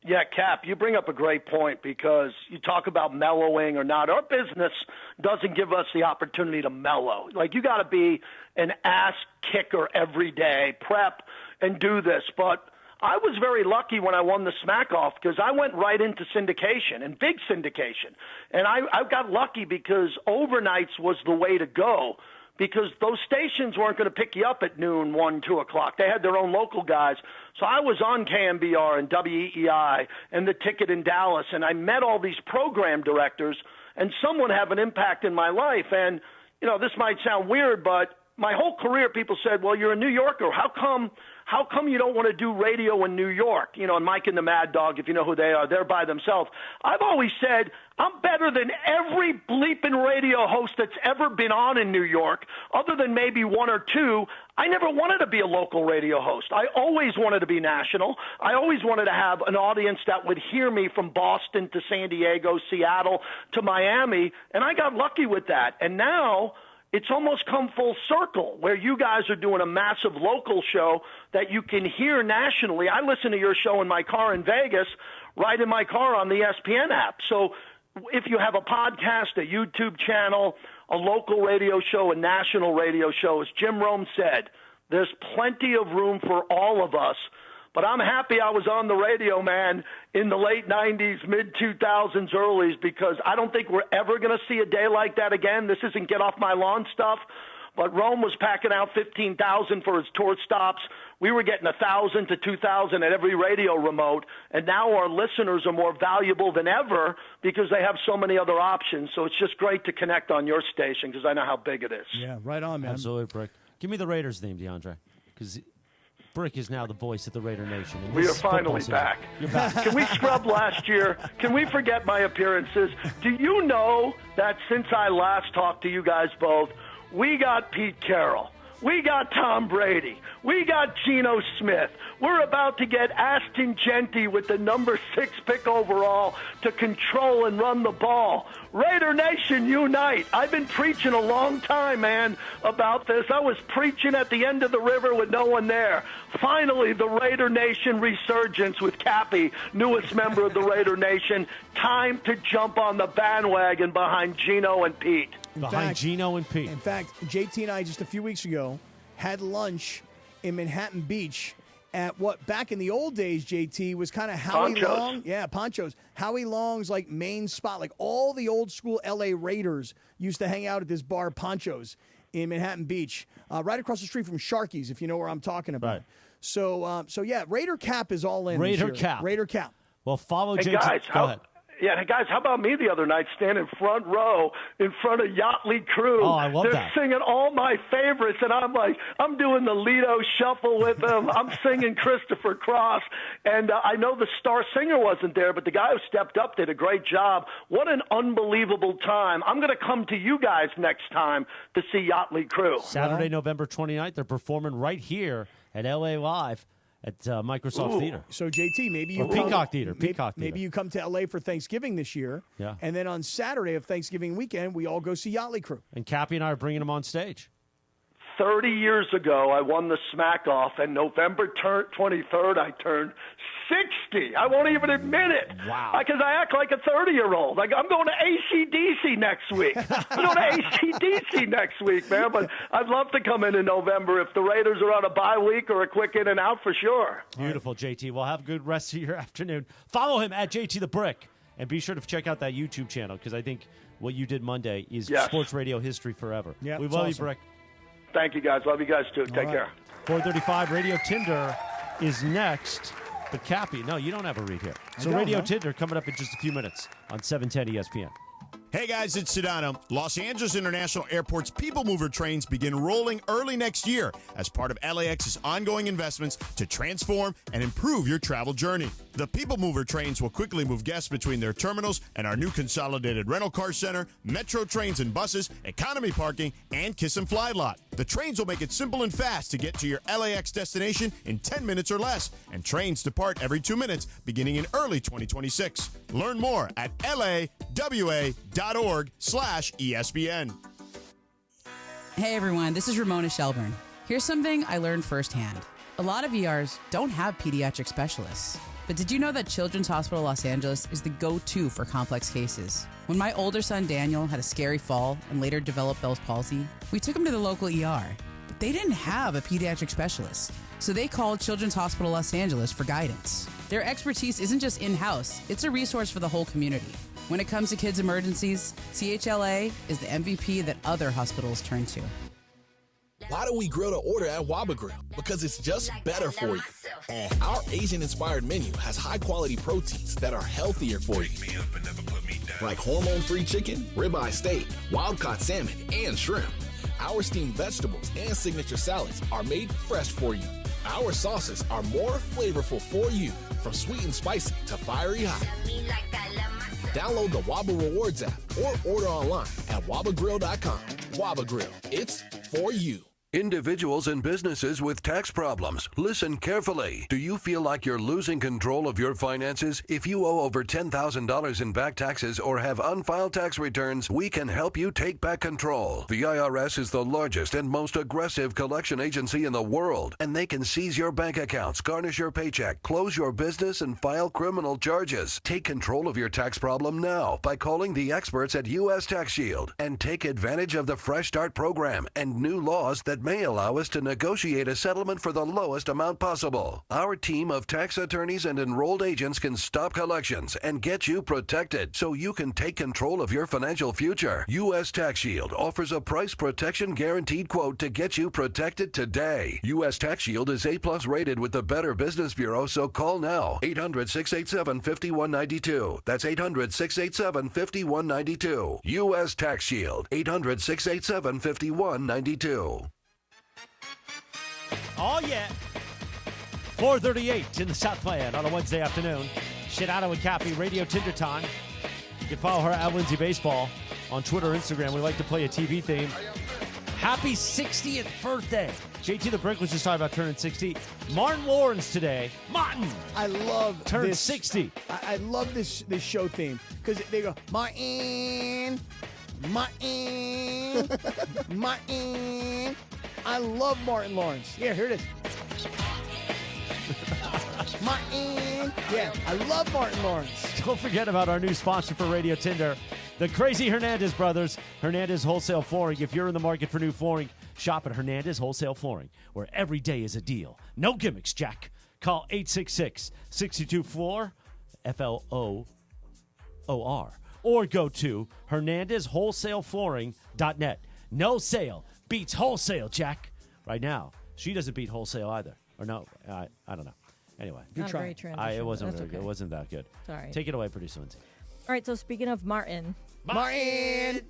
Yeah, Cap, you bring up a great point because you talk about mellowing or not. Our business doesn't give us the opportunity to mellow. Like, you got to be an ass kicker every day, prep, and do this. But I was very lucky when I won the Smack Off because I went right into syndication and big syndication. And I got lucky because overnights was the way to go, because those stations weren't going to pick you up at noon, 1, 2 o'clock. They had their own local guys. So I was on KMBR and WEEI and the Ticket in Dallas, and I met all these program directors, and some would have an impact in my life. And, you know, this might sound weird, but my whole career people said, well, you're a New Yorker. How come you don't want to do radio in New York? You know, and Mike and the Mad Dog, if you know who they are, they're by themselves. I've always said I'm better than every bleeping radio host that's ever been on in New York, other than maybe 1 or 2. I never wanted to be a local radio host. I always wanted to be national. I always wanted to have an audience that would hear me from Boston to San Diego, Seattle to Miami, and I got lucky with that. And now it's almost come full circle where you guys are doing a massive local show that you can hear nationally. I listen to your show in my car in Vegas, right in my car on the ESPN app. So if you have a podcast, a YouTube channel, a local radio show, a national radio show, as Jim Rome said, there's plenty of room for all of us. But I'm happy I was on the radio, man, in the late 90s, mid-2000s, earlys, because I don't think we're ever going to see a day like that again. This isn't get off my lawn stuff, but Rome was packing out 15,000 for his tour stops. We were getting 1,000 to 2,000 at every radio remote, and now our listeners are more valuable than ever because they have so many other options. So it's just great to connect on your station because I know how big it is. Yeah, right on, man. Absolutely, Brick. Give me the Raiders' name, DeAndre, because Brick is now the voice of the Raider Nation. We are finally back. You're back. Can we scrub last year? Can we forget my appearances? Do you know that since I last talked to you guys both, we got Pete Carroll, we got Tom Brady, we got Geno Smith. We're about to get Ashton Genty with the number 6 pick overall to control and run the ball. Raider Nation, unite. I've been preaching a long time, man, about this. I was preaching at the end of the river with no one there. Finally, the Raider Nation resurgence with Cappy, newest member of the Raider Nation. Time to jump on the bandwagon behind Geno and Pete. Behind Geno and Pete. In fact, JT and I just a few weeks ago had lunch in Manhattan Beach at what back in the old days, JT, was kind of Howie Ponchos. Long. Yeah, Ponchos. Howie Long's like main spot. Like all the old school LA Raiders used to hang out at this bar, Ponchos, in Manhattan Beach, right across the street from Sharky's, if you know where I'm talking about. Right. So yeah, Raider Cap is all in. Raider this year. Cap. Raider Cap. Well, follow Hey, JT. guys, Go ahead. Yeah, guys, how about me the other night standing front row in front of Yachtly Crew? Oh, I love They're that. singing all my favorites, and I'm like, I'm doing the Lido shuffle with them. I'm singing Christopher Cross, and I know the star singer wasn't there, but the guy who stepped up did a great job. What an unbelievable time. I'm going to come to you guys next time to see Yachtly Crew. Saturday, November 29th, they're performing right here at LA Live at Microsoft Theater. So JT, maybe you Or Peacock Theater. Peacock Theater. Maybe you come to LA for Thanksgiving this year. Yeah. And then on Saturday of Thanksgiving weekend, we all go see Yachtly Crew. And Cappy and I are bringing them on stage. 30 years ago, I won the Smack Off, and November 23rd, I turned 60. I won't even admit it. Wow. Because I act like a 30-year-old. Like, I'm going to AC/DC next week. I'm going to AC/DC next week, man. But I'd love to come in November if the Raiders are on a bye week or a quick in and out for sure. Beautiful, JT. Well, have a good rest of your afternoon. Follow him at JT the Brick. And be sure to check out that YouTube channel because I think what you did Monday is sports radio history forever. Yeah, we it's love you, awesome. Brick. Thank you, guys. Love you guys, too. Take care. 435 Radio Tinder is next. But Cappy, no, you don't have a read here. So don't, Radio huh? Tinder coming up in just a few minutes on 710 ESPN. Hey guys, it's Sedano. Los Angeles International Airport's People Mover trains begin rolling early next year as part of LAX's ongoing investments to transform and improve your travel journey. The People Mover trains will quickly move guests between their terminals and our new consolidated rental car center, metro trains and buses, economy parking, and Kiss and Fly lot. The trains will make it simple and fast to get to your LAX destination in 10 minutes or less, and trains depart every 2 minutes beginning in early 2026. Learn more at lawa.org/ESPN. Hey everyone, this is Ramona Shelburne. Here's something I learned firsthand. A lot of ERs don't have pediatric specialists. But did you know that Children's Hospital Los Angeles is the go-to for complex cases? When my older son Daniel had a scary fall and later developed Bell's palsy, we took him to the local ER. But they didn't have a pediatric specialist, so they called Children's Hospital Los Angeles for guidance. Their expertise isn't just in-house, it's a resource for the whole community. When it comes to kids' emergencies, CHLA is the MVP that other hospitals turn to. Why do we grill to order at Waba Grill? Because it's just better for you. And our Asian-inspired menu has high-quality proteins that are healthier for you. Like hormone-free chicken, ribeye steak, wild-caught salmon, and shrimp. Our steamed vegetables and signature salads are made fresh for you. Our sauces are more flavorful for you, from sweet and spicy to fiery hot. Download the Waba Rewards app or order online at wabagrill.com. Waba Grill, it's for you. Individuals and businesses with tax problems, listen carefully. Do you feel like you're losing control of your finances? If you owe over $10,000 in back taxes or have unfiled tax returns, we can help you take back control. The IRS is the largest and most aggressive collection agency in the world, and they can seize your bank accounts, garnish your paycheck, close your business, and file criminal charges. Take control of your tax problem now by calling the experts at U.S. Tax Shield and take advantage of the Fresh Start program and new laws that may allow us to negotiate a settlement for the lowest amount possible. Our team of tax attorneys and enrolled agents can stop collections and get you protected so you can take control of your financial future. U.S. Tax Shield offers a price protection guaranteed quote to get you protected today. U.S. Tax Shield is A+ rated with the Better Business Bureau, so call now. 800-687-5192. That's 800-687-5192. U.S. Tax Shield. 800-687-5192. Oh, yeah. 4:38 in the South Miami on a Wednesday afternoon. Sedano and Cappy, Radio Tinder time. You can follow her at Lindsay Baseball on Twitter, Instagram. We like to play a TV theme. Happy 60th birthday. JT the Brick was just talking about turning 60. Martin Lawrence today. Martin! I love turned this, 60. I love this show theme because they go, Martin, Martin, Martin. I love Martin Lawrence. Yeah, here it is. Martin. Yeah, I love Martin Lawrence. Don't forget about our new sponsor for Radio Tinder, the crazy Hernandez brothers, Hernandez Wholesale Flooring. If you're in the market for new flooring, shop at Hernandez Wholesale Flooring, where every day is a deal. No gimmicks, Jack. Call 866-62-FLOOR, FLOOR, or go to HernandezWholesaleFlooring.net. No sale beats wholesale, Jack. Right now, she doesn't beat wholesale either. Or no, I don't know. Anyway. Good try. It wasn't very good. It wasn't that good. Sorry. Take it away, producer Lindsay. All right, so speaking of Martin. Martin!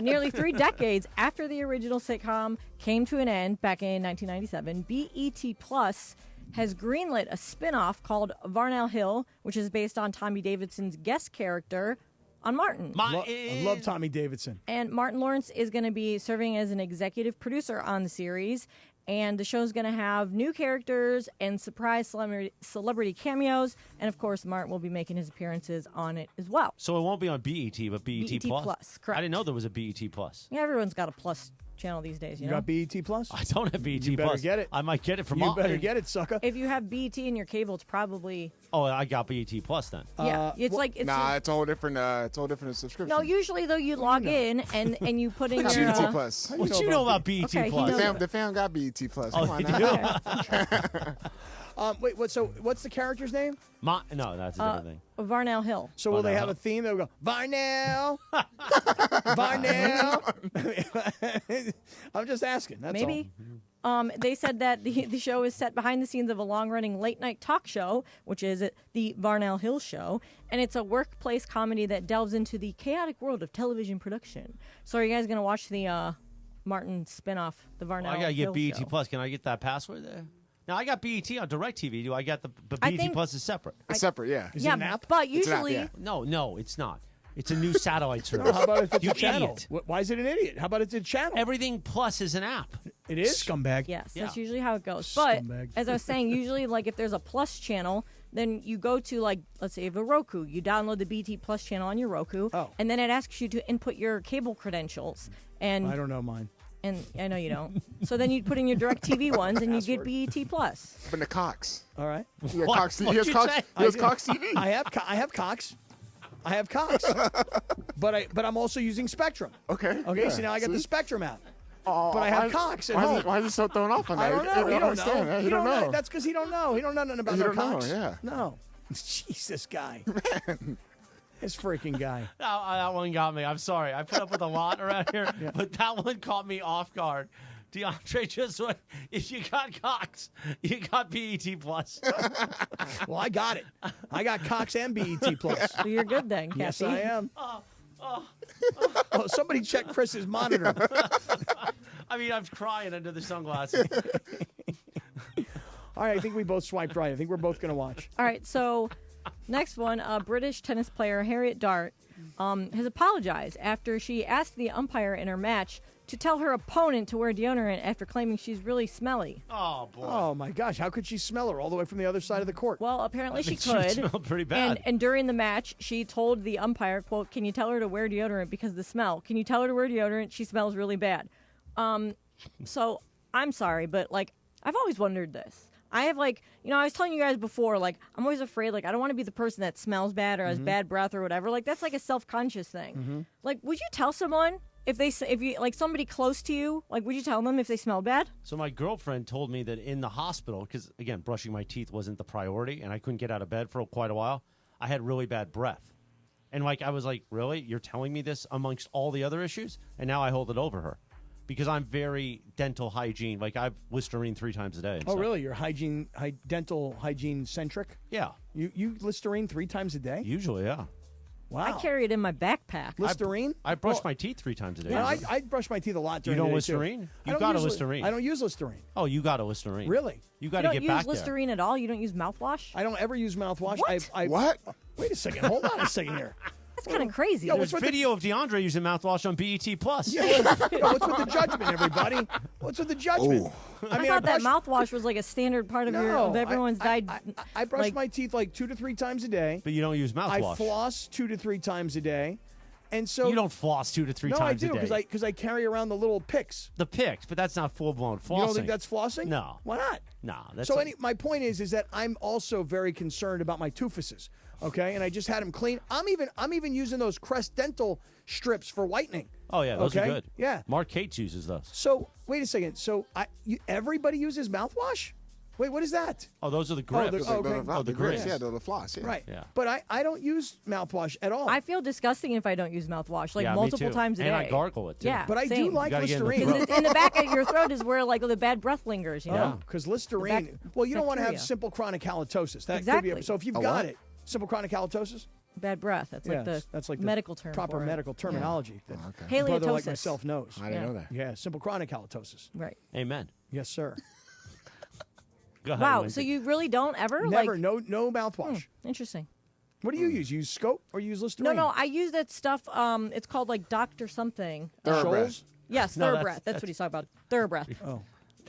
Nearly 3 decades after the original sitcom came to an end back in 1997, BET Plus has greenlit a spin-off called Varnell Hill, which is based on Tommy Davidson's guest character on Martin. I love Tommy Davidson. And Martin Lawrence is going to be serving as an executive producer on the series. And the show's going to have new characters and surprise celebrity cameos. And, of course, Martin will be making his appearances on it as well. So it won't be on BET, but BET Plus? Plus, correct. I didn't know there was a BET Plus. Yeah, everyone's got a Plus channel these days, you know? Got BET Plus? I don't have BET Plus. You better get it. I might get it from You better get it, sucker. If you have BET in your cable, it's probably... Oh, I got BET Plus then. Yeah, it's like... It's it's all different. It's all different subscription. No, usually, though, you log in and you put in your... BET Plus. What you know about BET Okay, Plus? The fam got BET Plus. Oh, Come on they now. Wait, what's the character's name? No, that's a different thing. Varnell Hill. So will they have a theme? They'll go, Varnell! Varnell! I'm just asking. That's Maybe. They said that the show is set behind the scenes of a long-running late-night talk show, which is the Varnell Hill Show, and it's a workplace comedy that delves into the chaotic world of television production. So are you guys going to watch the Martin spinoff, the Varnell I got to Hill get BET Show? Plus. Can I get that password there? Now, I got BET on DirecTV. Do I got the BET Plus is separate? It's separate, yeah. Is it an app? But usually... It's an app, No, it's not. It's a new satellite service. No, how about if it's You a channel? idiot. Why is it an idiot? How about it's a channel? Everything Plus is an app. It is? Scumbag. Yes, Yeah. that's usually how it goes. But Scumbag. as I was saying, usually like if there's a Plus channel, then you go to like, let's say you have a Roku, you download the BT Plus channel on your Roku, and then it asks you to input your cable credentials. And I don't know mine. And I know you don't. So then you'd put in your DirecTV ones, and you get BET Plus. Up in the Cox. All right. He has Cox. He has Cox TV. I have Cox. I have Cox. but I'm also using Spectrum. Okay. Okay. yeah. So now I got the Spectrum app. Oh, But I have Cox at why home. Why is he so thrown off on that? I don't know. He don't understand. know. He don't know. That's because he don't know. He don't know nothing about He their don't know, Cox. yeah. No. Jesus, guy. This freaking guy. That one got me. I'm sorry. I put up with a lot around here, but that one caught me off guard. DeAndre just went, if you got Cox, you got BET Plus. Well, I got it. I got Cox and BET Plus. So you're good then, Yes, Cassie. I am. Oh, somebody check Chris's monitor. I mean, I'm crying under the sunglasses. All right, I think we both swiped right. I think we're both going to watch. All right, so next one, British tennis player Harriet Dart has apologized after she asked the umpire in her match to tell her opponent to wear deodorant after claiming she's really smelly. Oh, boy. Oh, my gosh. How could she smell her all the way from the other side of the court? Well, apparently she She could. smelled pretty bad. And during the match, she told the umpire, quote, "Can you tell her to wear deodorant because of the smell? Can you tell her to wear deodorant? She smells really bad." So I'm sorry, but, like, I've always wondered this. I have, like, I was telling you guys before, like, I'm always afraid, like, I don't want to be the person that smells bad or has bad breath or whatever. Like, that's, like, a self-conscious thing. Like, would you tell someone if you, like, somebody close to you, like, would you tell them if they smelled bad? So my girlfriend told me that in the hospital, because, again, brushing my teeth wasn't the priority, and I couldn't get out of bed for quite a while, I had really bad breath. And, like, I was like, really? You're telling me this amongst all the other issues? And now I hold it over her. Because I'm very dental hygiene. Like, I've Listerine 3 times a day. Oh, really? You're dental hygiene centric? Yeah. You Listerine 3 times a day? Usually, yeah. Wow. I carry it in my backpack. Listerine? I brush my teeth 3 times a day. I brush my teeth a lot You during don't the day, Listerine? too. You I don't got a use Listerine. I don't use Listerine. Oh, you got a Listerine. Really? You got You to don't get back use Listerine at all? You don't use mouthwash? I don't ever use mouthwash. What? What? Wait a second. Hold on a second here. That's kind of crazy. There's video of DeAndre using mouthwash on BET Plus. Yeah, what's with the judgment, everybody? What's with the judgment? I thought that mouthwash was like a standard part of everyone's diet. I brush my teeth like 2 to 3 times a day. But you don't use I mouthwash. floss 2 to 3 times a day. And so You don't floss 2 to 3 times a day. No, I do because I carry around the little picks. The picks, but that's not full-blown flossing. You don't think that's flossing? No. Why not? No. That's So my point is that I'm also very concerned about my toofuses. Okay, and I just had them clean. I'm even using those Crest Dental strips for whitening. Oh yeah, those are good. Yeah. Mark Cates uses those. So wait a second. So everybody uses mouthwash? Wait, what is that? Oh, those are the grips. The grips. Yeah, the floss. Yeah. Right. Yeah. But I don't use mouthwash at all. I feel disgusting if I don't use mouthwash, like Yeah, me multiple too. times a day. And I gargle it, too. Yeah, But I do same. like You gotta get in the Listerine. throat. In the back of your throat is where like the bad breath lingers. You know. Because Listerine. Well, you don't want to have bacteria. simple chronic halitosis. That Exactly. could be. So if you've A got what? it, simple chronic halitosis. Bad breath. That's like the that's like medical the term. proper for it. medical terminology. That Okay. a brother like Halitosis. myself knows. I didn't know that. Yeah, simple chronic halitosis. Right. Amen. Yes, sir. Go ahead, Wow. Lindsay. So you really don't ever Never. like? No mouthwash. Interesting. What do you use? You use Scope or you use Listerine? No. I use that stuff. It's called like Dr. something. Shoals? Yes, No, Thoroughbreath. That's what he's talking about. Thoroughbreath. Oh.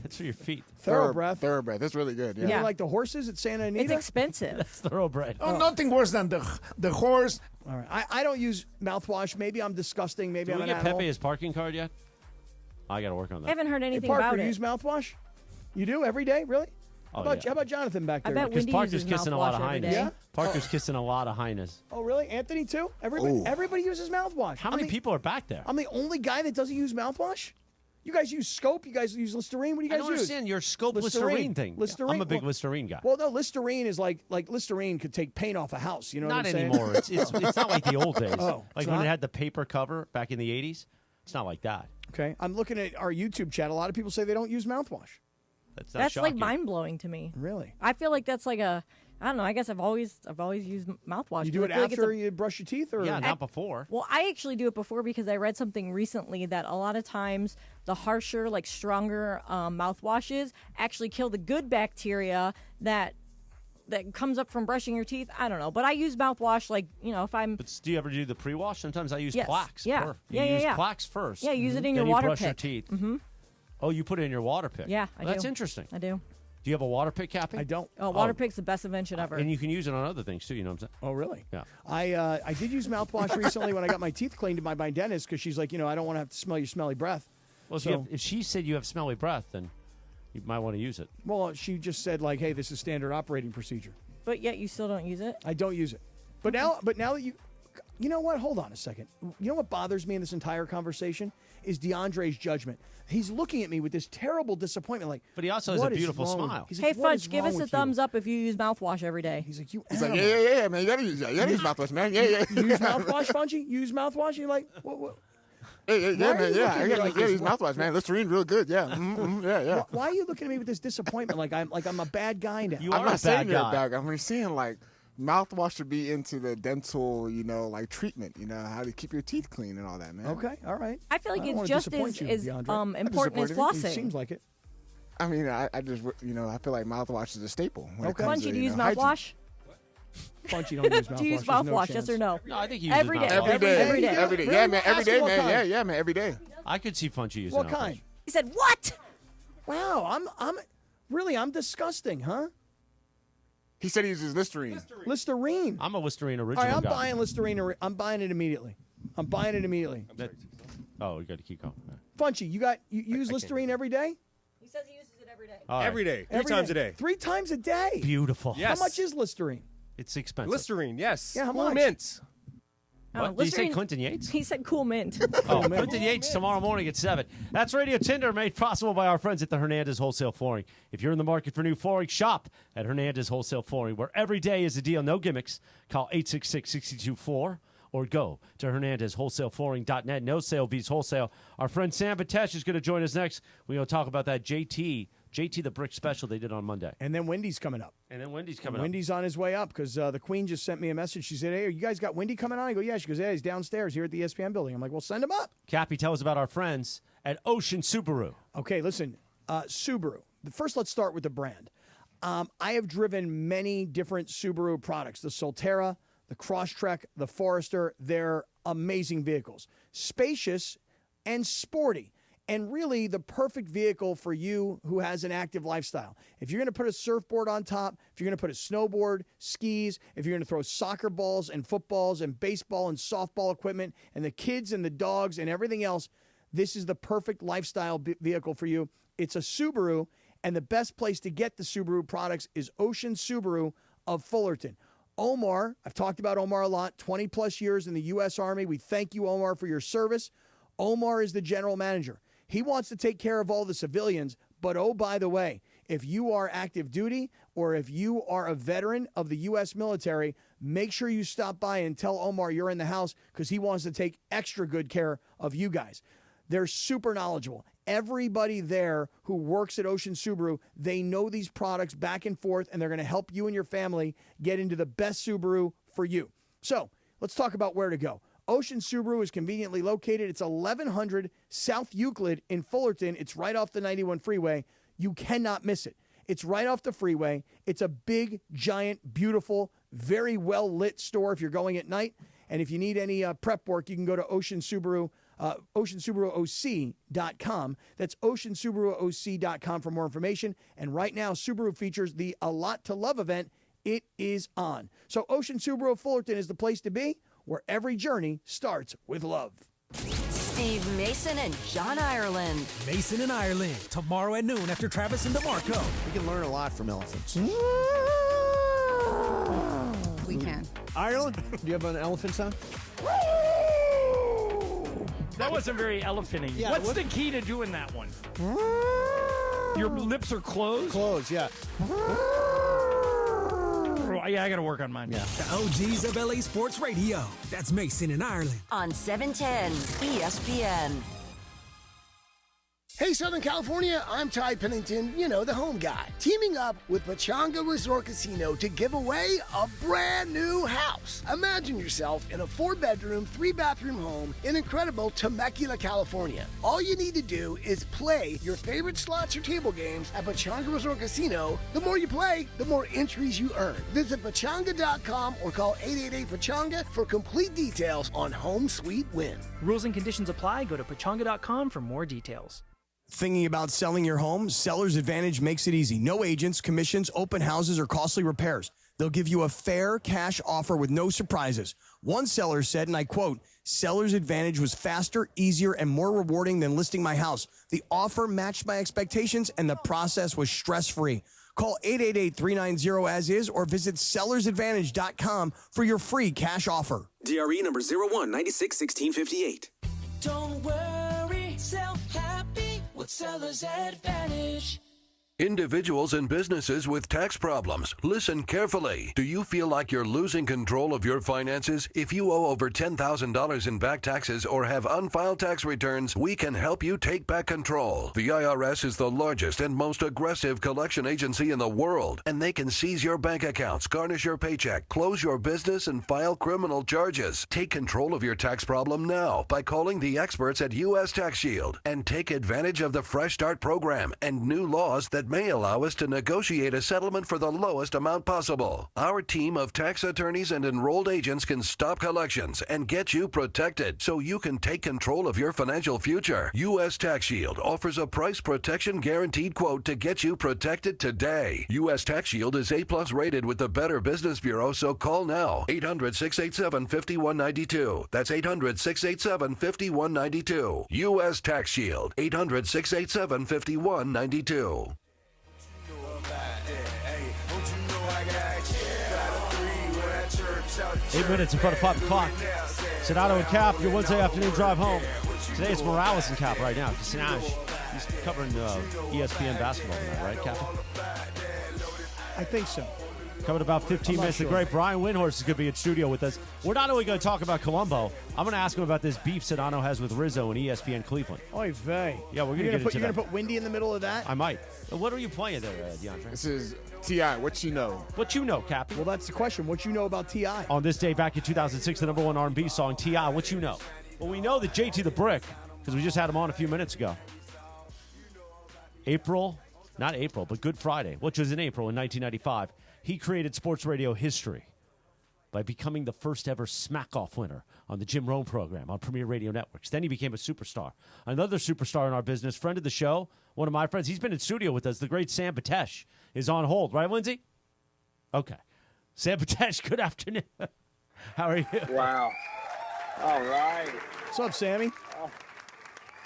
That's for your feet. Thoroughbreath. Thoroughbreath. That's really good. You Yeah. mean like the horses at Santa Anita? It's expensive. That's thoroughbred. Oh, nothing worse than the horse. All right. I don't use mouthwash. Maybe I'm disgusting. Maybe Did I'm we an get animal. Pepe his parking card yet? I got to work on I that. haven't heard Hey, anything Parker, about you it. use mouthwash? You do every day, really? Oh, how yeah. about Jonathan back I there? bet Because Wendy Parker's uses kissing a lot of mouthwash every highness. day. Yeah? Parker's kissing a lot of highness. Oh, really? Anthony too? Everybody uses mouthwash. How many people are back there? I'm the only guy that doesn't use mouthwash. You guys use Scope. You guys use Listerine. What do you I guys don't use? understand your scope Listerine thing. Listerine. I'm a big Listerine guy. Well, no, Listerine is like Listerine could take paint off a house. You know Not what I'm saying? anymore. It's not like the old days. Oh, like it's when not? it had the paper cover back in the 80s. It's not like that. Okay, I'm looking at our YouTube chat. A lot of people say they don't use mouthwash. That's not That's like shocking. mind-blowing to me. Really? I feel like that's like a, I don't know, I guess I've always used mouthwash. You do it I feel like it's after you brush your teeth? Or Yeah, not before. Well, I actually do it before because I read something recently that a lot of times the harsher, like stronger mouthwashes actually kill the good bacteria that comes up from brushing your teeth. I don't know, but I use mouthwash like, if I'm... But do you ever do the pre-wash? Sometimes I use Yes. Plax. Yeah. You Yeah, use yeah. Plax first. Yeah, use it in Then your you water brush your pick. teeth. Mm-hmm. Oh, you put it in your water pick. Yeah, I do. That's interesting. I do. Do you have a water pick, Cappy? I don't. Oh, water pick's the best invention ever. And you can use it on other things, too. You know what I'm saying? Oh, really? Yeah. I did use mouthwash recently when I got my teeth cleaned by my dentist because she's like, I don't want to have to smell your smelly breath. Well, if she said you have smelly breath, then you might want to use it. Well, she just said, like, hey, this is standard operating procedure. But yet you still don't use it? I don't use it. But now that you know what? Hold on a second. You know what bothers me in this entire conversation is DeAndre's judgment. He's looking at me with this terrible disappointment. Like, but he also has a beautiful smile. He's Hey, like, what is Fudge, give wrong us a with thumbs up if you use mouthwash every day. He's like, you He's like, animal. yeah, man. You gotta use mouthwash, man. Yeah. You use mouthwash, Funchy? You use mouthwash? You're like, what? Yeah, Why are man. you Yeah, looking I at me gotta like this? use mouthwash, man. Listerine, real good. Yeah, yeah. Why are you looking at me with this disappointment? Like I'm a bad guy now. I'm not saying you're a bad guy. I'm saying like mouthwash should be into the dental, like treatment. How to keep your teeth clean and all that, man. Okay, all right. I feel like don't it's wanna just disappoint you, as DeAndre. important as flossing. It seems like it. I mean, I just, I feel like mouthwash is a staple. Okay. Funchy, do you use hygiene. mouthwash? Funchy don't use mouthwash. Do you use There's no mouthwash, chance. yes or no? No, I think he uses Every day. mouthwash. Every day. Every day. Yeah, man. Every day, What man. kind? Yeah, man. Every day. I could see Funchy using What mouthwash. kind? He said, what? Wow, I'm disgusting, huh? He said he uses Listerine. Listerine. I'm a Listerine All original right, I'm guy. buying Listerine. I'm buying it immediately. Oh, we got to keep going. Funchy, you use Listerine every day? He says he uses it every day. All right. Every day. Every 3 times a day. 3 times a day. Beautiful. Yes. How much is Listerine? It's expensive. Listerine, yes. Yeah, how Cool much? mints. What? Did you say Clinton Yates? He said cool mint. Oh, Clinton Yates tomorrow morning at 7. That's Radio Tinder, made possible by our friends at the Hernandez Wholesale Flooring. If you're in the market for new flooring, shop at Hernandez Wholesale Flooring, where every day is a deal, no gimmicks. Call 866-62-4 or go to HernandezWholesaleFlooring.net. No sale beats wholesale. Our friend Sam Batesh is going to join us next. We're going to talk about that JT the Brick special they did on Monday. And then Wendy's coming up. Wendy's on his way up because the Queen just sent me a message. She said, hey, you guys got Wendy coming on? I go, yeah. She goes, yeah, he's downstairs here at the ESPN building. I'm like, well, send him up. Cappy, tell us about our friends at Ocean Subaru. Okay, listen, Subaru. First, let's start with the brand. I have driven many different Subaru products, the Solterra, the Crosstrek, the Forester. They're amazing vehicles, spacious and sporty, and really the perfect vehicle for you who has an active lifestyle. If you're going to put a surfboard on top, if you're going to put a snowboard, skis, if you're going to throw soccer balls and footballs and baseball and softball equipment and the kids and the dogs and everything else, this is the perfect lifestyle vehicle for you. It's a Subaru, and the best place to get the Subaru products is Ocean Subaru of Fullerton. Omar, I've talked about Omar a lot, 20 plus years in the U.S. Army. We thank you, Omar, for your service. Omar is the general manager. He wants to take care of all the civilians, but oh, by the way, if you are active duty or if you are a veteran of the U.S. military, make sure you stop by and tell Omar you're in the house because he wants to take extra good care of you guys. They're super knowledgeable. Everybody there who works at Ocean Subaru, they know these products back and forth, and they're going to help you and your family get into the best Subaru for you. So let's talk about where to go. Ocean Subaru is conveniently located. It's 1100 South Euclid in Fullerton. It's right off the 91 freeway. You cannot miss it. It's right off the freeway. It's a big, giant, beautiful, very well-lit store if you're going at night. And if you need any prep work, you can go to Ocean Subaru, OceanSubaruOC.com. That's OceanSubaruOC.com for more information. And right now, Subaru features the A Lot to Love event. It is on. So Ocean Subaru of Fullerton is the place to be, where every journey starts with love. Steve Mason and John Ireland. Mason and Ireland, tomorrow at noon after Travis and DeMarco. We can learn a lot from elephants. We can. Ireland, do you have an elephant sound? That wasn't very elephant-y. Yeah, What's the key to doing that one? Your lips are closed? Closed, yeah. Yeah, I got to work on mine. The OGs of LA Sports Radio. That's Mason and Ireland. On 710 ESPN. Hey, Southern California, I'm Ty Pennington, the home guy. Teaming up with Pechanga Resort Casino to give away a brand new house. Imagine yourself in a 4-bedroom, 3-bathroom home in incredible Temecula, California. All you need to do is play your favorite slots or table games at Pechanga Resort Casino. The more you play, the more entries you earn. Visit Pechanga.com or call 888-PECHANGA for complete details on Home Sweet Win. Rules and conditions apply. Go to Pechanga.com for more details. Thinking about selling your home? Seller's Advantage makes it easy. No agents, commissions, open houses, or costly repairs. They'll give you a fair cash offer with no surprises. One seller said, and I quote, "Seller's Advantage was faster, easier, and more rewarding than listing my house. The offer matched my expectations, and the process was stress-free." Call 888-390-AS-IS or visit sellersadvantage.com for your free cash offer. DRE number 01961658. Don't worry, sell happy with Seller's Advantage. Individuals and businesses with tax problems, listen carefully. Do you feel like you're losing control of your finances? If you owe over $10,000 in back taxes or have unfiled tax returns, we can help you take back control. The IRS is the largest and most aggressive collection agency in the world, and they can seize your bank accounts, garnish your paycheck, close your business, and file criminal charges. Take control of your tax problem now by calling the experts at U.S. Tax Shield and take advantage of the Fresh Start program and new laws that may allow us to negotiate a settlement for the lowest amount possible. Our team of tax attorneys and enrolled agents can stop collections and get you protected so you can take control of your financial future. U.S. Tax Shield offers a price protection guaranteed quote to get you protected today. U.S. Tax Shield is A+ rated with the Better Business Bureau, so call now. 800-687-5192. That's 800-687-5192. U.S. Tax Shield. 800-687-5192. 8 minutes in front of 5 o'clock. Sedano and Kap, your Wednesday afternoon drive home. Today it's Morales and Kap right now. Sinaj, he's covering ESPN basketball tonight, right, Kap? I think so. Coming about 15 minutes. The great Brian Windhorse is going to be in studio with us. We're not only going to talk about Colombo, I'm going to ask him about this beef Sedano has with Rizzo and ESPN Cleveland. Oy vey. Yeah, we're going to get into that. You're going to put Windy in the middle of that? I might. What are you playing there, DeAndre? This is T.I. What you know? What you know, Cappy? Well, that's the question. What you know about T.I.? On this day back in 2006, the number one R&B song, T.I., what you know? Well, we know that JT the Brick, because we just had him on a few minutes ago. Not April, but Good Friday, which was in April in 1995. He created sports radio history by becoming the first ever smack-off winner on the Jim Rome program on Premier Radio Networks. Then he became a superstar. Another superstar in our business, friend of the show, one of my friends. He's been in studio with us. The great Sam Batesh is on hold. Right, Lindsay? Okay. Sam Batesh, good afternoon. How are you? Wow. All right. What's up, Sammy?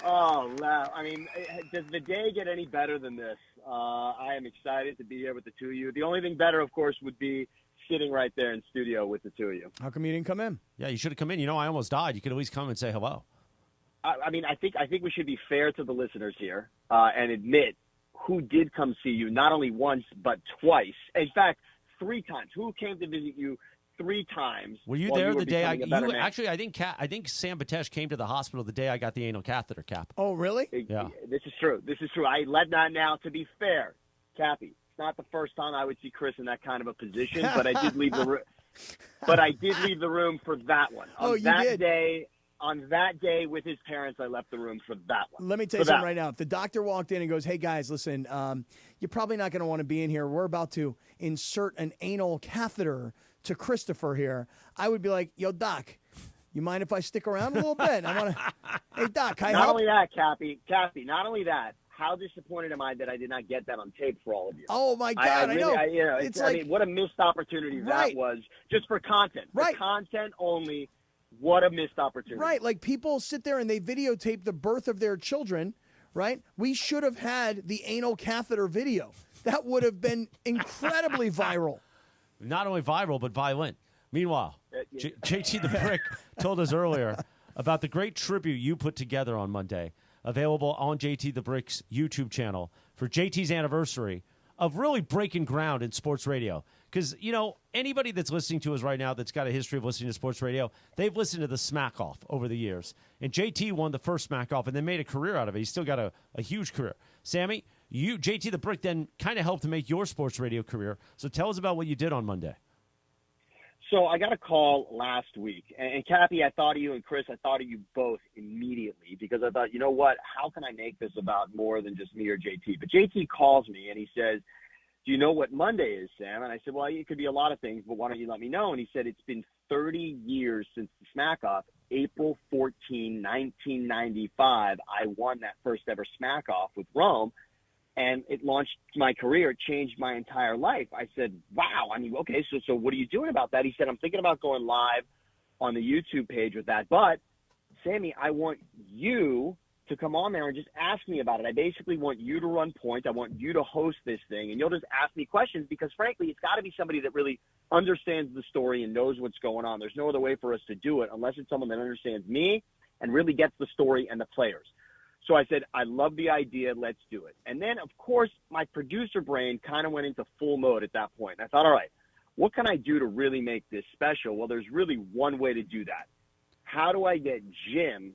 Oh, wow. I mean, does the day get any better than this? I am excited to be here with the two of you. The only thing better, of course, would be sitting right there in studio with the two of you. How come you didn't come in? Yeah, you should have come in. You know, I almost died. You could always come and say hello. I mean, I think we should be fair to the listeners here and admit who did come see you not only once but twice. In fact, 3 times. Who came to visit you 3 times? Were you there the day actually? I think Sam Batesh came to the hospital the day I got the anal catheter, Cap. Oh, really? Yeah. This is true. I let that now. To be fair, Cappy, it's not the first time I would see Chris in that kind of a position, but I did leave the room. But I did leave the room for that one. On that day with his parents, I left the room for that one. Let me tell you something right now. If the doctor walked in and goes, "Hey, guys, listen, you're probably not going to want to be in here. We're about to insert an anal catheter to Christopher here," I would be like, "Yo, Doc, you mind if I stick around a little bit? I want to." Hey, Doc, can I help? Not only that, Cappy, not only that. How disappointed am I that I did not get that on tape for all of you? Oh my God, I know. I mean, what a missed opportunity that was just for content. Right. For content only. What a missed opportunity. Right, like people sit there and they videotape the birth of their children, right? We should have had the anal catheter video. That would have been incredibly viral. Not only viral, but violent. Meanwhile, JT the Brick told us earlier about the great tribute you put together on Monday, available on JT the Brick's YouTube channel for JT's anniversary of really breaking ground in sports radio. Because, anybody that's listening to us right now that's got a history of listening to sports radio, they've listened to the Smack Off over the years. And JT won the first Smack Off and then made a career out of it. He's still got a huge career. Sammy, JT the Brick then kind of helped to make your sports radio career. So tell us about what you did on Monday. So I got a call last week, and Kathy, I thought of you, and Chris, I thought of you both immediately because I thought, you know what, how can I make this about more than just me or JT? But JT calls me, and he says, do you know what Monday is, Sam? And I said, well, it could be a lot of things, but why don't you let me know? And he said, it's been 30 years since the Smack Off. April 14, 1995, I won that first ever Smack Off with Rome. And it launched my career. It changed my entire life. I said, wow. I mean, okay, so what are you doing about that? He said, I'm thinking about going live on the YouTube page with that. But, Sammy, I want you to come on there and just ask me about it. I basically want you to run point. I want you to host this thing. And you'll just ask me questions because, frankly, it's got to be somebody that really understands the story and knows what's going on. There's no other way for us to do it unless it's someone that understands me and really gets the story and the players. So I said, I love the idea. Let's do it. And then, of course, my producer brain kind of went into full mode at that point. And I thought, all right, what can I do to really make this special? Well, there's really one way to do that. How do I get Jim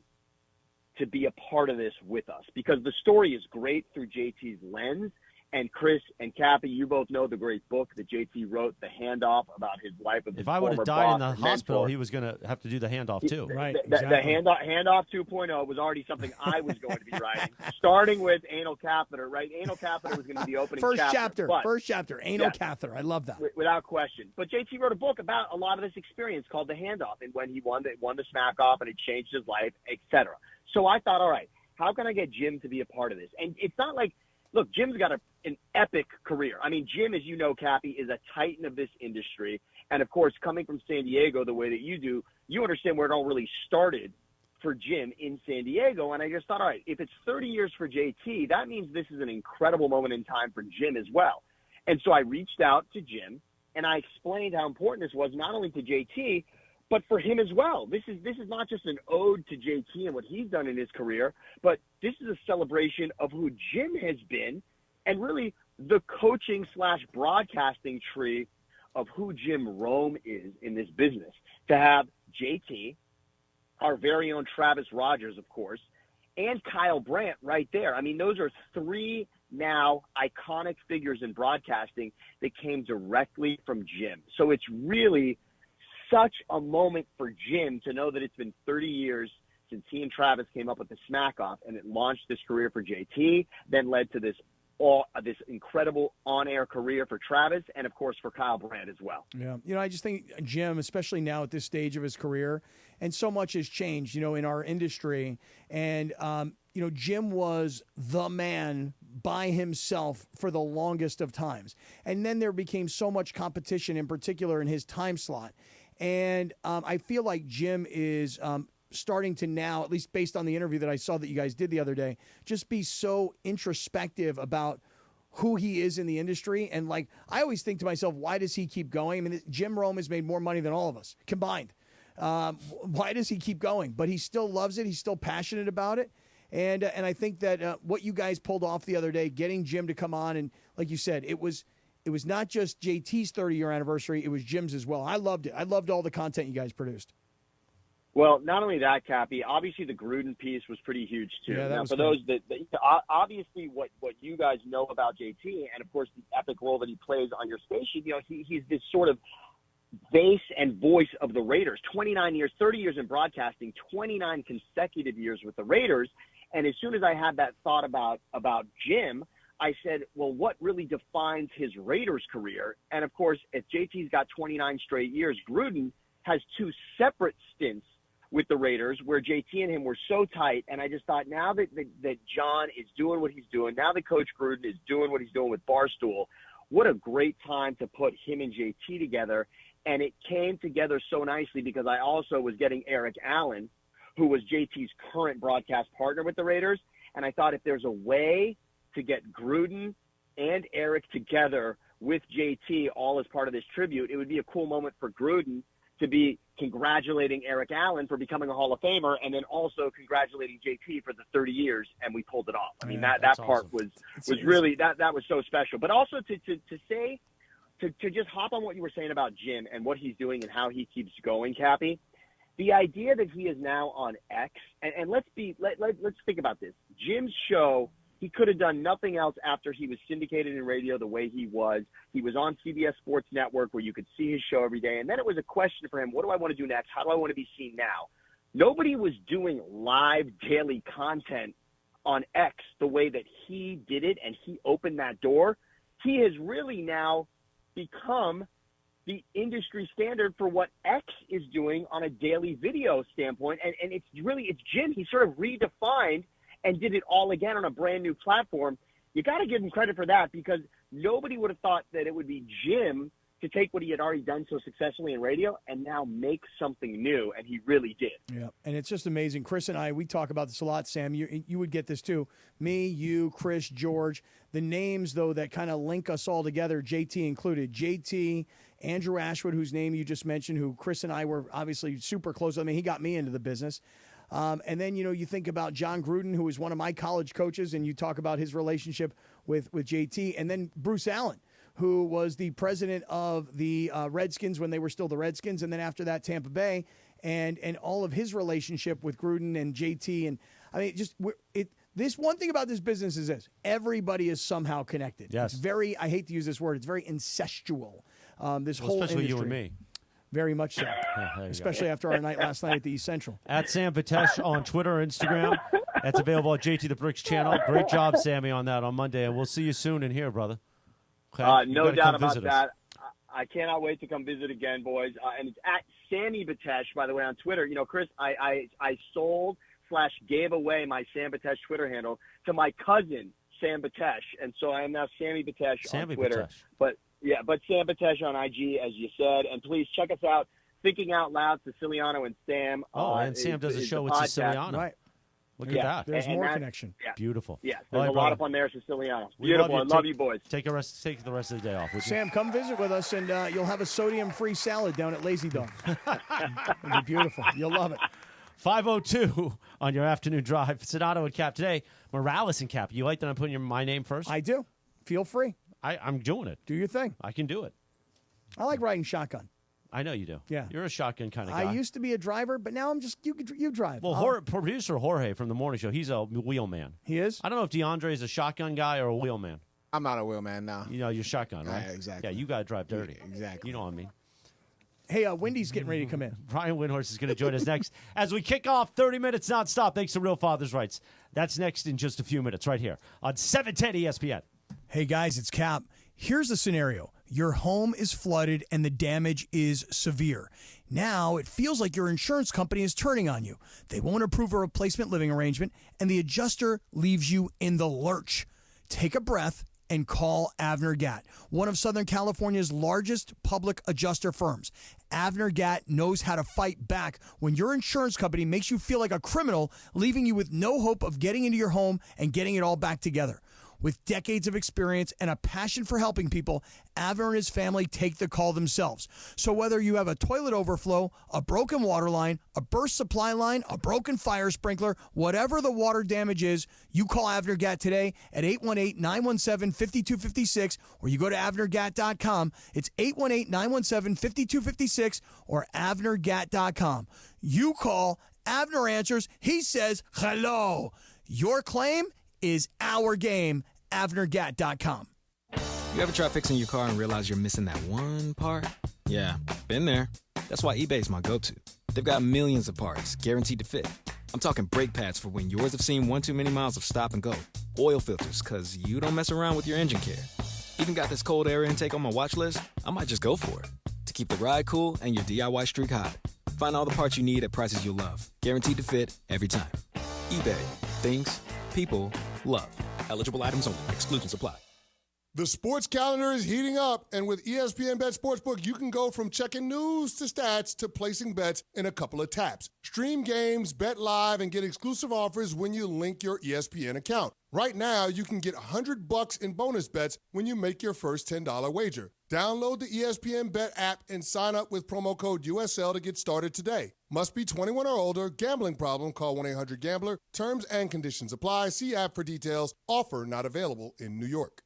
to be a part of this with us? Because the story is great through JT's lens. And Chris and Cappy, you both know the great book that JT wrote, The Handoff, about his life with his If I would former have died in the boss and hospital, mentor. he was going to have to do the handoff too. Right. The handoff 2.0 was already something I was going to be writing, starting with anal catheter, right? Anal catheter was going to be the opening First chapter, anal Yeah. catheter. I love that. Without question. But JT wrote a book about a lot of this experience called The Handoff, and when he won the Smack Off, and it changed his life, etc. So I thought, all right, how can I get Jim to be a part of this? And it's not like, look, Jim's got an epic career. I mean, Jim, as you know, Cappy, is a titan of this industry. And, of course, coming from San Diego the way that you do, you understand where it all really started for Jim in San Diego. And I just thought, all right, if it's 30 years for JT, that means this is an incredible moment in time for Jim as well. And so I reached out to Jim, and I explained how important this was not only to JT, but for him as well. This is not just an ode to JT and what he's done in his career, but this is a celebration of who Jim has been and really the coaching/broadcasting tree of who Jim Rome is in this business. To have JT, our very own Travis Rogers, of course, and Kyle Brandt right there. I mean, those are three now iconic figures in broadcasting that came directly from Jim. So it's really such a moment for Jim to know that it's been 30 years since he and Travis came up with the Smack Off, and it launched this career for JT, then led to this incredible on-air career for Travis, and of course for Kyle Brandt as well. Yeah, I just think Jim, especially now at this stage of his career, and so much has changed, in our industry, and Jim was the man by himself for the longest of times, and then there became so much competition, in particular in his time slot. And I feel like Jim is starting to now, at least based on the interview that I saw that you guys did the other day, just be so introspective about who he is in the industry. And like, I always think to myself, why does he keep going? I mean, Jim Rome has made more money than all of us combined. Why does he keep going? But he still loves it. He's still passionate about it. And I think that what you guys pulled off the other day, getting Jim to come on, and like you said, it was not just JT's 30-year anniversary, it was Jim's as well. I loved it. I loved all the content you guys produced. Well, not only that, Cappy, obviously the Gruden piece was pretty huge, too. Yeah, now, for those that obviously what you guys know about JT, and of course the epic role that he plays on your station, he's this sort of face and voice of the Raiders. 29 years, 30 years in broadcasting, 29 consecutive years with the Raiders. And as soon as I had that thought about Jim, I said, well, what really defines his Raiders career? And, of course, if JT's got 29 straight years, Gruden has two separate stints with the Raiders where JT and him were so tight. And I just thought now that John is doing what he's doing, now that Coach Gruden is doing what he's doing with Barstool, what a great time to put him and JT together. And it came together so nicely because I also was getting Eric Allen, who was JT's current broadcast partner with the Raiders. And I thought if there's a way to get Gruden and Eric together with JT all as part of this tribute, it would be a cool moment for Gruden to be congratulating Eric Allen for becoming a Hall of Famer, and then also congratulating JT for the 30 years, and we pulled it off. I mean, that part awesome. was really that was so special. But also to just hop on what you were saying about Jim and what he's doing and how he keeps going, Cappy. The idea that he is now on X, and let's think about this. Jim's show, he could have done nothing else after he was syndicated in radio the way he was. He was on CBS Sports Network where you could see his show every day. And then it was a question for him, what do I want to do next? How do I want to be seen now? Nobody was doing live daily content on X the way that he did it, and he opened that door. He has really now become the industry standard for what X is doing on a daily video standpoint. And it's Jim. He sort of redefined and did it all again on a brand new platform. You got to give him credit for that, because nobody would have thought that it would be Jim to take what he had already done so successfully in radio and now make something new, and he really did. Yeah, and it's just amazing. Chris and I, we talk about this a lot, Sam. You would get this too. Me, you, Chris, George. The names, though, that kind of link us all together, JT included. JT, Andrew Ashwood, whose name you just mentioned, who Chris and I were obviously super close. I mean, he got me into the business. And then, you think about John Gruden, who was one of my college coaches, and you talk about his relationship with JT. And then Bruce Allen, who was the president of the Redskins when they were still the Redskins, and then after that, Tampa Bay, and all of his relationship with Gruden and JT. And I mean, this one thing about this business is this: everybody is somehow connected. Yes. It's very, I hate to use this word, it's very incestual. This whole especially industry. you and me. Very much so. Especially after our night last night at the East Central. At Sam Vitesh on Twitter or Instagram. That's available at JT the Bricks channel. Great job, Sammy, on that on Monday, and we'll see you soon in here, brother. Okay? No doubt about that. I cannot wait to come visit again, boys. And it's at Sammy Vitesh, by the way, on Twitter. Chris, I sold/gave away my Sam Vitesh Twitter handle to my cousin, Sam Vitesh. And so I am now Sammy Vitesh on Twitter. Vitesh. But Sam Vitesh on IG, as you said. And please check us out, Thinking Out Loud, Siciliano and Sam. And Sam does a show with Siciliano. Right. Look at that. There's more connection. Yeah. Beautiful. Yeah, there's a lot up on there, Siciliano. We Beautiful. love you. I love you, boys. Take the rest of the day off. Sam, come visit with us, and you'll have a sodium-free salad down at Lazy Dog. It'll be beautiful. You'll love it. 5:02 on your afternoon drive. Sedano and Cap today. Morales and Cap. You like that I'm putting my name first? I do. Feel free. I'm doing it. Do your thing. I can do it. I like riding shotgun. I know you do. Yeah. You're a shotgun kind of guy. I used to be a driver, but now I'm just, you drive. Well, producer Jorge from the morning show, he's a wheelman. He is? I don't know if DeAndre is a shotgun guy or a wheelman. I'm not a wheelman now. You're shotgun, right? Yeah, exactly. Yeah, you got to drive dirty. Yeah, exactly. You know what I mean. Hey, Wendy's getting ready to come in. Brian Windhorse is going to join us next as we kick off 30 minutes nonstop. Thanks to Real Father's Rights. That's next in just a few minutes right here on 710 ESPN. Hey, guys, it's Cap. Here's the scenario. Your home is flooded and the damage is severe. Now it feels like your insurance company is turning on you. They won't approve a replacement living arrangement, and the adjuster leaves you in the lurch. Take a breath and call Avner Gat, one of Southern California's largest public adjuster firms. Avner Gat knows how to fight back when your insurance company makes you feel like a criminal, leaving you with no hope of getting into your home and getting it all back together. With decades of experience and a passion for helping people, Avner and his family take the call themselves. So whether you have a toilet overflow, a broken water line, a burst supply line, a broken fire sprinkler, whatever the water damage is, you call Avner Gat today at 818-917-5256, or you go to avnergat.com. It's 818-917-5256 or avnergat.com. You call, Avner answers, he says hello. Your claim is our game. avnergat.com. You ever try fixing your car and realize you're missing that one part? Yeah, been there. That's why eBay's my go-to. They've got millions of parts, guaranteed to fit. I'm talking brake pads for when yours have seen one too many miles of stop and go. Oil filters, because you don't mess around with your engine care. Even got this cold air intake on my watch list. I might just go for it. To keep the ride cool and your DIY streak hot. Find all the parts you need at prices you'll love. Guaranteed to fit every time. eBay. Things people love. Eligible items only. Exclusions apply. The sports calendar is heating up, and with ESPN Bet Sportsbook, you can go from checking news to stats to placing bets in a couple of taps. Stream games, bet live, and get exclusive offers when you link your ESPN account. Right now, you can get $100 in bonus bets when you make your first $10 wager. Download the ESPN Bet app and sign up with promo code USL to get started today. Must be 21 or older. Gambling problem? Call 1-800-GAMBLER. Terms and conditions apply. See app for details. Offer not available in New York.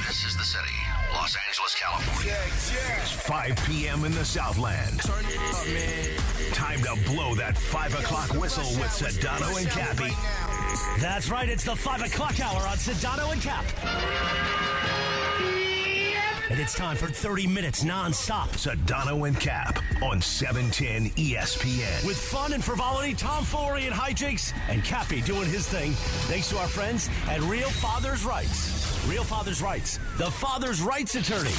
This is the city, Los Angeles, California. It's 5 p.m. in the Southland. Turn it up, man. Time to blow that 5 o'clock whistle with Sedano and Cappy. That's right, it's the 5 o'clock hour on Sedano and Cap. And it's time for 30 minutes non-stop. Sedano and Cap on 710 ESPN. With fun and frivolity, tomfoolery and hijinks, and Cappy doing his thing, thanks to our friends at Real Father's Rights. Real Father's Rights, the father's rights attorney.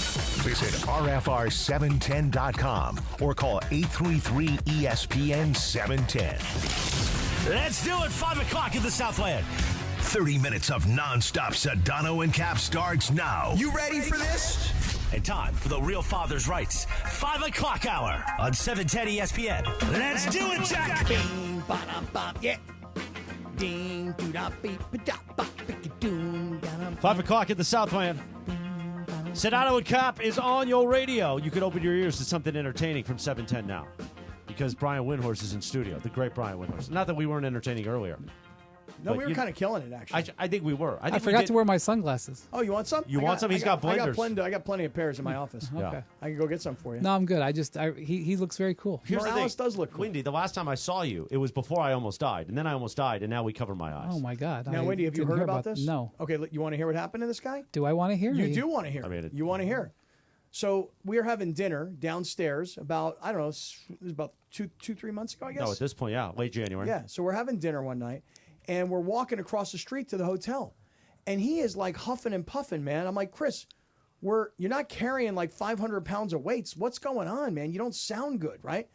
Visit RFR710.com or call 833-ESPN-710. Let's do it, 5 o'clock in the Southland. 30 minutes of non-stop Sedano and Cap starts now. You ready for this? And time for the Real Father's Rights 5 o'clock hour on 710 ESPN. Let's do it, Jack! Bing, ba-dum-bum, yeah. Ding, doo-da-beep, ba-da-bop, ba-da-doom, da-dum. 5 o'clock at the Southland. Sedano and Cap is on your radio. You can open your ears to something entertaining from 710 now. Because Brian Windhorse is in studio. The great Brian Windhorse. Not that we weren't entertaining earlier. No, we were kind of killing it, actually. I think we were. I forgot to wear my sunglasses. Oh, you want some? You want some? He's got blenders. I got plenty of pairs in my office. Okay. I can go get some for you. No, I'm good. He looks very cool. Here's Morales the thing. does look cool. Windy, the last time I saw you, it was before I almost died. And then I almost died, and now we cover my eyes. Oh, my God. Now, Wendy, have you heard about this? No. Okay, you want to hear what happened to this guy? Do I want to hear? You do want to hear. I mean, you want to hear. So we were having dinner downstairs about, I don't know, it was about 3 months ago, I guess. No, at this point, yeah, late January. Yeah, so we're having dinner one night, and we're walking across the street to the hotel. And he is like huffing and puffing, man. I'm like, Chris, you're not carrying like 500 pounds of weights. What's going on, man? You don't sound good, right?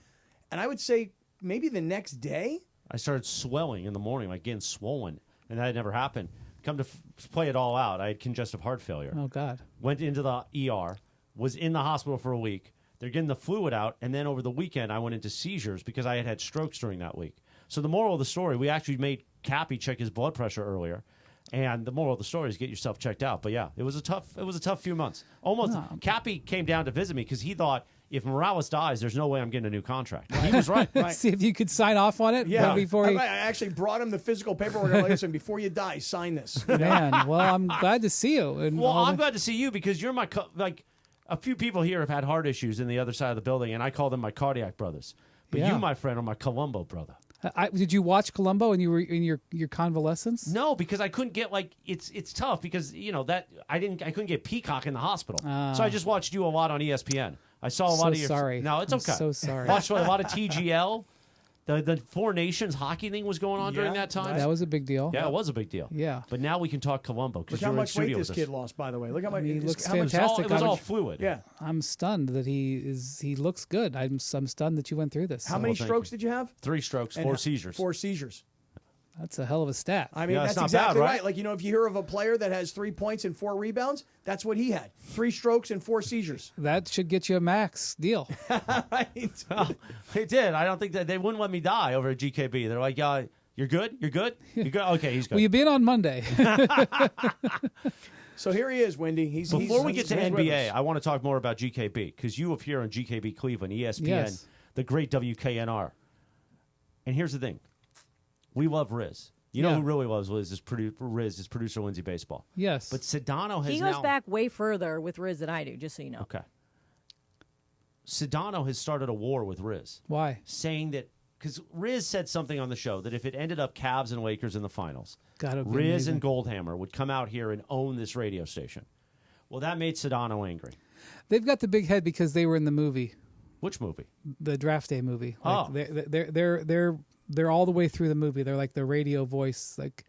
And I would say maybe the next day. I started swelling in the morning, like getting swollen. And that had never happened. Come to play it all out, I had congestive heart failure. Oh, God. Went into the ER, was in the hospital for a week. They're getting the fluid out. And then over the weekend, I went into seizures because I had had strokes during that week. So the moral of the story, we actually made Cappy check his blood pressure earlier. And the moral of the story is get yourself checked out. But yeah, it was a tough few months. Almost Cappy came down to visit me because he thought if Morales dies, there's no way I'm getting a new contract. He was right. See if you could sign off on it. Yeah. Before I actually brought him the physical paperwork. I'm like, listen, before you die, sign this. Man, well, I'm glad to see you. And well, I'm glad to see you because you're my a few people here have had heart issues in the other side of the building, and I call them my cardiac brothers. But you, my friend, are my Columbo brother. Did you watch Columbo and you were in your convalescence? No, because I couldn't get it's tough because that I couldn't get Peacock in the hospital, so I just watched you a lot on ESPN. I saw a lot of your. Sorry. No, it's okay. I'm so sorry. Watched a lot of TGL. The Four Nations hockey thing was going on during that time. That was a big deal. Yeah, it was a big deal. Yeah. But now we can talk Columbo because Look how much weight this kid lost, by the way. Look how much. He looks fantastic. fantastic. It was all fluid. Yeah. I'm stunned that he looks good. I'm stunned that you went through this. How many strokes did you have? 3 strokes, 4 seizures. 4 seizures. That's a hell of a stat. I mean, that's not exactly bad, right? Like, if you hear of a player that has 3 points and 4 rebounds, that's what he had. 3 strokes and 4 seizures. That should get you a max deal. Right. Well, it did. I don't think that they wouldn't let me die over at GKB. They're like, you're good? You're good? You're good? Okay, he's good. Will you be in on Monday? So here he is, Wendy. Before we get to NBA, I want to talk more about GKB because you appear on GKB Cleveland, ESPN, the great WKNR. And here's the thing. We love Riz. You know who really loves Riz is producer Lindsay Baseball. Yes. But Sedano has He goes back way further with Riz than I do, just so you know. Okay. Sedano has started a war with Riz. Why? Saying that, because Riz said something on the show that if it ended up Cavs and Lakers in the finals, Riz amazing. And Goldhammer would come out here and own this radio station. Well, that made Sedano angry. They've got the big head because they were in the movie. Which movie? The Draft Day movie. Oh. They're all the way through the movie. They're like the radio voice. Like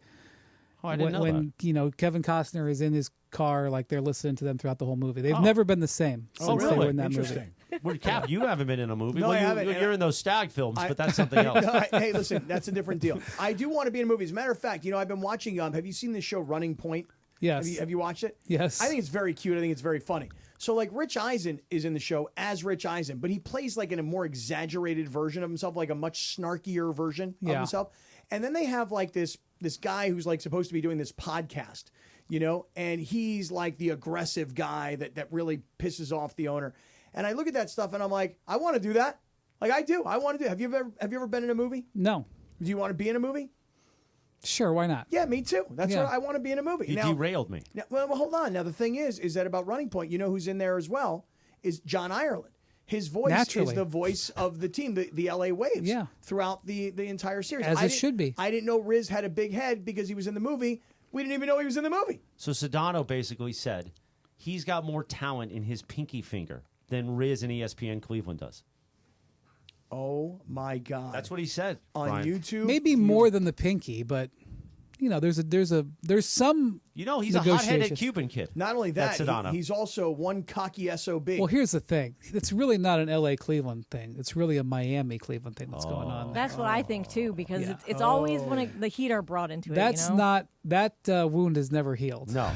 I didn't know when Kevin Costner is in his car, like they're listening to them throughout the whole movie. They've never been the same since they were in that Interesting. movie. Well, Cap, you haven't been in a movie. No, I haven't. You're in those stag films, but that's something else. Hey, listen, that's a different deal. I do want to be in a movie. As a matter of fact, I've been watching. Have you seen the show Running Point? Yes. Have you watched it? Yes. I think it's very cute. I think it's very funny. So, like, Rich Eisen is in the show as Rich Eisen, but he plays, like, in a more exaggerated version of himself, like a much snarkier version of himself. And then they have, like, this guy who's, like, supposed to be doing this podcast, you know, and he's, like, the aggressive guy that really pisses off the owner. And I look at that stuff, and I'm like, I want to do that. Like, I do. I want to do. Have you ever been in a movie? No. Do you want to be in a movie? Sure, why not? Yeah, me too. That's what I want to be in a movie. You derailed me. Now, well, hold on. Now, the thing is that about Running Point, you know who's in there as well, is John Ireland. His voice is the voice of the team, the LA Waves, throughout the entire series. As it should be. I didn't know Riz had a big head because he was in the movie. We didn't even know he was in the movie. So Sedano basically said he's got more talent in his pinky finger than Riz and ESPN Cleveland does. Oh, my God. That's what he said. On Brian. YouTube? Maybe more than the pinky, but you know, there's some. You know, he's a hot-headed Cuban kid. Not only that, That's Sedano. he's also one cocky SOB. Well, here's the thing. It's really not an LA Cleveland thing. It's really a Miami Cleveland thing that's going on. That's what I think too, because it's always when the Heat are brought into That's it. You know? not that wound is never healed. No,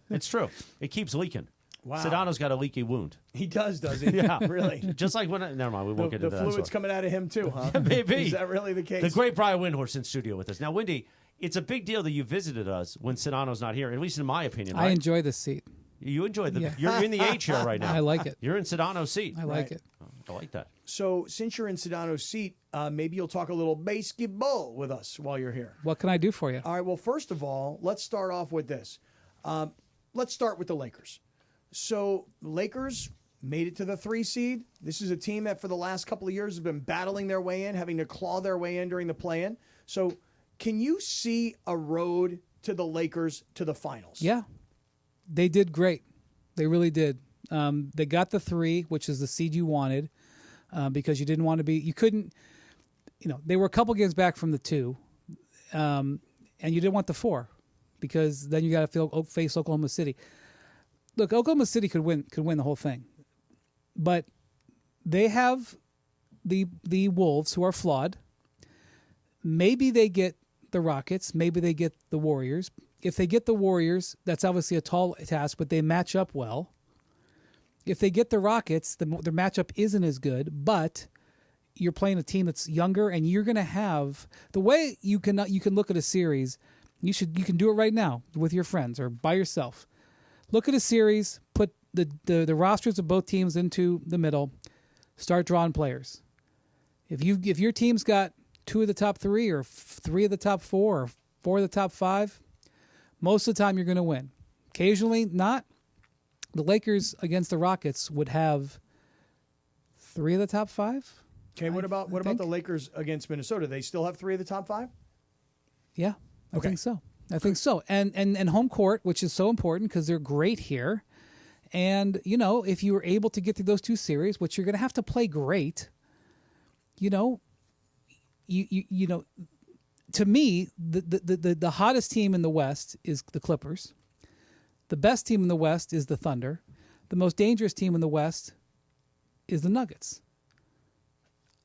it's true. It keeps leaking. Wow. Sedano's got a leaky wound. He does he? Yeah, Really? Just like when. Never mind. We won't get into that. The fluid's coming out of him too, huh? Maybe. Is that really the case? The great Brian Windhorse in studio with us. Now, Windy, it's a big deal that you visited us when Sedano's not here, at least in my opinion. Right? I enjoy this seat. You enjoy the. You're in the A chair right now. I like it. You're in Sedano's seat. I like it. I like that. So, since you're in Sedano's seat, maybe you'll talk a little basketball with us while you're here. What can I do for you? All right. Well, first of all, let's start off with this. Let's start with the Lakers. So, Lakers made it to the 3 seed. This is a team that for the last couple of years has been battling their way in, having to claw their way in during the play-in. So, can you see a road to the Lakers to the finals? Yeah. They did great. They really did. They got the 3, which is the seed you wanted, because you didn't want to be, you couldn't, you know, they were a couple games back from the 2, and you didn't want the 4, because then you got to face Oklahoma City. Look, Oklahoma City could win the whole thing, but they have the Wolves, who are flawed. Maybe they get the Rockets. Maybe they get the Warriors. If they get the Warriors, that's obviously a tall task, but they match up well. If they get the Rockets, their matchup isn't as good, but you're playing a team that's younger, and you're going to have the way you can look at a series. You can do it right now with your friends or by yourself. Look at a series, put the rosters of both teams into the middle, start drawing players. If your team's got 2 of the top 3 or 3 of the top 4 or 4 of the top 5, most of the time you're going to win. Occasionally not. The Lakers against the Rockets would have 3 of the top 5. Okay, what about the Lakers against Minnesota? They still have 3 of the top 5? Yeah, I think so. I think so. And home court, which is so important because they're great here. And, you know, if you were able to get through those 2 series, which you're going to have to play great, you know, you know, to me, the hottest team in the West is the Clippers. The best team in the West is the Thunder. The most dangerous team in the West is the Nuggets.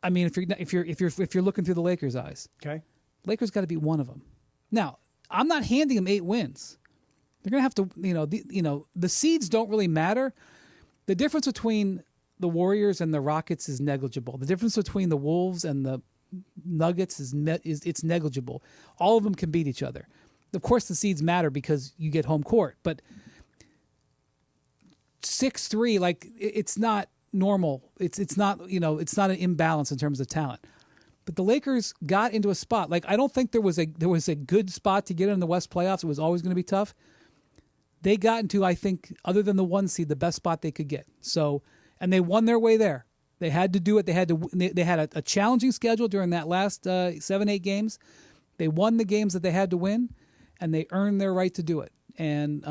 I mean, if you're looking through the Lakers' eyes, okay, Lakers got to be one of them. Now, I'm not handing them 8 wins. They're going to have to, the seeds don't really matter. The difference between the Warriors and the Rockets is negligible. The difference between the Wolves and the Nuggets is it's negligible. All of them can beat each other. Of course, the seeds matter because you get home court, but 6-3, like it's not normal. It's not, it's not an imbalance in terms of talent. But the Lakers got into a spot. Like, I don't think there was a good spot to get in the West playoffs. It was always going to be tough. They got into, I think, other than the 1 seed, the best spot they could get. So, and they won their way there. They had to do it. They had a challenging schedule during that last 7-8 games. They won the games that they had to win, and they earned their right to do it. And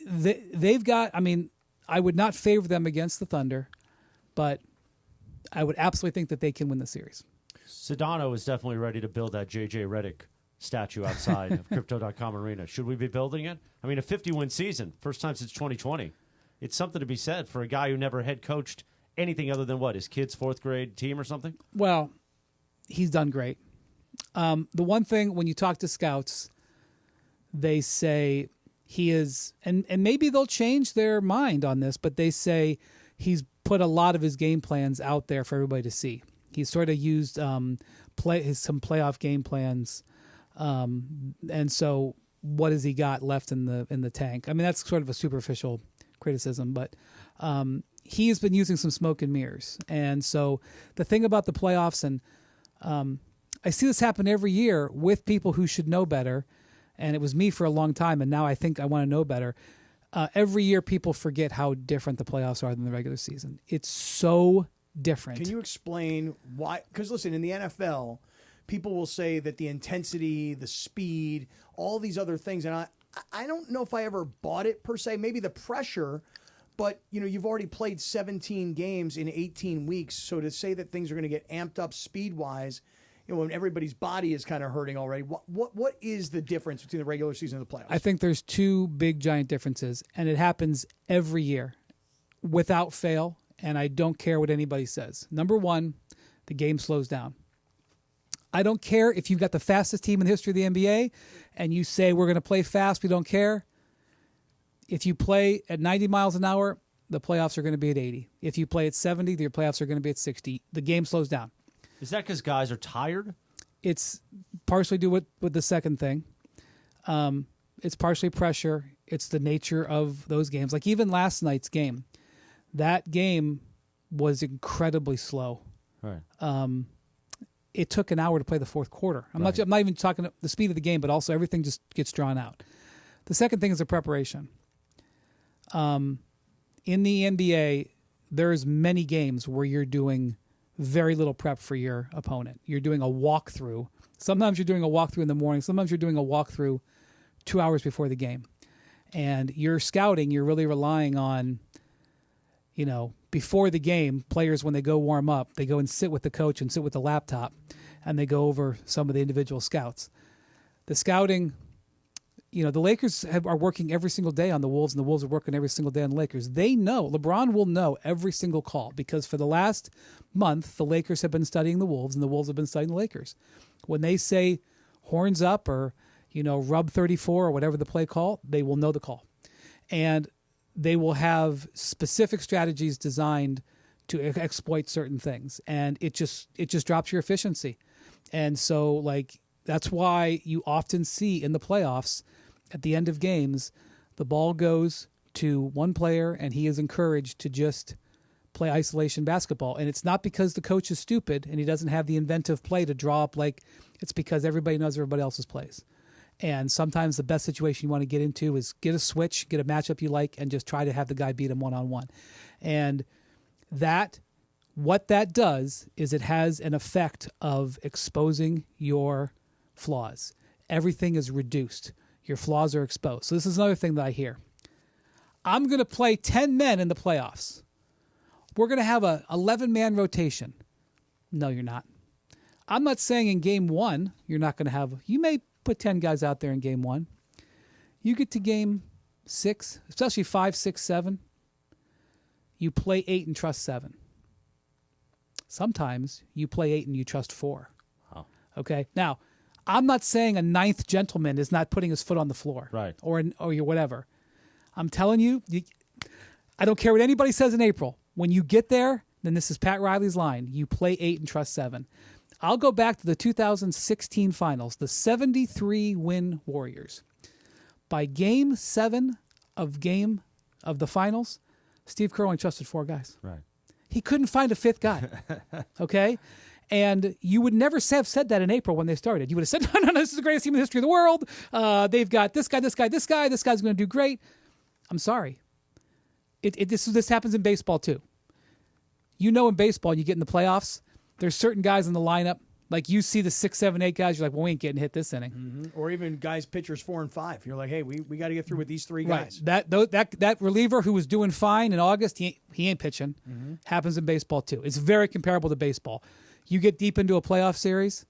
they've got. I mean, I would not favor them against the Thunder, but I would absolutely think that they can win the series. Sedano is definitely ready to build that J.J. Redick statue outside of Crypto.com Arena. Should we be building it? I mean, a 50-win season, first time since 2020. It's something to be said for a guy who never head coached anything other than his kid's 4th grade team or something. Well, he's done great. The one thing when you talk to scouts, they say he is, and maybe they'll change their mind on this, but they say he's put a lot of his game plans out there for everybody to see. He's sort of used some playoff game plans, and so what has he got left in the tank? I mean, that's sort of a superficial criticism, but he has been using some smoke and mirrors. And so the thing about the playoffs, and I see this happen every year with people who should know better, and it was me for a long time, and now I think I want to know better. Every year people forget how different the playoffs are than the regular season. It's so different. Can you explain why? Because listen, in the NFL, people will say that the intensity, the speed, all these other things, and I don't know if I ever bought it per se. Maybe the pressure, but you've already played 17 games in 18 weeks, so to say that things are going to get amped up speed-wise, when everybody's body is kind of hurting already. What is the difference between the regular season and the playoffs? I think there's two big giant differences, and it happens every year without fail, and I don't care what anybody says. Number one, the game slows down. I don't care if you've got the fastest team in the history of the NBA and you say we're going to play fast, we don't care. If you play at 90 miles an hour, the playoffs are going to be at 80. If you play at 70, the playoffs are going to be at 60. The game slows down. Is that because guys are tired? It's partially due with the second thing. It's partially pressure. It's the nature of those games. Like even last night's game, that game was incredibly slow. Right. It took an hour to play the fourth quarter. I'm not even talking the speed of the game, but also everything just gets drawn out. The second thing is the preparation. In the NBA, there's many games where you're doing very little prep for your opponent. You're doing a walkthrough. Sometimes you're doing a walkthrough in the morning. Sometimes you're doing a walkthrough 2 hours before the game. And you're scouting, you're really relying on, before the game, players, when they go warm up, they go and sit with the coach and sit with the laptop, and they go over some of the individual scouts. The scouting, the Lakers are working every single day on the Wolves, and the Wolves are working every single day on the Lakers. They know, LeBron will know every single call, because for the last month, the Lakers have been studying the Wolves, and the Wolves have been studying the Lakers. When they say horns up or, rub 34 or whatever the play call, they will know the call. And they will have specific strategies designed to exploit certain things. And it just drops your efficiency. And so, that's why you often see in the playoffs, at the end of games, the ball goes to one player and he is encouraged to just play isolation basketball. And it's not because the coach is stupid and he doesn't have the inventive play to draw up. It's because everybody knows everybody else's plays. And sometimes the best situation you want to get into is get a switch, get a matchup you like, and just try to have the guy beat him one-on-one. And what that does is it has an effect of exposing your flaws. Everything is reduced. Your flaws are exposed. So this is another thing that I hear. I'm going to play 10 men in the playoffs. We're going to have a 11-man rotation. No, you're not. I'm not saying in game one you're not going to have... You may put 10 guys out there in game one. You get to game 6, especially 5, 6, 7. You play 8 and trust 7. Sometimes you play 8 and you trust 4. Oh. Okay? Now, I'm not saying a ninth gentleman is not putting his foot on the floor. Right. Or your whatever. I'm telling you, I don't care what anybody says in April. When you get there, then this is Pat Riley's line. You play 8 and trust 7. I'll go back to the 2016 finals, the 73-win Warriors. By game 7 of the finals, Steve Kerr only trusted 4 guys. Right. He couldn't find a 5th guy. Okay? And you would never have said that in April when they started. You would have said, no, this is the greatest team in the history of the world. They've got this guy, this guy, this guy. This guy's going to do great. I'm sorry. This happens in baseball too. In baseball, you get in the playoffs, there's certain guys in the lineup, like you see the 6, 7, 8 guys, you're like, well, we ain't getting hit this inning. Mm-hmm. Or even guys, pitchers 4 and 5. You're like, hey, we got to get through with these 3 guys. Right. That reliever who was doing fine in August, he ain't pitching. Mm-hmm. Happens in baseball too. It's very comparable to baseball. You get deep into a playoff series,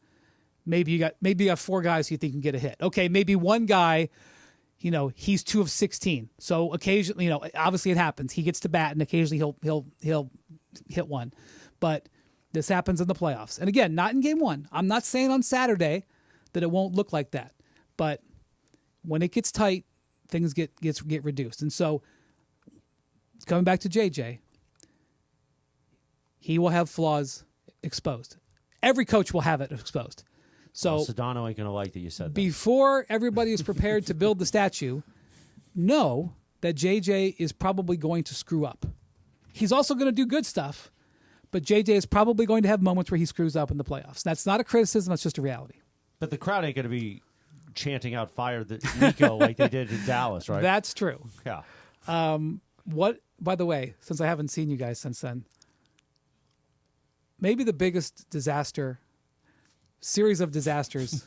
maybe you got 4 guys who you think can get a hit. Okay, maybe one guy, he's 2 of 16. So occasionally, obviously it happens. He gets to bat and occasionally he'll hit one. But this happens in the playoffs. And again, not in game 1. I'm not saying on Saturday that it won't look like that. But when it gets tight, things get reduced. And so, coming back to JJ, he will have flaws exposed. Every coach will have it exposed. So Sedano ain't going to like that you said that. Before everybody is prepared to build the statue, know that JJ is probably going to screw up. He's also going to do good stuff, but JJ is probably going to have moments where he screws up in the playoffs. That's not a criticism, that's just a reality. But the crowd ain't going to be chanting out fire the Nico like they did in Dallas, right? That's true. Yeah. What, by the way, since I haven't seen you guys since then, maybe the biggest series of disasters,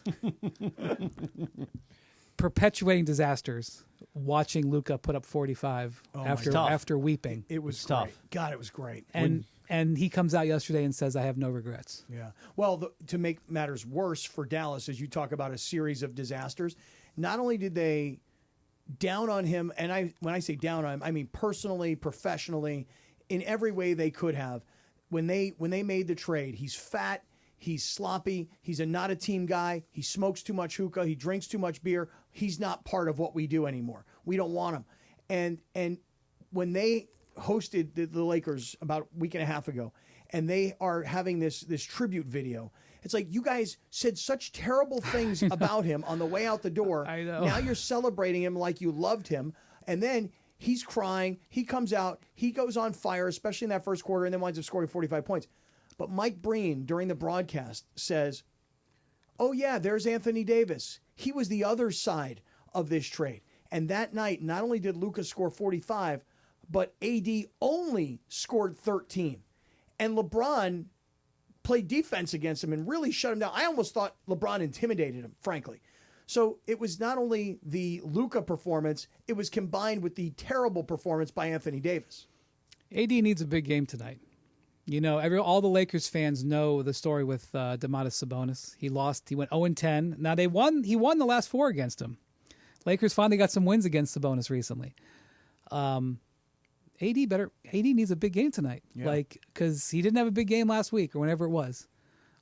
perpetuating disasters, watching Luka put up 45 after weeping. It was tough. Great. God, it was great. And he comes out yesterday and says, I have no regrets. Yeah. Well, to make matters worse for Dallas, as you talk about a series of disasters, not only did they down on him, and when I say down on him, I mean personally, professionally, in every way they could have. When they made the trade, he's fat, he's sloppy, he's not a team guy, he smokes too much hookah, he drinks too much beer. He's not part of what we do anymore. We don't want him. And when they hosted the Lakers about a week and a half ago, and they are having this tribute video, it's like, you guys said such terrible things about him on the way out the door. I know. Now you're celebrating him like you loved him, and then he's crying. He comes out. He goes on fire, especially in that first quarter, and then winds up scoring 45 points. But Mike Breen, during the broadcast, says, oh, yeah, there's Anthony Davis. He was the other side of this trade. And that night, not only did Luka score 45, but AD only scored 13. And LeBron played defense against him and really shut him down. I almost thought LeBron intimidated him, frankly. So it was not only the Luka performance, it was combined with the terrible performance by Anthony Davis. AD needs a big game tonight. You know, all the Lakers fans know the story with Domantas Sabonis. He lost. He went 0-10. Now he won the last 4 against him. Lakers finally got some wins against Sabonis recently. AD needs a big game tonight, because he didn't have a big game last week or whenever it was,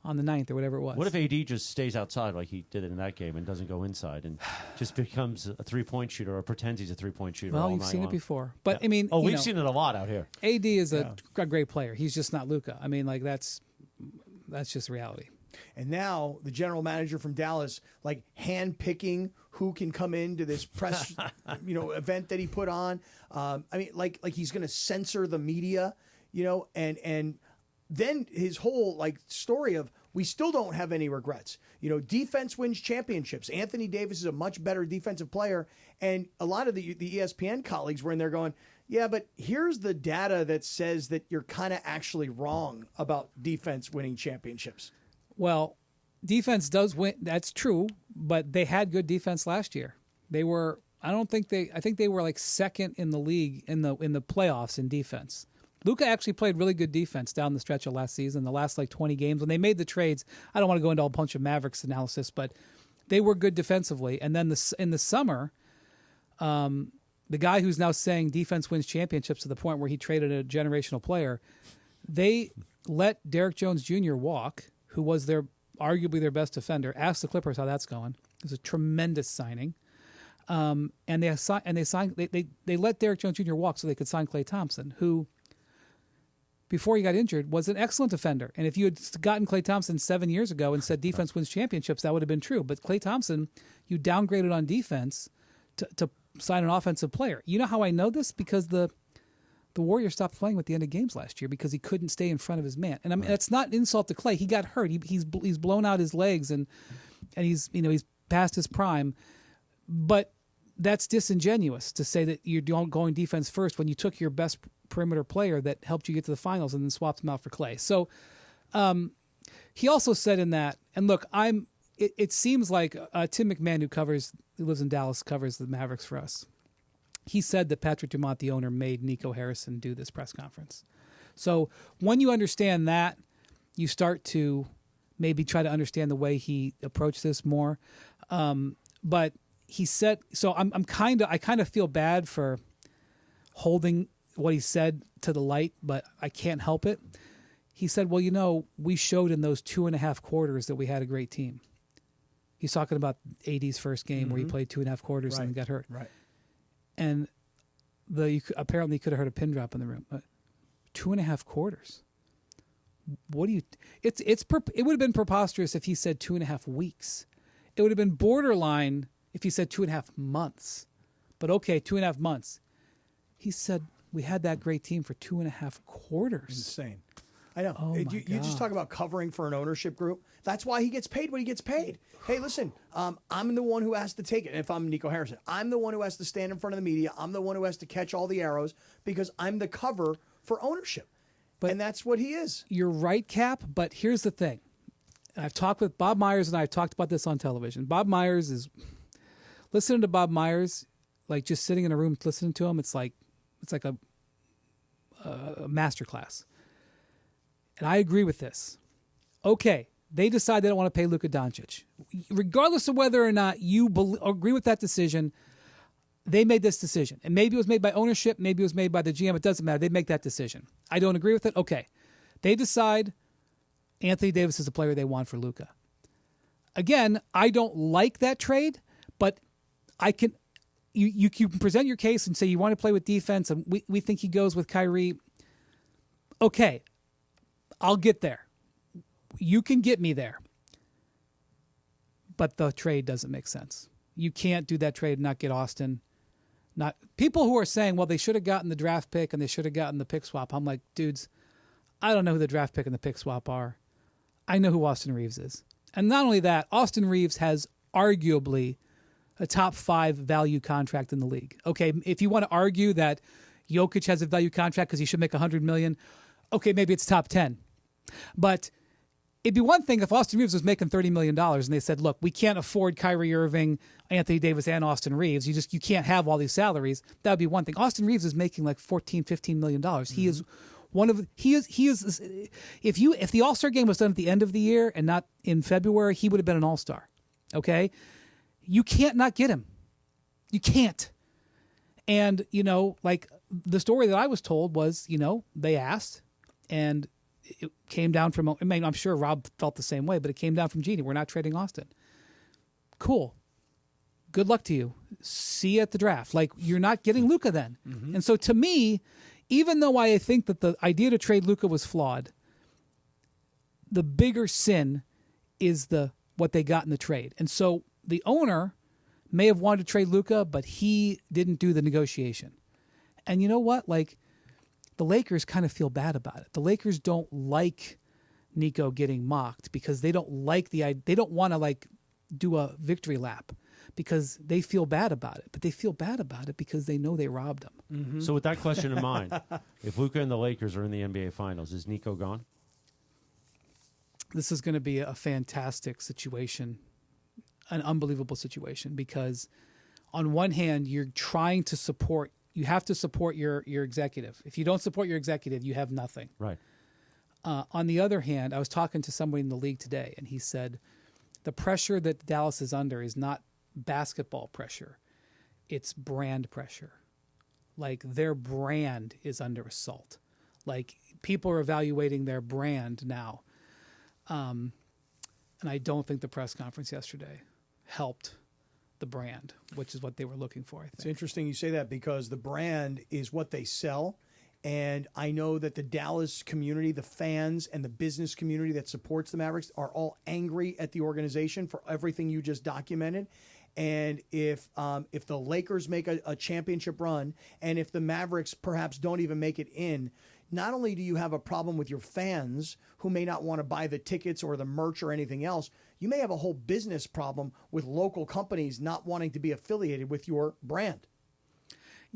on the 9th or whatever it was. What if AD just stays outside like he did in that game and doesn't go inside and just becomes a 3-point shooter or pretends he's a 3-point shooter? Well, all you've night seen long? it before, but I mean, we've seen it a lot out here. AD is a great player. He's just not Luka. I mean, like that's just reality. And now the general manager from Dallas, like hand-picking who can come into this press, event that he put on. I mean, like he's going to censor the media, and then his whole story of we still don't have any regrets. Defense wins championships. Anthony Davis is a much better defensive player, and a lot of the ESPN colleagues were in there going, yeah, but here's the data that says that you're kind of actually wrong about defense winning championships. Well, defense does win. That's true, but they had good defense last year. I think they were like second in the league in the playoffs in defense. Luka actually played really good defense down the stretch of last season, the last 20 games. When they made the trades, I don't want to go into a bunch of Mavericks analysis, but they were good defensively. And then in the summer, the guy who's now saying defense wins championships to the point where he traded a generational player, they let Derek Jones Jr. walk, who was arguably their best defender. Ask the Clippers how that's going. It was a tremendous signing. And they let Derek Jones Jr. walk so they could sign Klay Thompson, who, before he got injured, was an excellent defender. And if you had gotten Klay Thompson 7 years ago and said defense wins championships, that would have been true. But Klay Thompson, you downgraded on defense to sign an offensive player. You know how I know this? Because the Warriors stopped playing at the end of games last year because he couldn't stay in front of his man. And I mean, that's not an insult to Klay. He got hurt. He's blown out his legs and he's past his prime. But that's disingenuous to say that you're going defense first when you took your best perimeter player that helped you get to the finals and then swapped him out for Klay. So he also said in that, and look, it seems like Tim McMahon, who lives in Dallas, covers the Mavericks for us. He said that Patrick Dumont, the owner, made Nico Harrison do this press conference. So when you understand that, you start to maybe try to understand the way he approached this more. But he said, so I kind of feel bad for holding what he said to the light, but I can't help it. He said, well, we showed in those 2.5 quarters that we had a great team. He's talking about AD's first game where he Mhm. played 2.5 quarters and Right. then got hurt. Right. And apparently you could have heard a pin drop in the room. But 2.5 quarters. What do you? It would have been preposterous if he said 2.5 weeks. It would have been borderline if he said 2.5 months. But okay, 2.5 months. He said we had that great team for 2.5 quarters. Insane. I know. Oh my you just God. talk about covering for an ownership group. That's why he gets paid what he gets paid. Hey, listen, I'm the one who has to take it. And if I'm Nico Harrison, I'm the one who has to stand in front of the media. I'm the one who has to catch all the arrows because I'm the cover for ownership. And that's what he is. You're right, Cap, but here's the thing. And I've talked with Bob Myers, and I've talked about this on television. Bob Myers is listening to Bob Myers, like just sitting in a room listening to him. It's like a master class. And I agree with this. Okay, they decide they don't want to pay Luka Doncic. Regardless of whether or not you agree with that decision, they made this decision. And maybe it was made by ownership, maybe it was made by the GM. It doesn't matter. They make that decision. I don't agree with it. Okay. They decide Anthony Davis is the player they want for Luka. Again, I don't like that trade, but I can you can present your case and say you want to play with defense and we think he goes with Kyrie. Okay. I'll get there. You can get me there. But the trade doesn't make sense. You can't do that trade and not get Austin. Not people who are saying, well, they should have gotten the draft pick and they should have gotten the pick swap. I'm like, dudes, I don't know who the draft pick and the pick swap are. I know who Austin Reeves is. And not only that, Austin Reeves has arguably a top 5 value contract in the league. Okay, if you want to argue that Jokic has a value contract because he should make $100 million, okay, maybe it's top 10. But it'd be one thing if Austin Reeves was making $30 million and they said, look, we can't afford Kyrie Irving, Anthony Davis, and Austin Reeves. You can't have all these salaries. That would be one thing. Austin Reeves is making like $14, $15 million. He is if the All-Star game was done at the end of the year and not in February, he would have been an All-Star. Okay? You can't not get him. You can't. And, like the story that I was told was, they asked and it came down from, I'm sure Rob felt the same way, but it came down from Jeannie. We're not trading Austin. Cool. Good luck to you. See you at the draft. Like, you're not getting Luka then. Mm-hmm. And so to me, even though I think that the idea to trade Luka was flawed, the bigger sin is what they got in the trade. And so the owner may have wanted to trade Luka, but he didn't do the negotiation. And you know what? Like, the Lakers kind of feel bad about it. The Lakers don't like Nico getting mocked because they don't like they don't want to do a victory lap because they feel bad about it. But they feel bad about it because they know they robbed them. Mm-hmm. So with that question in mind, if Luka and the Lakers are in the NBA Finals, is Nico gone? This is going to be a fantastic situation, an unbelievable situation, because on one hand, you're trying to support. You have to support your executive. If you don't support your executive, you have nothing. Right. On the other hand, I was talking to somebody in the league today, and he said the pressure that Dallas is under is not basketball pressure. It's brand pressure. Like, their brand is under assault. Like, people are evaluating their brand now. And I don't think the press conference yesterday helped the brand, which is what they were looking for, I think. It's interesting you say that because the brand is what they sell. And I know that the Dallas community, the fans and the business community that supports the Mavericks are all angry at the organization for everything you just documented. And if the Lakers make a championship run and if the Mavericks perhaps don't even make it in, not only do you have a problem with your fans who may not want to buy the tickets or the merch or anything else, you may have a whole business problem with local companies not wanting to be affiliated with your brand.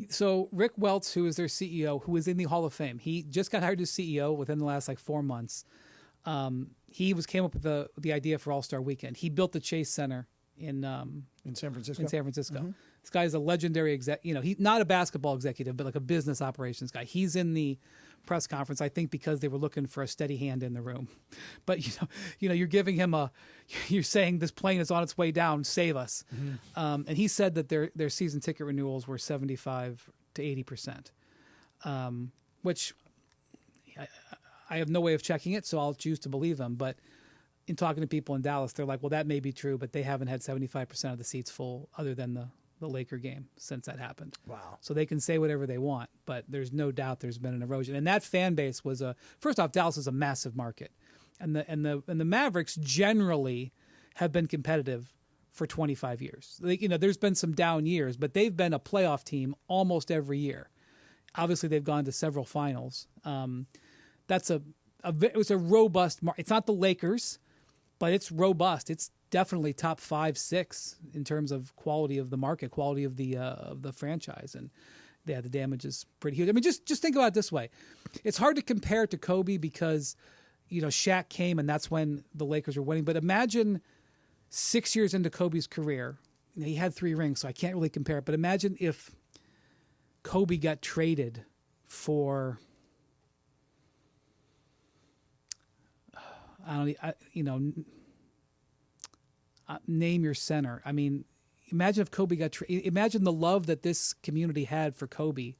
So Rick Welts, who is their CEO, who is in the Hall of Fame, he just got hired as CEO within the last 4 months. He came up with the idea for All-Star Weekend. He built the Chase Center in San Francisco. Mm-hmm. This guy is a legendary he's not a basketball executive, but like a business operations guy. He's in the press conference, I think, because they were looking for a steady hand in the room. But you're giving him you're saying this plane is on its way down, save us. Mm-hmm. And he said that their season ticket renewals were 75 to 80%, which I have no way of checking it, so I'll choose to believe him. But in talking to people in Dallas, they're like, well, that may be true, but they haven't had 75% of the seats full other than the Laker game since that happened. Wow. So they can say whatever they want, but there's no doubt there's been an erosion. And that fan base was first off, Dallas is a massive market. And the Mavericks generally have been competitive for 25 years. There's been some down years, but they've been a playoff team almost every year. Obviously, they've gone to several finals. It was a robust market. It's not the Lakers, but it's robust. It's definitely top 5, 6 in terms of quality of the market, quality of the franchise, and the damage is pretty huge. I mean, just think about it this way: it's hard to compare to Kobe because Shaq came and that's when the Lakers were winning. But imagine 6 years into Kobe's career, he had 3 rings, so I can't really compare it. But imagine if Kobe got traded for name your center. I mean, imagine if Kobe got imagine the love that this community had for Kobe,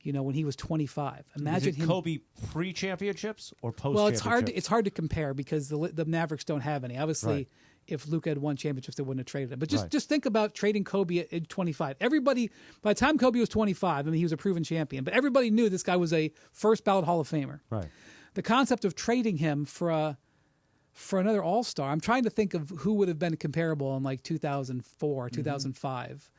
when he was 25. Imagine him. Kobe pre-championships or post-championships? Well, it's hard to compare because the Mavericks don't have any. Obviously, right. If Luka had won championships, they wouldn't have traded him. But just think about trading Kobe at 25. Everybody, by the time Kobe was 25, I mean, he was a proven champion, but everybody knew this guy was a first ballot Hall of Famer. Right. The concept of trading him for another All-Star, I'm trying to think of who would have been comparable in like 2004, 2005.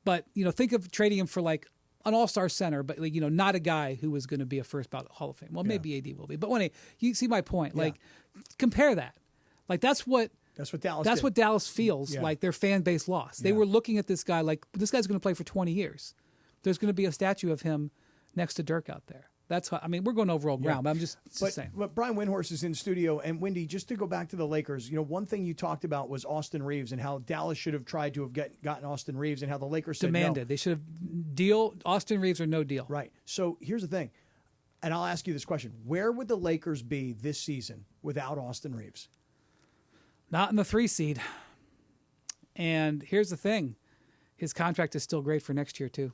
But think of trading him for like an All-Star center, but not a guy who was going to be a first ballot Hall of Fame. Well, maybe AD will be, but you see my point. Like, compare that. Like that's what Dallas. That's did. what Dallas feels like. Their fan base lost. They were looking at this guy like this guy's going to play for 20 years. There's going to be a statue of him next to Dirk out there. That's how, I mean, we're going over old ground, but I'm just saying. But Brian Windhorse is in studio, and Wendy, just to go back to the Lakers, one thing you talked about was Austin Reeves and how Dallas should have tried to have gotten Austin Reeves, and how the Lakers said demanded. No. They should have Austin Reeves or no deal. Right. So here's the thing, and I'll ask you this question: where would the Lakers be this season without Austin Reeves? Not in the 3 seed. And here's the thing: his contract is still great for next year too.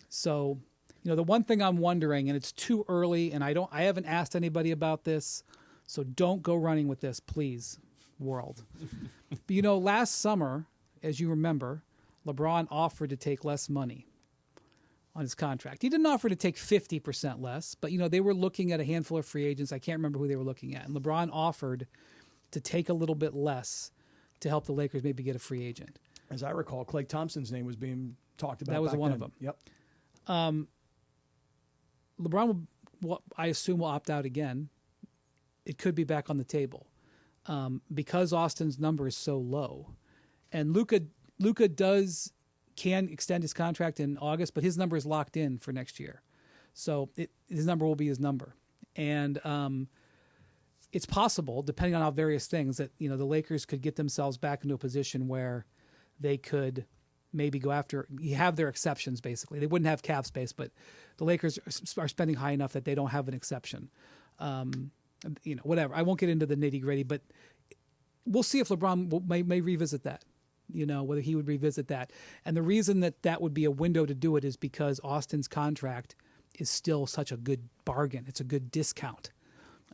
So. The one thing I'm wondering, and it's too early, and I haven't asked anybody about this, so don't go running with this, please, world. But last summer, as you remember, LeBron offered to take less money on his contract. He didn't offer to take 50% less, but they were looking at a handful of free agents. I can't remember who they were looking at, and LeBron offered to take a little bit less to help the Lakers maybe get a free agent. As I recall, Klay Thompson's name was being talked about. That was one of them. Yep. LeBron I assume, will opt out again. It could be back on the table because Austin's number is so low. And Luka can extend his contract in August, but his number is locked in for next year. So his number will be his number. And it's possible, depending on how various things, that the Lakers could get themselves back into a position where they could maybe go after, you have their exceptions basically. They wouldn't have cap space, but the Lakers are spending high enough that they don't have an exception. Whatever. I won't get into the nitty gritty, but we'll see if LeBron may revisit that, whether he would revisit that. And the reason that would be a window to do it is because Austin's contract is still such a good bargain. It's a good discount.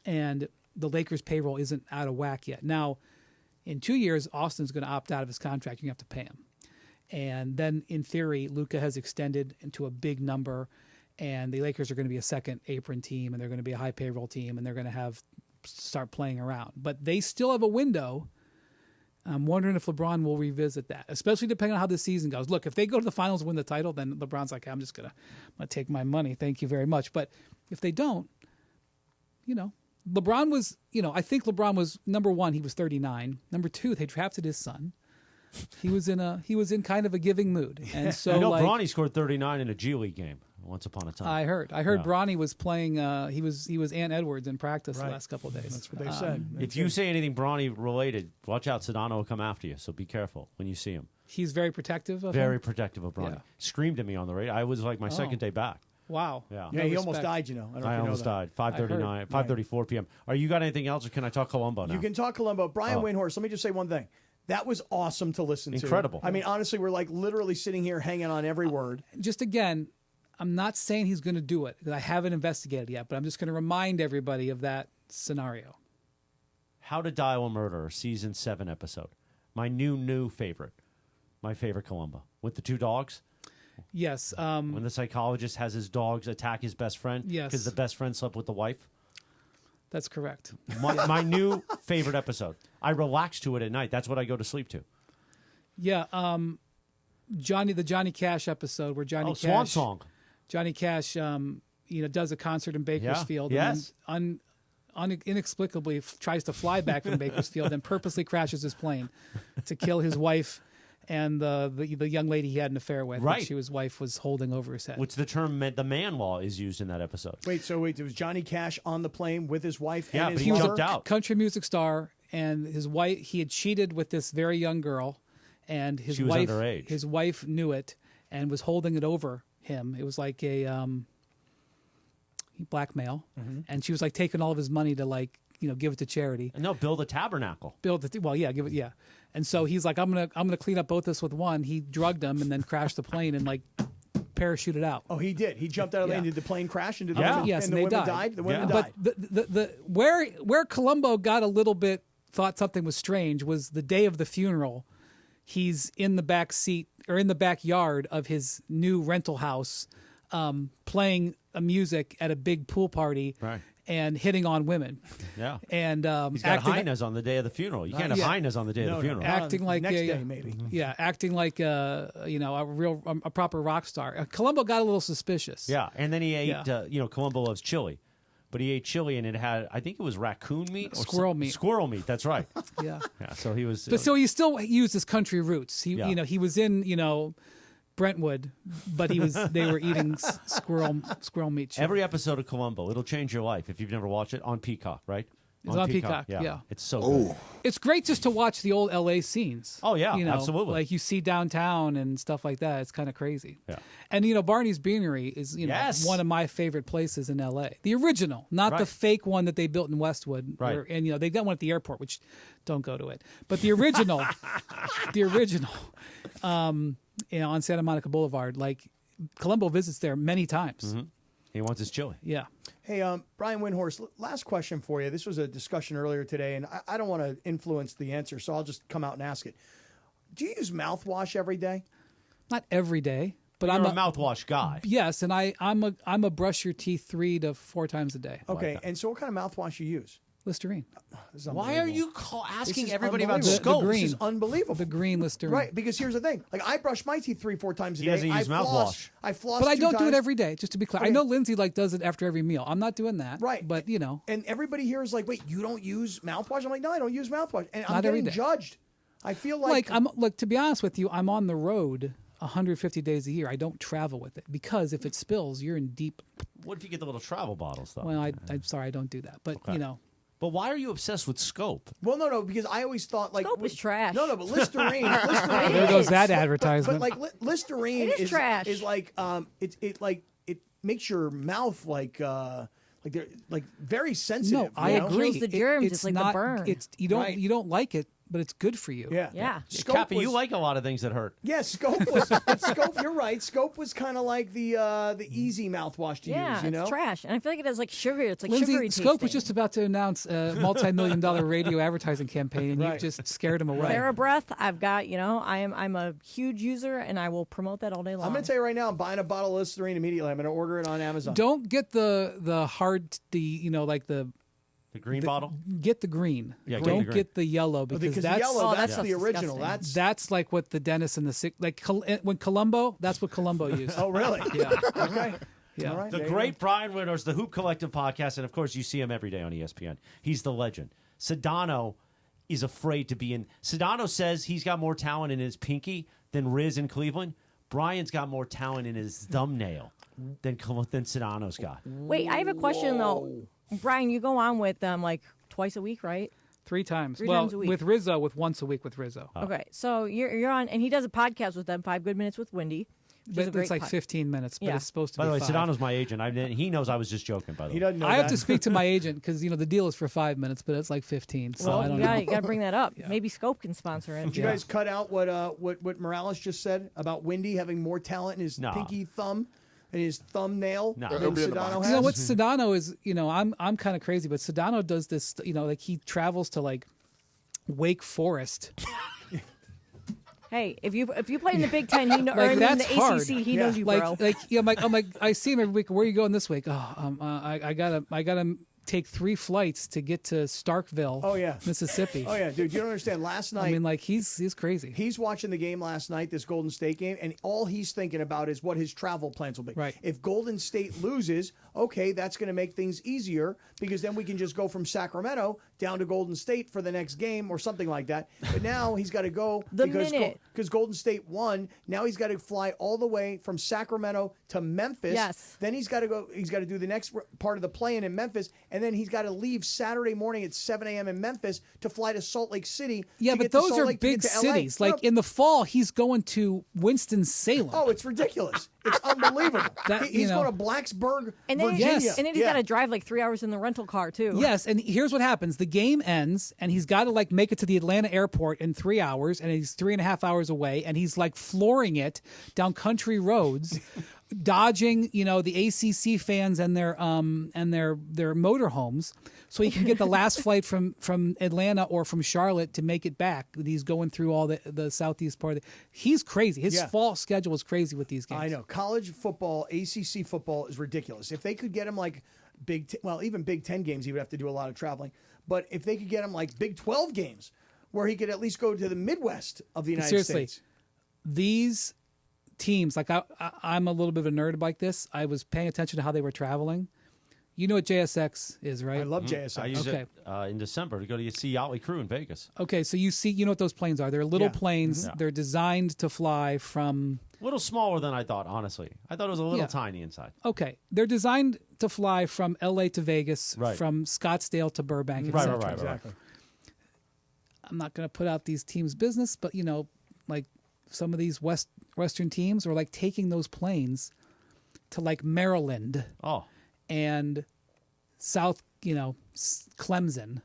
And the Lakers payroll isn't out of whack yet. Now, in 2 years, Austin's going to opt out of his contract. You have to pay him. And then, in theory, Luka has extended into a big number, and the Lakers are going to be a second apron team, and they're going to be a high payroll team, and they're going to start playing around. But they still have a window. I'm wondering if LeBron will revisit that, especially depending on how this season goes. Look, if they go to the finals and win the title, then LeBron's like, I'm going to take my money. Thank you very much. But if they don't, LeBron was, I think LeBron was, number one, he was 39. Number two, they drafted his son. He was in kind of a giving mood, and so Bronny scored 39 in a G League game once upon a time. I heard Bronny was playing. He was Ant Edwards in practice the last couple of days. That's what they said. If you say anything Bronny related, watch out. Sedano will come after you. So be careful when you see him. He's very protective of very him? protective of Bronny. Yeah. Screamed at me on the radio. I was like my second day back. Wow. Yeah. Yeah. He almost died. I almost died. 5:39, 5:34 p.m. Are you got anything else, or can I talk Colombo now? You can talk Colombo. Brian Windhorse. Let me just say one thing. That was awesome to listen to. Incredible. I mean, honestly, we're like literally sitting here hanging on every word. Just again, I'm not saying he's going to do it because I haven't investigated yet, but I'm just going to remind everybody of that scenario. How to Dial a Murderer, season 7 episode. My new favorite. My favorite Columbo with the 2 dogs. Yes. When the psychologist has his dogs attack his best friend. Yes. Because the best friend slept with the wife. That's correct. My new favorite episode. I relax to it at night. That's what I go to sleep to. Yeah. The Johnny Cash episode where Johnny Cash. Swan Song. Johnny Cash, does a concert in Bakersfield. Yes. And inexplicably tries to fly back from Bakersfield and purposely crashes his plane to kill his wife and the young lady he had an affair with. Right. His wife was holding over his head. Which the term the man law is used in that episode. Wait, it was Johnny Cash on the plane with his wife Yeah, and but his he mother? jumped out. Country music star, and his wife, he had cheated with this very young girl, and She was underage. his wife knew it and was holding it over him. It was like a blackmail, and she was like taking all of his money to give it to charity. No, build a tabernacle. Give it, yeah. And so he's like, I'm gonna clean up both this with one. He drugged him and then crashed the plane and parachuted out. Oh, he did. He jumped out of the plane. Did the plane crash? And Yes, and and the they women died. The women died. But where Columbo got a little bit thought something was strange was the day of the funeral. He's in the back seat or in the backyard of his new rental house, playing music at a big pool party. Right. And hitting on women. Yeah. And he's got hyenas on the day of the funeral. You can't have hyenas on the day of the funeral. Acting like next day, maybe. Yeah, acting like a proper rock star. Columbo got a little suspicious. Yeah, and then he ate. Columbo loves chili, but he ate chili and it had, I think it was raccoon meat or Squirrel meat. Squirrel meat. That's right. Yeah. Yeah. So he was. But so he still used his country roots. He he was in Brentwood, but they were eating squirrel meat. Chili. Every episode of Columbo, it'll change your life if you've never watched it on Peacock, right? It's on Peacock, yeah. It's so good. It's great just to watch the old LA scenes. Oh, yeah, absolutely. Like you see downtown and stuff like that. It's kind of crazy. Yeah. And, Barney's Beanery is, Yes. one of my favorite places in LA. The original, not the fake one that they built in Westwood. Right. And, they got one at the airport, which don't go to it. But the original, on Santa Monica Boulevard, Columbo visits there many times. Mm-hmm. He wants his chili. Yeah. Hey, Brian Windhorse, last question for you. This was a discussion earlier today, and I don't want to influence the answer, so I'll just come out and ask it. Do you use mouthwash every day? Not every day, but You're I'm a mouthwash guy. Yes, and I'm a brush your teeth 3 to 4 times a day. Okay, and so what kind of mouthwash you use? Listerine. This is Why are you This asking is everybody about unbelievable. scope? This is unbelievable. The green Listerine. Right, because here's the thing. I brush my teeth 3-4 times a He day. doesn't use mouthwash. I floss But I 2 don't do it times. every day, just to be clear. Okay. I know Lindsay does it after every meal. I'm not doing that. Right. But, And everybody here is like, wait, you don't use mouthwash? I'm like, no, I don't use mouthwash. And I'm Not every getting day. judged. I feel like... to be honest with you, I'm on the road 150 days a year. I don't travel with it because if it spills, you're in deep. What if you get the little travel bottles, though? Well, I'm sorry, I don't do that. But, Okay. But why are you obsessed with scope? Well, no, because I always thought Scope is trash. No, but Listerine. There goes that advertisement. But Listerine It is trash. Is like it makes your mouth they're very sensitive. No, I you know? agree. Kills the germs. It's It's like the not, burn. You don't like it, but it's good for you. Yeah. Yeah. Scope Cappy, you was- like a lot of things that hurt. Yeah, Scope was Scope. You're right. Scope was kind of like the easy mouthwash to Yeah, use. You know, it's trash. And I feel like it has sugar. It's like Lindsay, sugary Scope was tasting. just about to announce a multi-million-dollar radio advertising campaign, and you just scared him away. TheraBreath, I've got, I'm a huge user, and I will promote that all day long. I'm going to tell you right now, I'm buying a bottle of Listerine immediately. I'm going to order it on Amazon. Don't get the The green bottle? Get the green. Yeah, get don't the green. get the yellow because because the that's yellow, that's that the stuff's original. disgusting. that's like what the dentist and when Columbo. That's what Columbo used. Oh, really? Yeah. Okay. Yeah. All right, The there you great Brian Windhorse, the Hoop Collective podcast, and of course you see him every day on ESPN. He's the legend. Sedano is afraid to be in. Sedano says he's got more talent in his pinky than Riz in Cleveland. Brian's got more talent in his thumbnail than Sedano's got. Wait, I have a question, though. Brian, you go on with them twice a week, right? 3 times. 3 well, times a week. with Rizzo, with once a week with Rizzo. Okay, so you're on, and he does a podcast with them, 5 Good Minutes with Wendy. which is a But great it's like pod- 15 minutes, but Yeah. it's supposed to By be the way, 5. Sedano's my agent. He knows I was just joking, by the way. He doesn't know I have that. to speak to my agent because the deal is for 5 minutes, but it's like 15. So Well, I don't you know. gotta bring that up. Maybe Scope can sponsor it. Did you guys cut out what Morales just said about Wendy having more talent in his No. pinky thumb And his thumbnail. No. that It'll be in the Sedano box. has. You know what Sedano is? I'm kind of crazy, but Sedano does this. Like he travels to like Wake Forest. Hey, if you play in the Big Ten, he or in that's the hard. ACC, he knows you, bro. I'm like, I see him every week. Where are you going this week? Oh, I gotta take 3 flights to get to Starkville. Oh yeah, Mississippi. Oh yeah, dude. You don't understand. Last night, I mean, like he's crazy. He's watching the game last night, this Golden State game, and all he's thinking about is what his travel plans will be. Right. If Golden State loses, okay, that's going to make things easier because then we can just go from Sacramento down to Golden State for the next game or something like that. But now he's got to go because Golden State won. Now he's got to fly all the way from Sacramento to Memphis. Yes. Then he's got to go. He's got to do the next part of the play-in in Memphis, and then he's got to leave Saturday morning at 7 a.m. in Memphis to fly to Salt Lake City. Yeah, to but get to those Salt are Lake to big get to LA. cities. No, Like in the fall, he's going to Winston-Salem. Oh, it's ridiculous. It's unbelievable. He's going to Blacksburg, And then, Virginia. and then he's got to drive like 3 hours in the rental car too. Yes, and here's what happens: the game ends, and he's got to like make it to the Atlanta airport in 3 hours, and he's 3.5 hours away, and he's like flooring it down country roads, dodging the ACC fans and their motorhomes, so he can get the last flight from Atlanta or from Charlotte to make it back. He's going through all the southeast part. He's crazy. His fall schedule is crazy with these games. I know. College football, ACC football is ridiculous. If they could get him like even Big Ten games, he would have to do a lot of traveling. But if they could get him like Big 12 games, where he could at least go to the Midwest of the United States. These teams, like I'm a little bit of a nerd like this. I was paying attention to how they were traveling. You know what JSX is, right? I love JSX. I use it in December to go to see Yachtly Crew in Vegas. Okay, so you know what those planes are. They're little planes. Yeah. They're designed to fly from... A little smaller than I thought, honestly. I thought it was a little tiny inside. Okay. They're designed to fly from L.A. to Vegas, from Scottsdale to Burbank, etc. Right. Exactly. I'm not going to put out these teams' business, but, like some of these Western teams are like taking those planes to like Maryland and South, Clemson,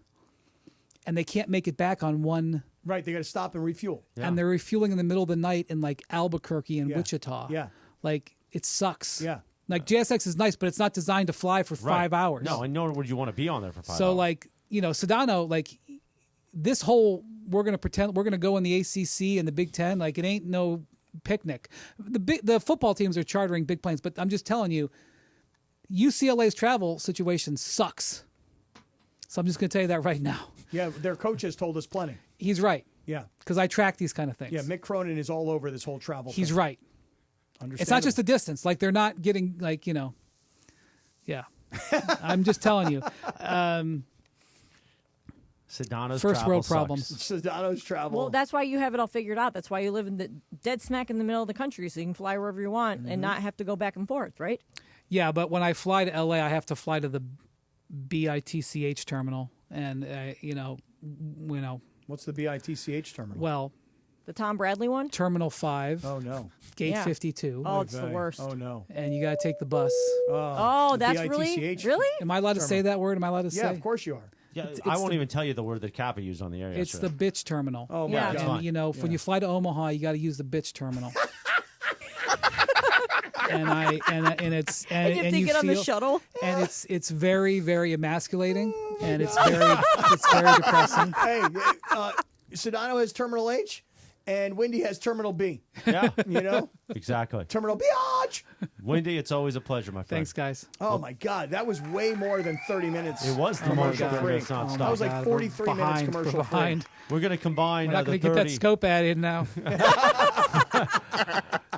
and they can't make it back on one. Right, they got to stop and refuel. Yeah. And they're refueling in the middle of the night in like Albuquerque and Wichita. Yeah. Like it sucks. Yeah. Like JSX is nice, but it's not designed to fly for 5 hours. No, and nor would you want to be on there for 5 hours. So like, Sedano, like this whole, we're going to pretend we're going to go in the ACC and the Big Ten. Like it ain't no picnic. The football teams are chartering big planes, but I'm just telling you, UCLA's travel situation sucks. So I'm just going to tell you that right now. Yeah, their coach has told us plenty. He's right. Yeah. Because I track these kind of things. Yeah, Mick Cronin is all over this whole travel He's thing. right. It's not just the distance. Like they're not getting like, yeah. I'm just telling you. Sedano's first world sucks. problems. Sedano's travel. Well, that's why you have it all figured out. That's why you live in the dead smack in the middle of the country, so you can fly wherever you want and not have to go back and forth, right? Yeah, but when I fly to LA, I have to fly to the BITCH terminal, and What's the BITCH terminal? Well, the Tom Bradley one? Terminal 5. Oh, no. Gate 52. Oh, it's the worst. Oh, no. And you got to take the bus. Oh, that's really? Am I allowed to say that word? Am I allowed to say? Yeah, of course you are. Yeah, I won't even tell you the word that Kappa used on the air It's yesterday. the bitch terminal. Oh, my Yeah. God. And, when you fly to Omaha, you got to use the bitch terminal. and it's And you have to get on the shuttle? And it's very, very emasculating, and it's very depressing. Hey, Sedano has Terminal H, and Wendy has Terminal B. Yeah. Exactly. Terminal B. Wendy, it's always a pleasure, my friend. Thanks, guys. Oh, my God. That was way more than 30 minutes. It was commercial free. It's not That was like 43 minutes commercial free. We're going to combine We're not going the to get 30. that scope ad in now.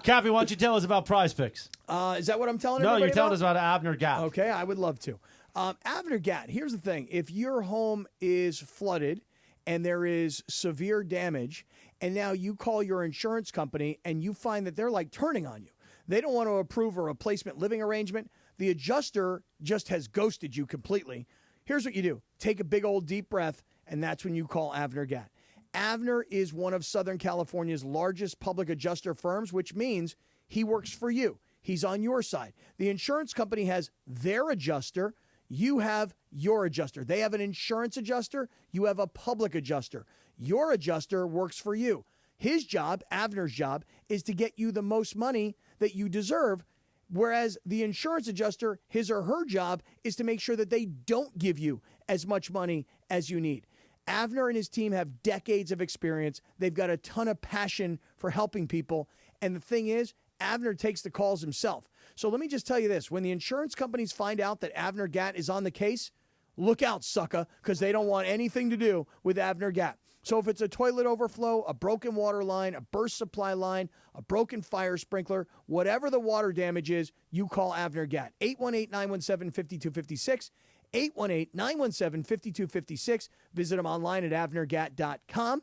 Cappy, why don't you tell us about Prize Picks? Is that what I'm telling No, everybody you're telling about? us about Avner Gat. Okay, I would love to. Avner Gat, here's the thing. If your home is flooded and there is severe damage, and now you call your insurance company and you find that they're like turning on you, they don't want to approve a replacement living arrangement, the adjuster just has ghosted you completely. Here's what you do. Take a big old deep breath, and that's when you call Avner Gat. Avner is one of Southern California's largest public adjuster firms, which means he works for you. He's on your side. The insurance company has their adjuster. You have your adjuster. They have an insurance adjuster. You have a public adjuster. Your adjuster works for you. His job, Avner's job, is to get you the most money that you deserve. Whereas the insurance adjuster, his or her job is to make sure that they don't give you as much money as you need. Avner and his team have decades of experience. They've got a ton of passion for helping people. And the thing is, Avner takes the calls himself. So let me just tell you this. When the insurance companies find out that Avner Gat is on the case, look out, sucker, because they don't want anything to do with Avner Gat. So if it's a toilet overflow, a broken water line, a burst supply line, a broken fire sprinkler, whatever the water damage is, you call Avner Gat. 818-917-5256. 818-917-5256. Visit them online at avnergat.com.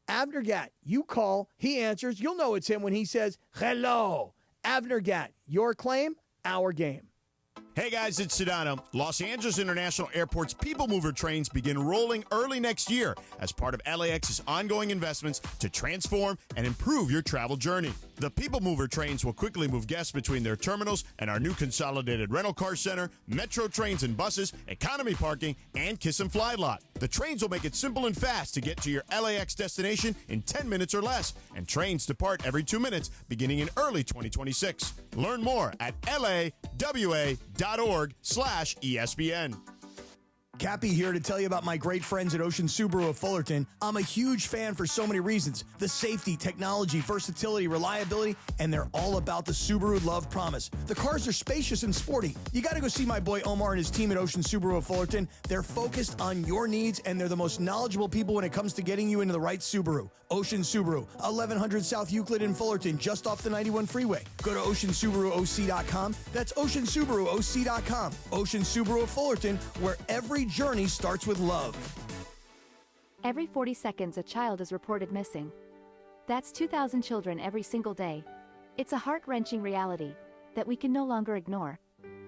Avner Gat, you call, he answers. You'll know it's him when he says, hello. Avner Gat, your claim, our game. Hey guys, it's Sedano. Los Angeles International Airport's People Mover trains begin rolling early next year as part of LAX's ongoing investments to transform and improve your travel journey. The People Mover trains will quickly move guests between their terminals and our new consolidated rental car center, metro trains and buses, economy parking, and Kiss and Fly lot. The trains will make it simple and fast to get to your LAX destination in 10 minutes or less, and trains depart every 2 minutes beginning in early 2026. Learn more at lawa.org/ESPN. Cappy here to tell you about my great friends at Ocean Subaru of Fullerton. I'm a huge fan for so many reasons. The safety, technology, versatility, reliability, and they're all about the Subaru Love Promise. The cars are spacious and sporty. You got to go see my boy Omar and his team at Ocean Subaru of Fullerton. They're focused on your needs, and they're the most knowledgeable people when it comes to getting you into the right Subaru. Ocean Subaru, 1100 South Euclid in Fullerton, just off the 91 freeway. Go to OceanSubaruOC.com. That's OceanSubaruOC.com. Ocean Subaru of Fullerton, where every journey starts with love. Every 40 seconds, a child is reported missing. That's 2,000 children every single day. It's a heart-wrenching reality that we can no longer ignore.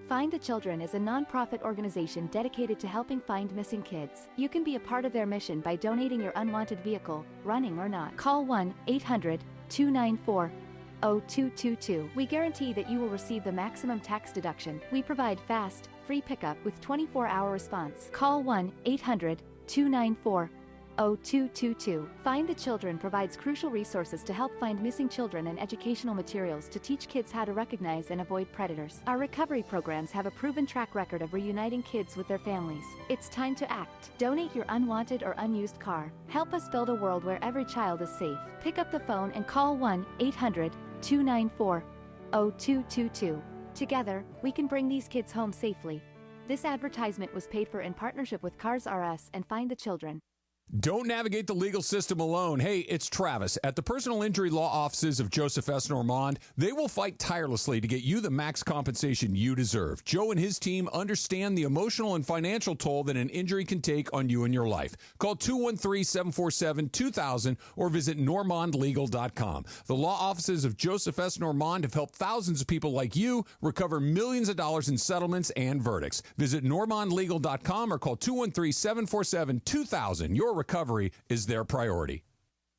Find the Children is a non-profit organization dedicated to helping find missing kids. You can be a part of their mission by donating your unwanted vehicle, running or not. Call 1-800-294-0222. We guarantee that you will receive the maximum tax deduction. We provide fast, free pickup with 24-hour response. Call 1-800-294-0222. Find the Children provides crucial resources to help find missing children and educational materials to teach kids how to recognize and avoid predators. Our recovery programs have a proven track record of reuniting kids with their families. It's time to act. Donate your unwanted or unused car. Help us build a world where every child is safe. Pick up the phone and call 1-800-294-0222. Together, we can bring these kids home safely. This advertisement was paid for in partnership with Cars R Us and Find the Children. Don't navigate the legal system alone. Hey, it's Travis. At the personal injury law offices of Joseph S. Normand, they will fight tirelessly to get you the max compensation you deserve. Joe and his team understand the emotional and financial toll that an injury can take on you and your life. Call 213-747-2000 or visit normandlegal.com. The law offices of Joseph S. Normand have helped thousands of people like you recover millions of dollars in settlements and verdicts. Visit normandlegal.com or call 213-747-2000. Your recovery is their priority.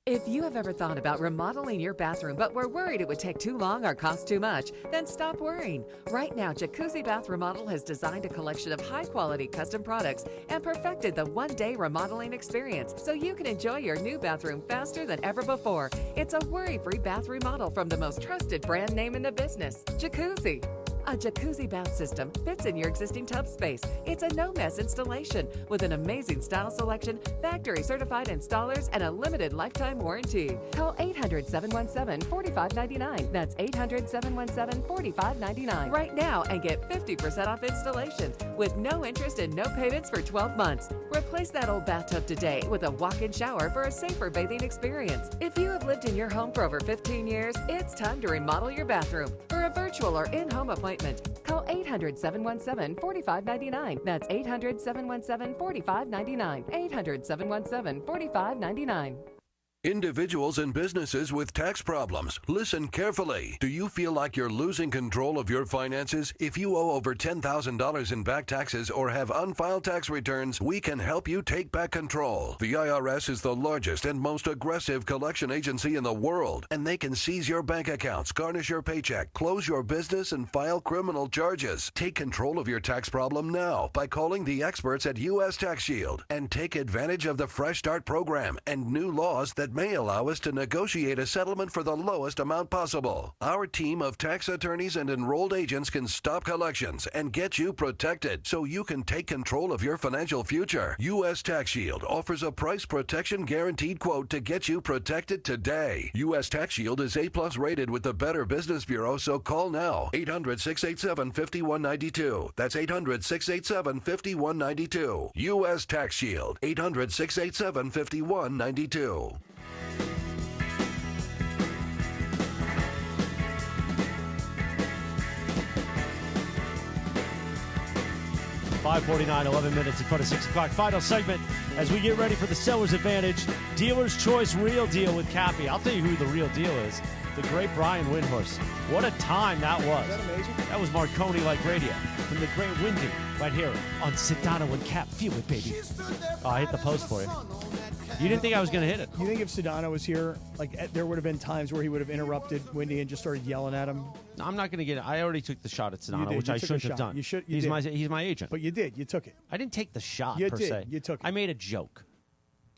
If you have ever thought about remodeling your bathroom but were worried it would take too long or cost too much, then stop worrying. Right now, Jacuzzi Bath Remodel has designed a collection of high-quality custom products and perfected the one-day remodeling experience so you can enjoy your new bathroom faster than ever before. It's a worry-free bath remodel from the most trusted brand name in the business, Jacuzzi. A jacuzzi bath system fits in your existing tub space. It's a no-mess installation with an amazing style selection, factory-certified installers, and a limited lifetime warranty. Call 800-717-4599. That's 800-717-4599 right now and get 50% off installations with no interest and no payments for 12 months. Replace that old bathtub today with a walk-in shower for a safer bathing experience. If you have lived in your home for over 15 years, it's time to remodel your bathroom. For a virtual or in-home appointment, call 800-717-4599. That's 800-717-4599. 800-717-4599. Individuals and businesses with tax problems, listen carefully. Do you feel like you're losing control of your finances? If you owe over $10,000 in back taxes or have unfiled tax returns, we can help you take back control. The IRS is the largest and most aggressive collection agency in the world, and they can seize your bank accounts, garnish your paycheck, close your business, and file criminal charges. Take control of your tax problem now by calling the experts at U.S. Tax Shield and take advantage of the Fresh Start program and new laws that that may allow us to negotiate a settlement for the lowest amount possible. Our team of tax attorneys and enrolled agents can stop collections and get you protected so you can take control of your financial future. U.S. Tax Shield offers a price protection guaranteed quote to get you protected today. U.S. Tax Shield is A+ rated with the Better Business Bureau, so call now. 800-687-5192. That's 800-687-5192. U.S. Tax Shield. 800-687-5192. 5:49, 11 minutes in front of 6 o'clock. Final segment as we get ready for the Seller's Advantage Dealer's Choice Real Deal with Cappy. I'll tell you who the real deal is. The great Brian Windhorse. What a time that was. Is that amazing? That was Marconi-like radio from the great Windy right here on Sedano and Kap. Feel it, baby. Oh, I hit the post for you. You didn't think I was going to hit it. You think if Sedano was here, there would have been times where he would have interrupted Windy and just started yelling at him? No, I'm not going to get it. I already took the shot at Sedano, which I shouldn't have done. You he's my agent. But you did. You took it. I didn't take the shot, You per did. se. You took it. I made a joke.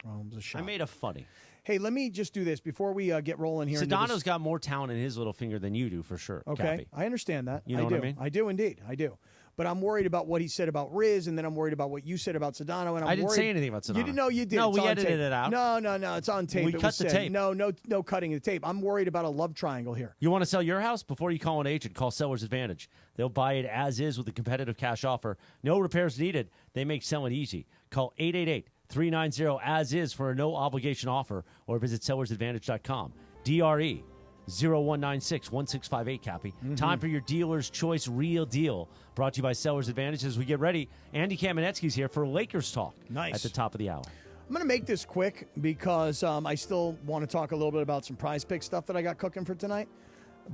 Oh, it was a shot. I made a funny. Hey, let me just do this before we get rolling here. Sedano's got more talent in his little finger than you do, for sure. Okay, Cappy. I understand that. You know what I mean? I do indeed. I do. But I'm worried about what he said about Riz, and then I'm worried about what you said about Sedano. And I didn't say anything about Sedano. You didn't know you did. No, It's we on edited tape. it out. No, it's on tape. We It cut was the said. tape. No cutting the tape. I'm worried about a love triangle here. You want to sell your house? Before you call an agent, call Seller's Advantage. They'll buy it as is with a competitive cash offer. No repairs needed. They make selling easy. Call 888-390-AS-IS for a no-obligation offer or visit sellersadvantage.com. DRE 0196-1658, Cappy. Time for your Dealer's Choice Real Deal. Brought to you by Seller's Advantage. As we get ready, Andy Kamenetsky's here for Lakers Talk. Nice. At the top of the hour. I'm going to make this quick because I still want to talk a little bit about some prize pick stuff that I got cooking for tonight.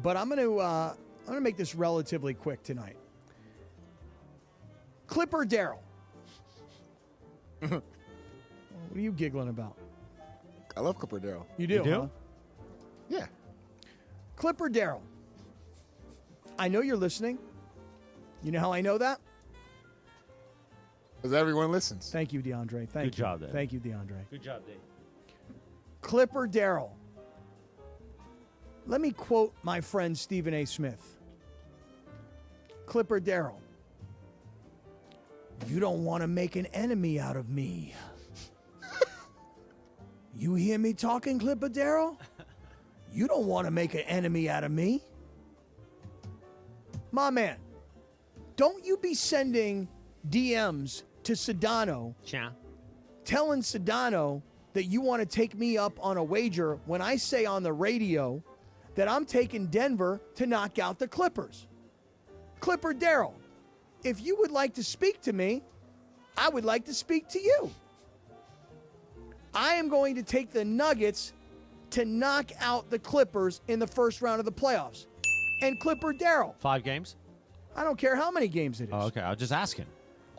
But I'm going to make this relatively quick tonight. Clipper Daryl. What are you giggling about? I love Clipper Daryl. You do? Huh? Yeah. Clipper Daryl. I know you're listening. You know how I know that? Because everyone listens. Thank you, DeAndre. Good job, Dave. Thank you, DeAndre. Good job, Dave. Clipper Daryl. Let me quote my friend Stephen A. Smith. Clipper Daryl. You don't want to make an enemy out of me. You hear me talking, Clipper Daryl? You don't want to make an enemy out of me. My man, don't you be sending DMs to Sedano telling Sedano that you want to take me up on a wager when I say on the radio that I'm taking Denver to knock out the Clippers. Clipper Daryl, if you would like to speak to me, I would like to speak to you. I am going to take the Nuggets to knock out the Clippers in the first round of the playoffs. And Clipper Daryl. 5 games? I don't care how many games it is. Oh, okay. I was just asking.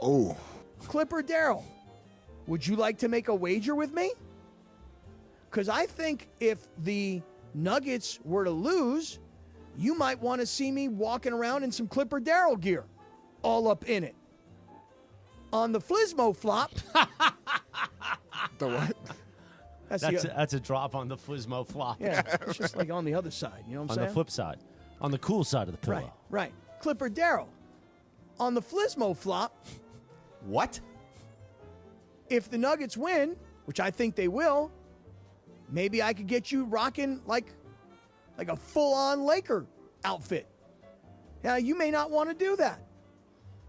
Oh. Clipper Daryl, would you like to make a wager with me? Because I think if the Nuggets were to lose, you might want to see me walking around in some Clipper Daryl gear, all up in it. On the Flismo flop. The what? That's a drop on the Flismo flop. Yeah, it's just like on the other side. You know what I'm saying? On the flip side. On the cool side of the pillow. Right. Clipper Daryl. On the Flismo flop. What? If the Nuggets win, which I think they will, maybe I could get you rocking like a full-on Laker outfit. Now, you may not want to do that.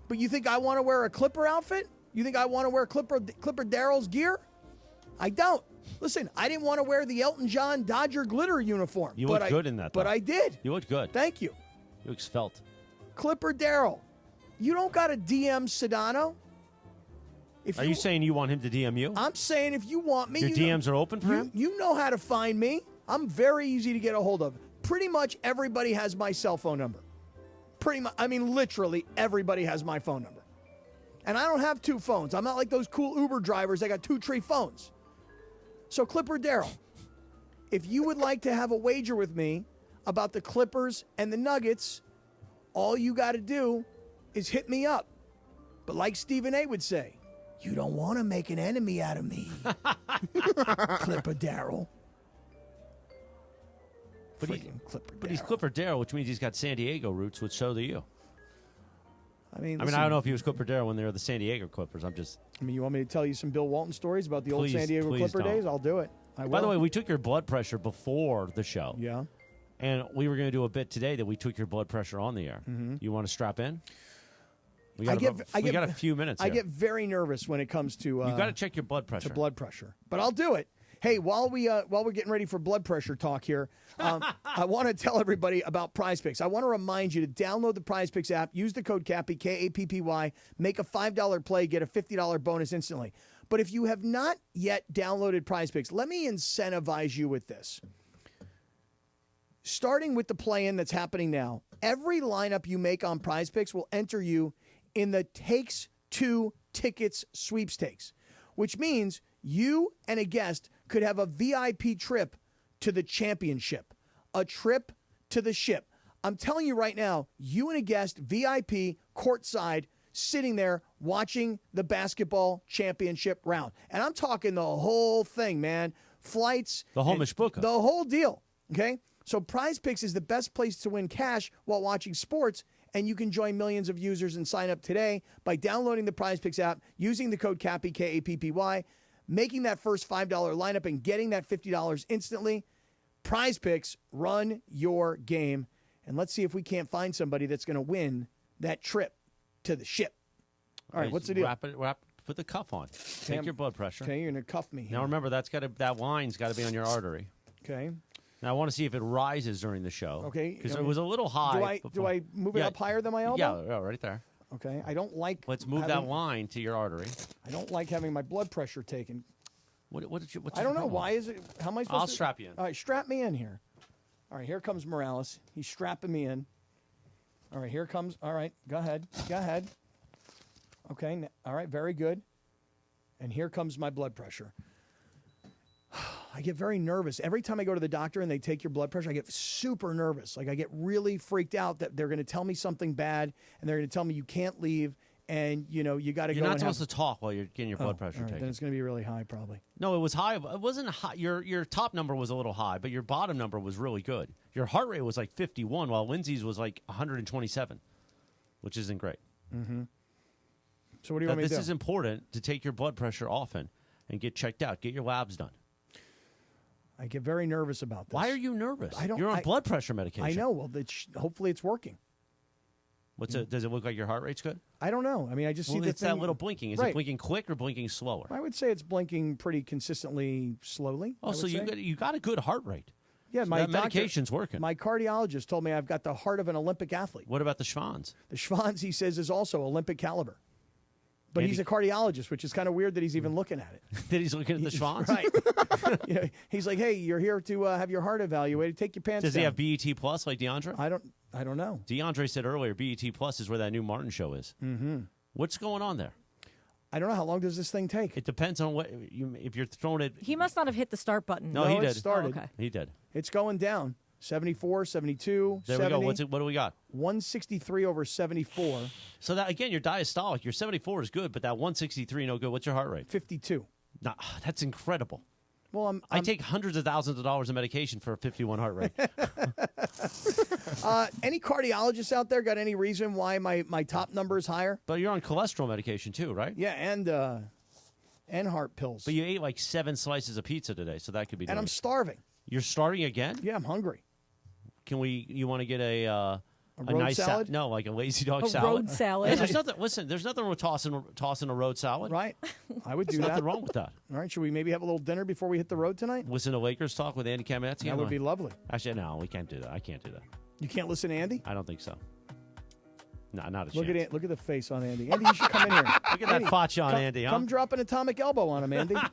But you think I want to wear a Clipper outfit? You think I want to wear Clipper Daryl's gear? I don't. Listen, I didn't want to wear the Elton John Dodger glitter uniform. You looked good in that, though. But I did. You looked good. Thank you. You looked svelte. Clipper Daryl, you don't got to DM Sedano. Are you saying you want him to DM you? I'm saying if you want me. Your DMs are open for him? You know how to find me. I'm very easy to get a hold of. Pretty much everybody has my cell phone number. Pretty much, I mean, literally everybody has my phone number. And I don't have 2 phones. I'm not like those cool Uber drivers that got 2 tree phones. So, Clipper Daryl, if you would like to have a wager with me about the Clippers and the Nuggets, all you got to do is hit me up. But like Stephen A. would say, you don't want to make an enemy out of me, Clipper Daryl. But he's Clipper Darrell, which means he's got San Diego roots, which so do you. I mean, I don't know if he was Clipper Darrell when they were the San Diego Clippers. You want me to tell you some Bill Walton stories about the old San Diego Clipper days? I'll do it. By the way, we took your blood pressure before the show. Yeah. And we were going to do a bit today that we took your blood pressure on the air. Mm-hmm. You want to strap in? We got a few minutes here. I get very nervous when it comes to... You've got to check your blood pressure. To blood pressure. But I'll do it. Hey, while we're getting ready for blood pressure talk here, I want to tell everybody about Prize Picks. I want to remind you to download the Prize Picks app, use the code CAPPY, K-A-P-P-Y, make a $5 play, get a $50 bonus instantly. But if you have not yet downloaded Prize Picks, let me incentivize you with this. Starting with the play-in that's happening now, every lineup you make on Prize Picks will enter you in the Takes Two Tickets sweepstakes, which means you and a guest could have a VIP trip to the championship, a trip to the ship. I'm telling you right now, you and a guest, VIP, courtside, sitting there watching the basketball championship round. And I'm talking the whole thing, man. Flights. The whole mishpucha. The whole deal, okay? So Prize Picks is the best place to win cash while watching sports, and you can join millions of users and sign up today by downloading the Prize Picks app, using the code CAPPY, K-A-P-P-Y, making that first $5 lineup and getting that $50 instantly. Prize Picks, run your game. And let's see if we can't find somebody that's going to win that trip to the ship. All right, what's the deal? Put the cuff on. Take your blood pressure. Okay, you're going to cuff me here. Now remember, that line's got to be on your artery. Okay. Now I want to see if it rises during the show. Okay. Because it was a little high. Do I move it up higher than my elbow? Yeah, right there. Okay. I don't like. Let's move that line to your artery. I don't like having my blood pressure taken. What's I don't know. Why is it? How am I supposed to? I'll strap you in. All right, strap me in here. All right, here comes Morales. He's strapping me in. All right, here comes. All right, go ahead. Go ahead. Okay. All right, very good. And here comes my blood pressure. I get very nervous. Every time I go to the doctor and they take your blood pressure, I get super nervous. Like I get really freaked out that they're going to tell me something bad and they're going to tell me you can't leave and, you got to go. You're not supposed to talk while you're getting your blood pressure taken. Then it's going to be really high probably. No, it was high. It wasn't high. Your top number was a little high, but your bottom number was really good. Your heart rate was like 51, while Lindsay's was like 127, which isn't great. Mm-hmm. So what do you want me to do? This is important to take your blood pressure often and get checked out. Get your labs done. I get very nervous about this. Why are you nervous? I don't. You're on blood pressure medication. I know. Well, hopefully it's working. Does it look like your heart rate's good? I don't know. I mean, I just see it's that little blinking. Is it blinking quick or blinking slower? I would say it's blinking pretty consistently slowly. Oh, so you got a good heart rate. Yeah, so my medication's working. My cardiologist told me I've got the heart of an Olympic athlete. What about the Schwanz? The Schwanz, he says, is also Olympic caliber. But he's a cardiologist, which is kind of weird that he's even looking at it. That he's looking at the Schwanz? Right. He's like, hey, you're here to have your heart evaluated. Take your pants down. Does he have BET Plus like DeAndre? I don't know. DeAndre said earlier BET Plus is where that new Martin show is. Mm-hmm. What's going on there? I don't know. How long does this thing take? It depends on if you're throwing it. He must not have hit the start button. No, he did. It started. Oh, okay. He did. It's going down. 74, 72, there 70. We go. What do we got? 163 over 74. So that again, your diastolic, your 74 is good, but that 163 no good. What's your heart rate? 52. Nah, that's incredible. Well, I take hundreds of thousands of dollars of medication for a 51 heart rate. Any cardiologists out there got any reason why my top number is higher? But you're on cholesterol medication too, right? Yeah, and heart pills. But you ate like 7 slices of pizza today, so that could be. And I'm starving. You're starving again? Yeah, I'm hungry. You want to get a road nice salad? No, like a lazy dog a salad. Road salad. Yeah, there's nothing. Listen, there's nothing wrong with tossing a road salad. Right. I would do There's that. nothing wrong with that. All right. Should we maybe have a little dinner before we hit the road tonight? Listen to Lakers talk with Andy Kamenetsky. That would be lovely. Actually, no, we can't do that. I can't do that. You can't listen to Andy? I don't think so. No, not a Look chance. at the face on Andy. Andy, you should come in here. Look at that fotch on Andy, huh? Come drop an atomic elbow on him, Andy. All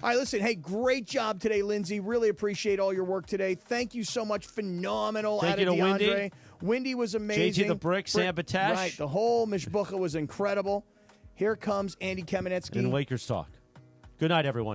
right, listen. Hey, great job today, Lindsay. Really appreciate all your work today. Thank you so much. Phenomenal. Thank you to DeAndre. Windy. Windy was amazing. JT the Brick, Sam Batesh. Right, the whole mishbucha was incredible. Here comes Andy Kamenetsky. And Lakers talk. Good night, everyone.